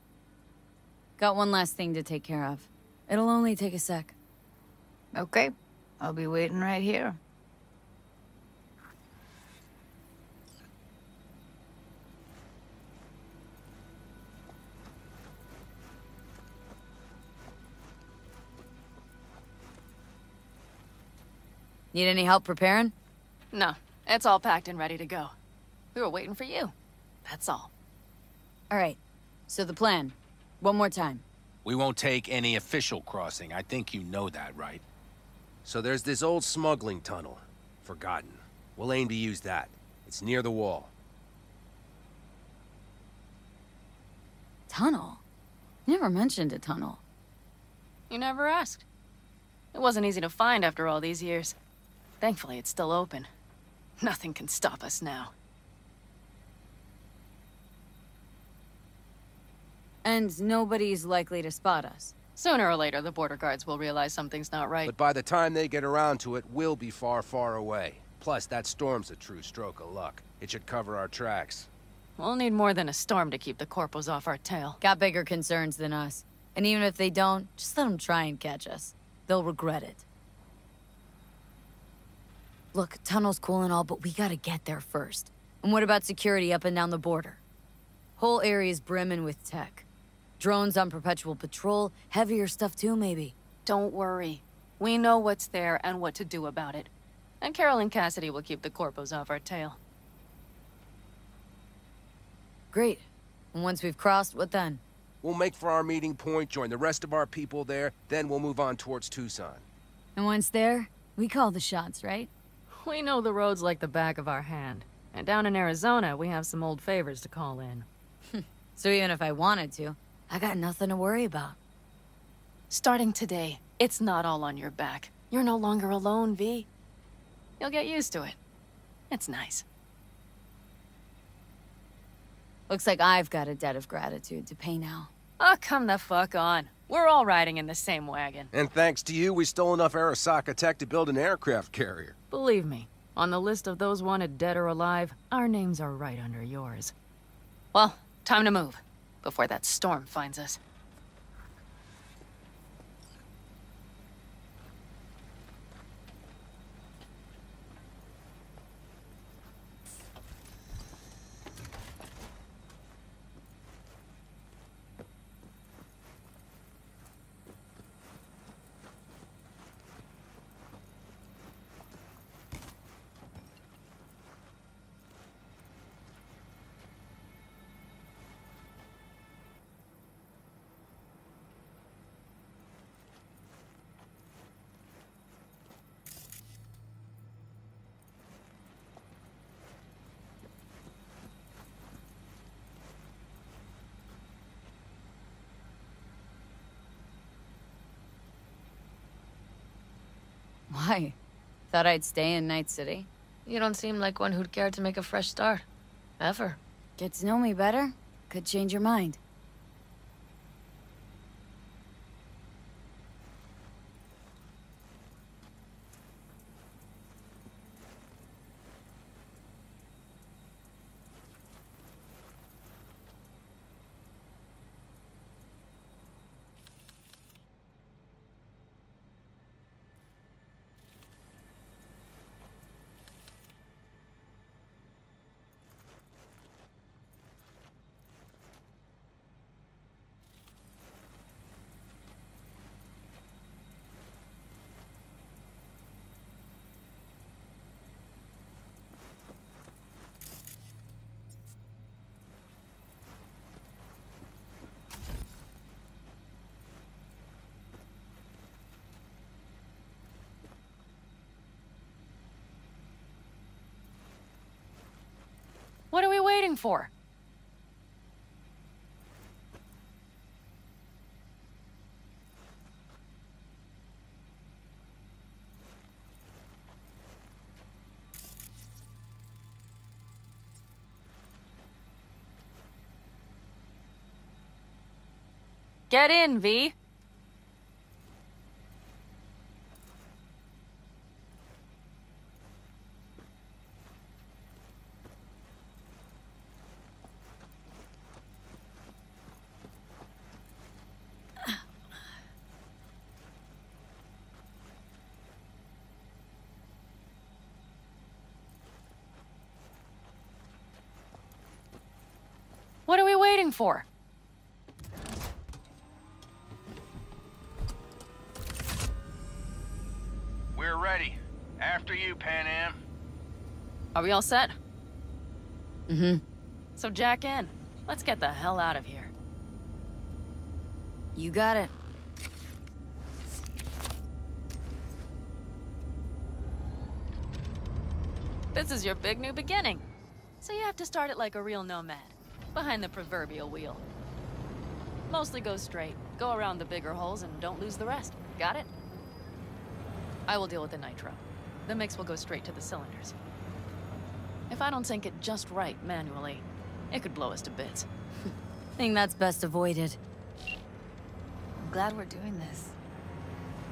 Got one last thing to take care of. It'll only take a sec. Okay. I'll be waiting right here. Need any help preparing? No, it's all packed and ready to go. We were waiting for you. That's all. All right. So the plan. One more time. We won't take any official crossing. I think you know that, right? So there's this old smuggling tunnel. Forgotten. We'll aim to use that. It's near the wall. Tunnel? Never mentioned a tunnel. You never asked. It wasn't easy to find after all these years. Thankfully, it's still open. Nothing can stop us now. And nobody's likely to spot us. Sooner or later, the border guards will realize something's not right. But by the time they get around to it, we'll be far, far away. Plus, that storm's a true stroke of luck. It should cover our tracks. We'll need more than a storm to keep the corpos off our tail. Got bigger concerns than us. And even if they don't, just let them try and catch us. They'll regret it. Look, tunnel's cool and all, but we gotta get there first. And what about security up and down the border? Whole area's brimming with tech. Drones on perpetual patrol, heavier stuff too, maybe. Don't worry. We know what's there and what to do about it. And Carol and Cassidy will keep the corpos off our tail. Great. And once we've crossed, what then? We'll make for our meeting point, join the rest of our people there, then we'll move on towards Tucson. And once there, we call the shots, right? We know the roads like the back of our hand. And down in Arizona, we have some old favors to call in. So even if I wanted to, I got nothing to worry about. Starting today, it's not all on your back. You're no longer alone, V. You'll get used to it. It's nice. Looks like I've got a debt of gratitude to pay now. Oh, come the fuck on. We're all riding in the same wagon. And thanks to you, we stole enough Arasaka tech to build an aircraft carrier. Believe me, on the list of those wanted dead or alive, our names are right under yours. Well, time to move, before that storm finds us. Why? Thought I'd stay in Night City? You don't seem like one who'd care to make a fresh start. Ever. Get to know me better? Could change your mind. What are we waiting for? Get in, V. What are we waiting for? We're ready. After you, Panam. Are we all set? Mm-hmm. So jack in. Let's get the hell out of here. You got it. This is your big new beginning. So you have to start it like a real nomad. Behind the proverbial wheel. Mostly go straight, go around the bigger holes, and don't lose the rest. Got it? I will deal with the nitro. The mix will go straight to the cylinders. If I don't sync it just right manually, it could blow us to bits. Think that's best avoided. I'm glad we're doing this.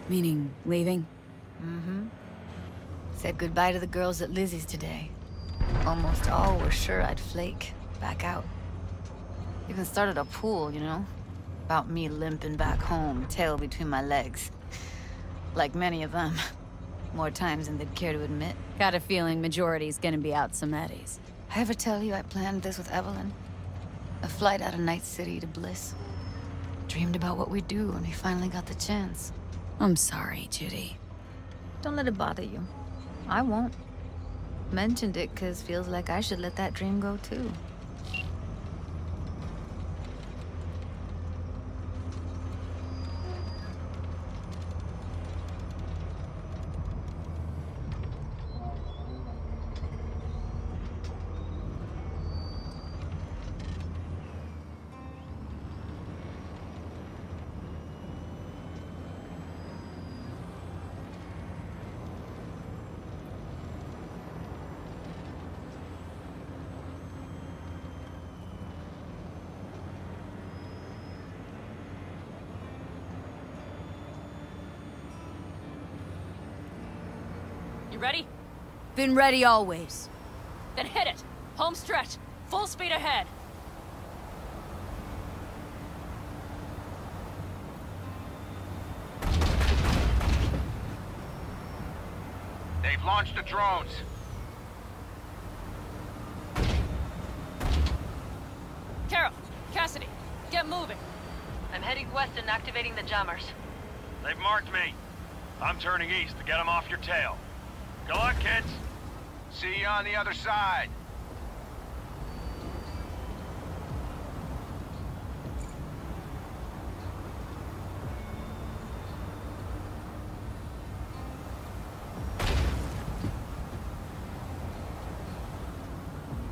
Meaning, leaving? Mm-hmm. Said goodbye to the girls at Lizzie's today. Almost all were sure I'd flake, back out. Even started a pool, you know? About me limping back home, tail between my legs. Like many of them. More times than they'd care to admit. Got a feeling majority's gonna be out some eddies. I ever tell you I planned this with Evelyn? A flight out of Night City to Bliss. Dreamed about what we'd do when we finally got the chance. I'm sorry, Judy. Don't let it bother you. I won't. Mentioned it because feels like I should let that dream go too. You ready? Been ready always. Then hit it! Home stretch! Full speed ahead! They've launched the drones. Carol, Cassidy, get moving. I'm heading west and activating the jammers. They've marked me. I'm turning east to get them off your tail. Go on, kids. See you on the other side.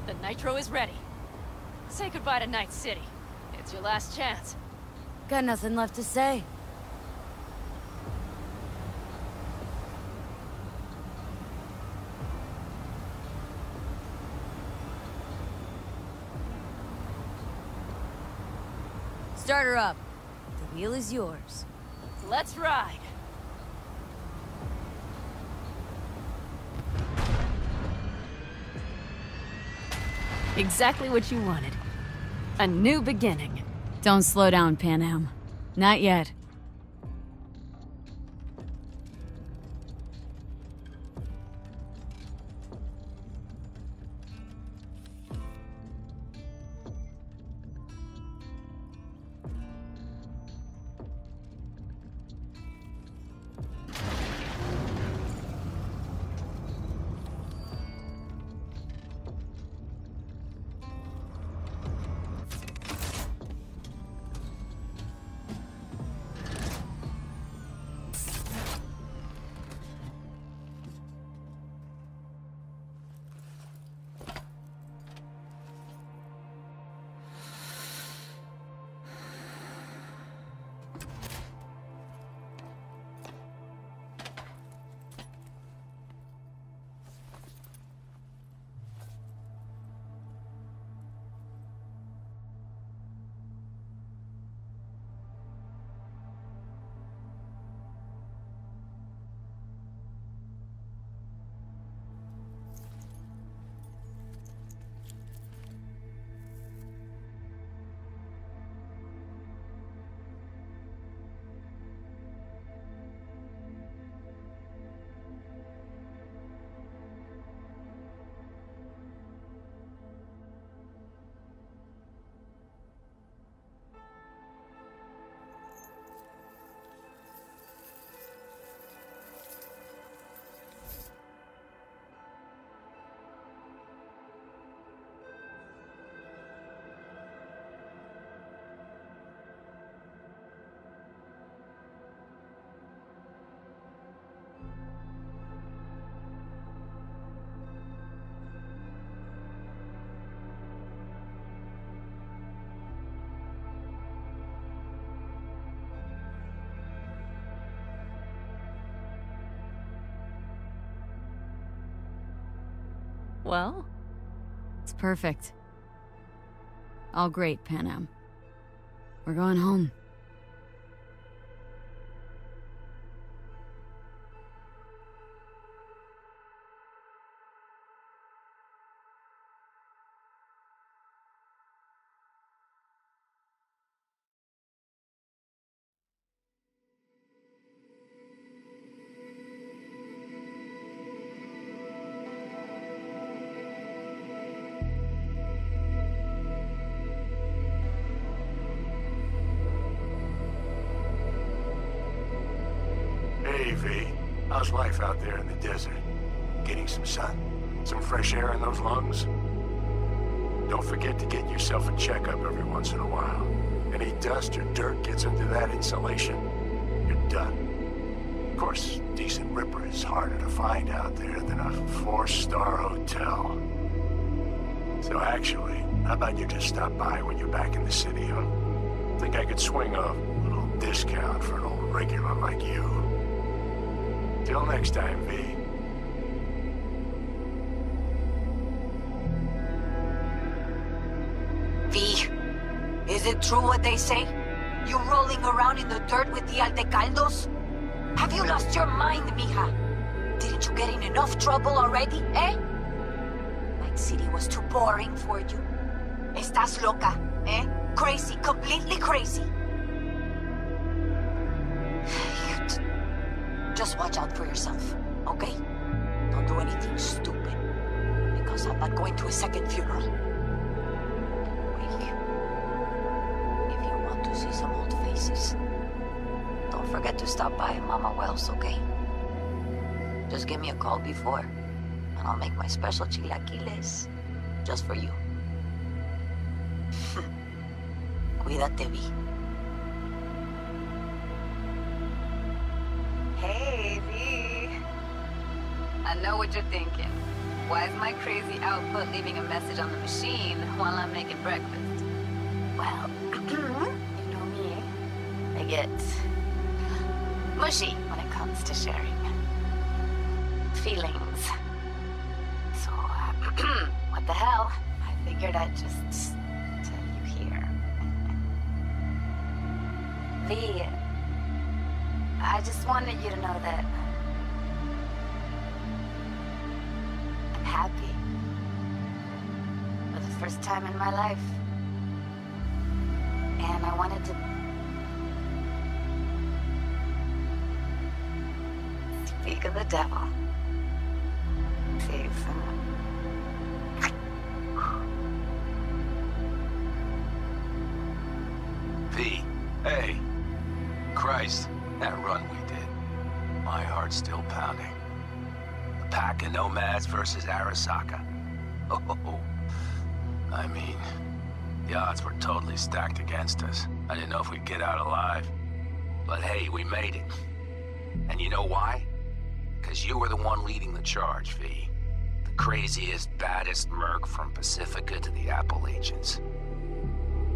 The nitro is ready. Say goodbye to Night City. It's your last chance. Got nothing left to say. Start her up. The wheel is yours. Let's ride. Exactly what you wanted. A new beginning. Don't slow down, Panam. Not yet. Well? It's perfect. All great, Panam. We're going home. Hey, V. How's life out there in the desert? Getting some sun? Some fresh air in those lungs? Don't forget to get yourself a checkup every once in a while. Any dust or dirt gets into that insulation, you're done. Of course, decent ripper is harder to find out there than a 4-star hotel. So actually, how about you just stop by when you're back in the city, huh? Think I could swing a little discount for an old regular like you. Till next time, V. V, is it true what they say? You rolling around in the dirt with the Aldecaldos? Have you lost your mind, mija? Didn't you get in enough trouble already, eh? Night City was too boring for you. Estás loca, eh? Crazy, completely crazy. Just watch out for yourself, okay? Don't do anything stupid, because I'm not going to a second funeral. Wait. If you want to see some old faces, don't forget to stop by Mama Wells, okay? Just give me a call before, and I'll make my special chilaquiles just for you. Cuídate, Vi. Hey, V. I know what you're thinking. Why is my crazy output leaving a message on the machine while I'm making breakfast? Well, you know me. I get mushy when it comes to sharing feelings. So, what the hell? I figured I'd just tell you here. V, I just wanted you to know that I'm happy. For the first time in my life. And I wanted to speak of the devil. Please. V, hey. Christ, that run we did. My heart's still pounding. The pack of nomads versus Arasaka. Oh, I mean, the odds were totally stacked against us. I didn't know if we'd get out alive. But hey, we made it. And you know why? Because you were the one leading the charge, V. The craziest, baddest merc from Pacifica to the Appalachians.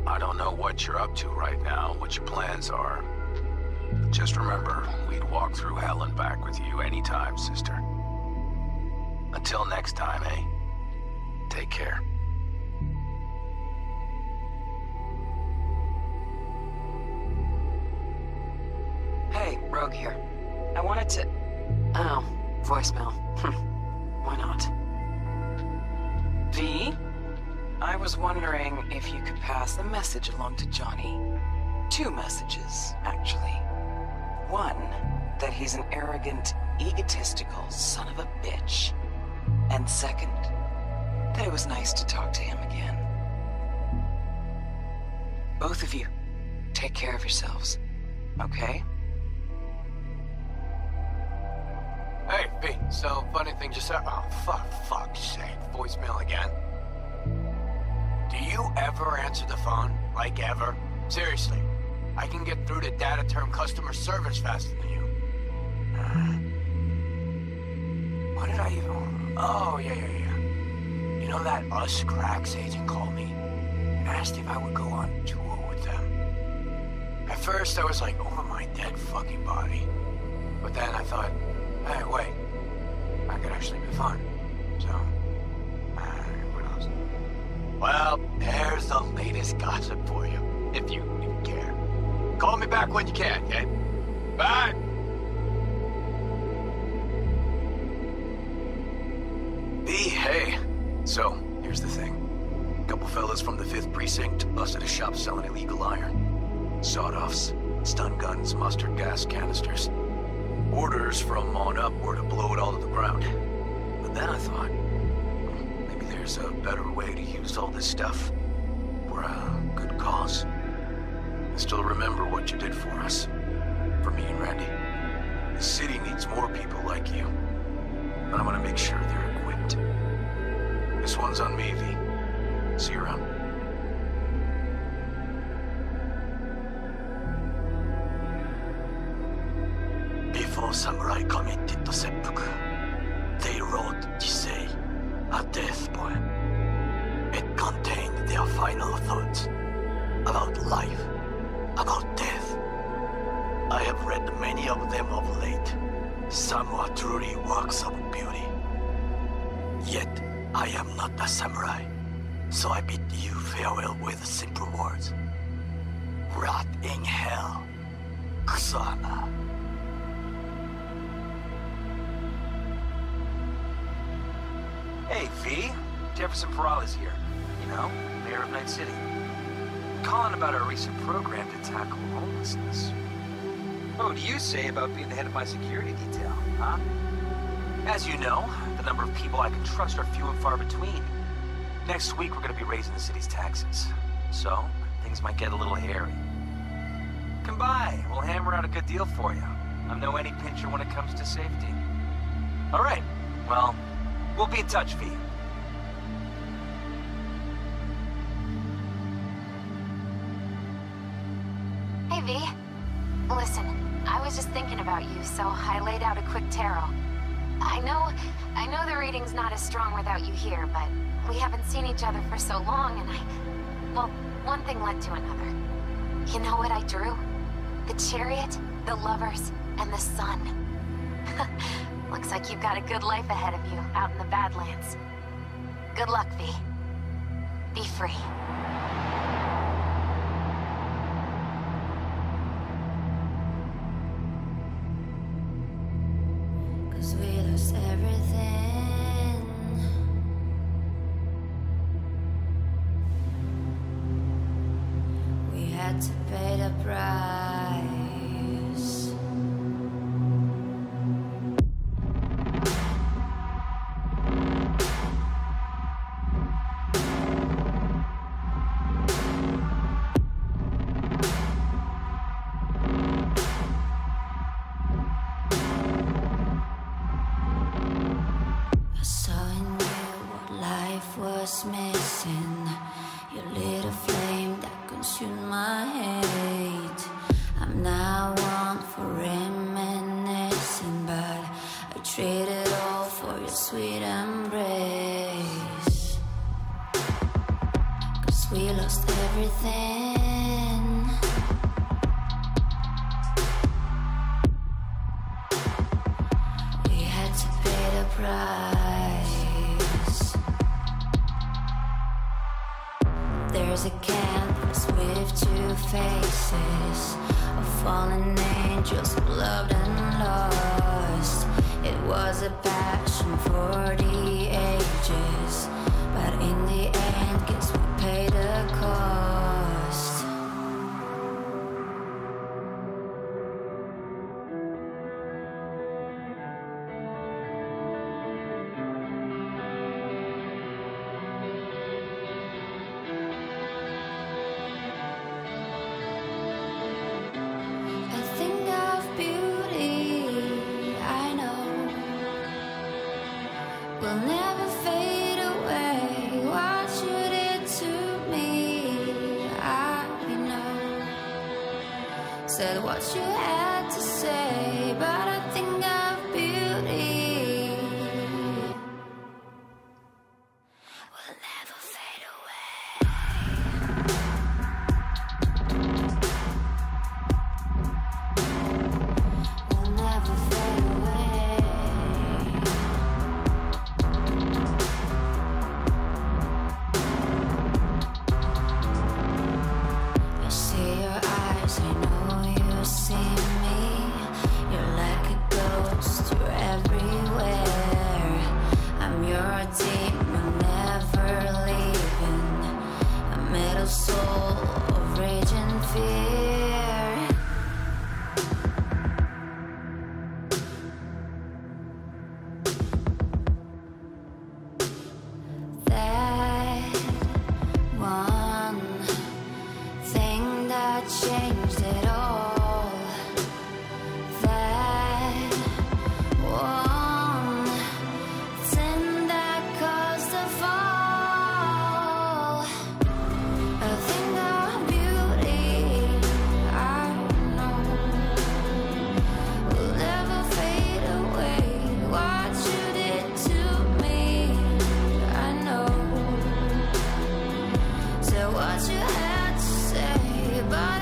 I don't know what you're up to right now, what your plans are. But just remember, we'd walk through hell and back with you anytime, sister. Until next time, eh? Take care. Hey, Rogue here. I wanted to... Oh, voicemail. Why not? V? I was wondering if you could pass the message along to Johnny. 2 messages, actually. One, that he's an arrogant, egotistical son of a bitch. And second, that it was nice to talk to him again. Both of you, take care of yourselves, okay? Hey, B, so funny thing just happened. Oh, fuck's sake. Voicemail again. Do you ever answer the phone? Like, ever? Seriously. I can get through to data term customer service faster than you. What did I even... Oh, yeah. You know that Us Cracks agent called me and asked if I would go on tour with them. At first, I was like, over my dead fucking body. But then I thought, hey, wait. That could actually be fun. So, what else? Well, there's the latest gossip for you, if you even care. Call me back when you can, okay? Bye! Hey. So, here's the thing. A couple fellas from the 5th Precinct busted a shop selling illegal iron. Sawed-offs, stun guns, mustard gas canisters. Orders from on up were to blow it all to the ground. But then I thought, maybe there's a better way to use all this stuff for a good cause. I still remember what you did for us. For me and Randy. The city needs more people like you. And I'm gonna make sure they're equipped. This one's on me, V. See you around. Before samurai committed to seppuku, they wrote Jisei, a death poem. It contained their final thoughts about life, about death. I have read many of them of late. Some are truly works of beauty. Yet, I am not a samurai, so I bid you farewell with simple words. Rot in hell, Kusama. Hey, V. Jefferson Peralta's here. You know, mayor of Night City. Calling about our recent program to tackle homelessness. What do you say about being the head of my security detail, huh? As you know, the number of people I can trust are few and far between. Next week, we're going to be raising the city's taxes. So, things might get a little hairy. Come by. We'll hammer out a good deal for you. I'm no any pincher when it comes to safety. All right. Well, we'll be in touch, V. Hey, V. Listen, I was just thinking about you, so I laid out a quick tarot. I know the reading's not as strong without you here, but we haven't seen each other for so long, and well, one thing led to another. You know what I drew? The chariot, the lovers, and the sun. Looks like you've got a good life ahead of you out in the Badlands. Good luck, V. Be free. had to pay the price. I saw in you what life was missing. You lit a flame that consumed my hate. I'm now one for reminiscing, but I traded all for your sweet embrace. 'Cause we lost everything. We had to pay the price. There's a canvas with two faces of fallen angels who loved and lost. It was a passion for the ages, but in the end, guess we paid the cost. I think of beauty, I know, will never fade away. What you did to me, I know. Said what you had to say, but I think of beauty will never fade away. Will never fade away. I see your eyes, I know you see me. You're like a ghost, you're everywhere. I'm your demon, never leaving. A metal soul of rage and fear. That one thing that changed it all. That one thing that caused the fall. I think of beauty, I know, will never fade away. What you did to me, I know. Said what you had to say, but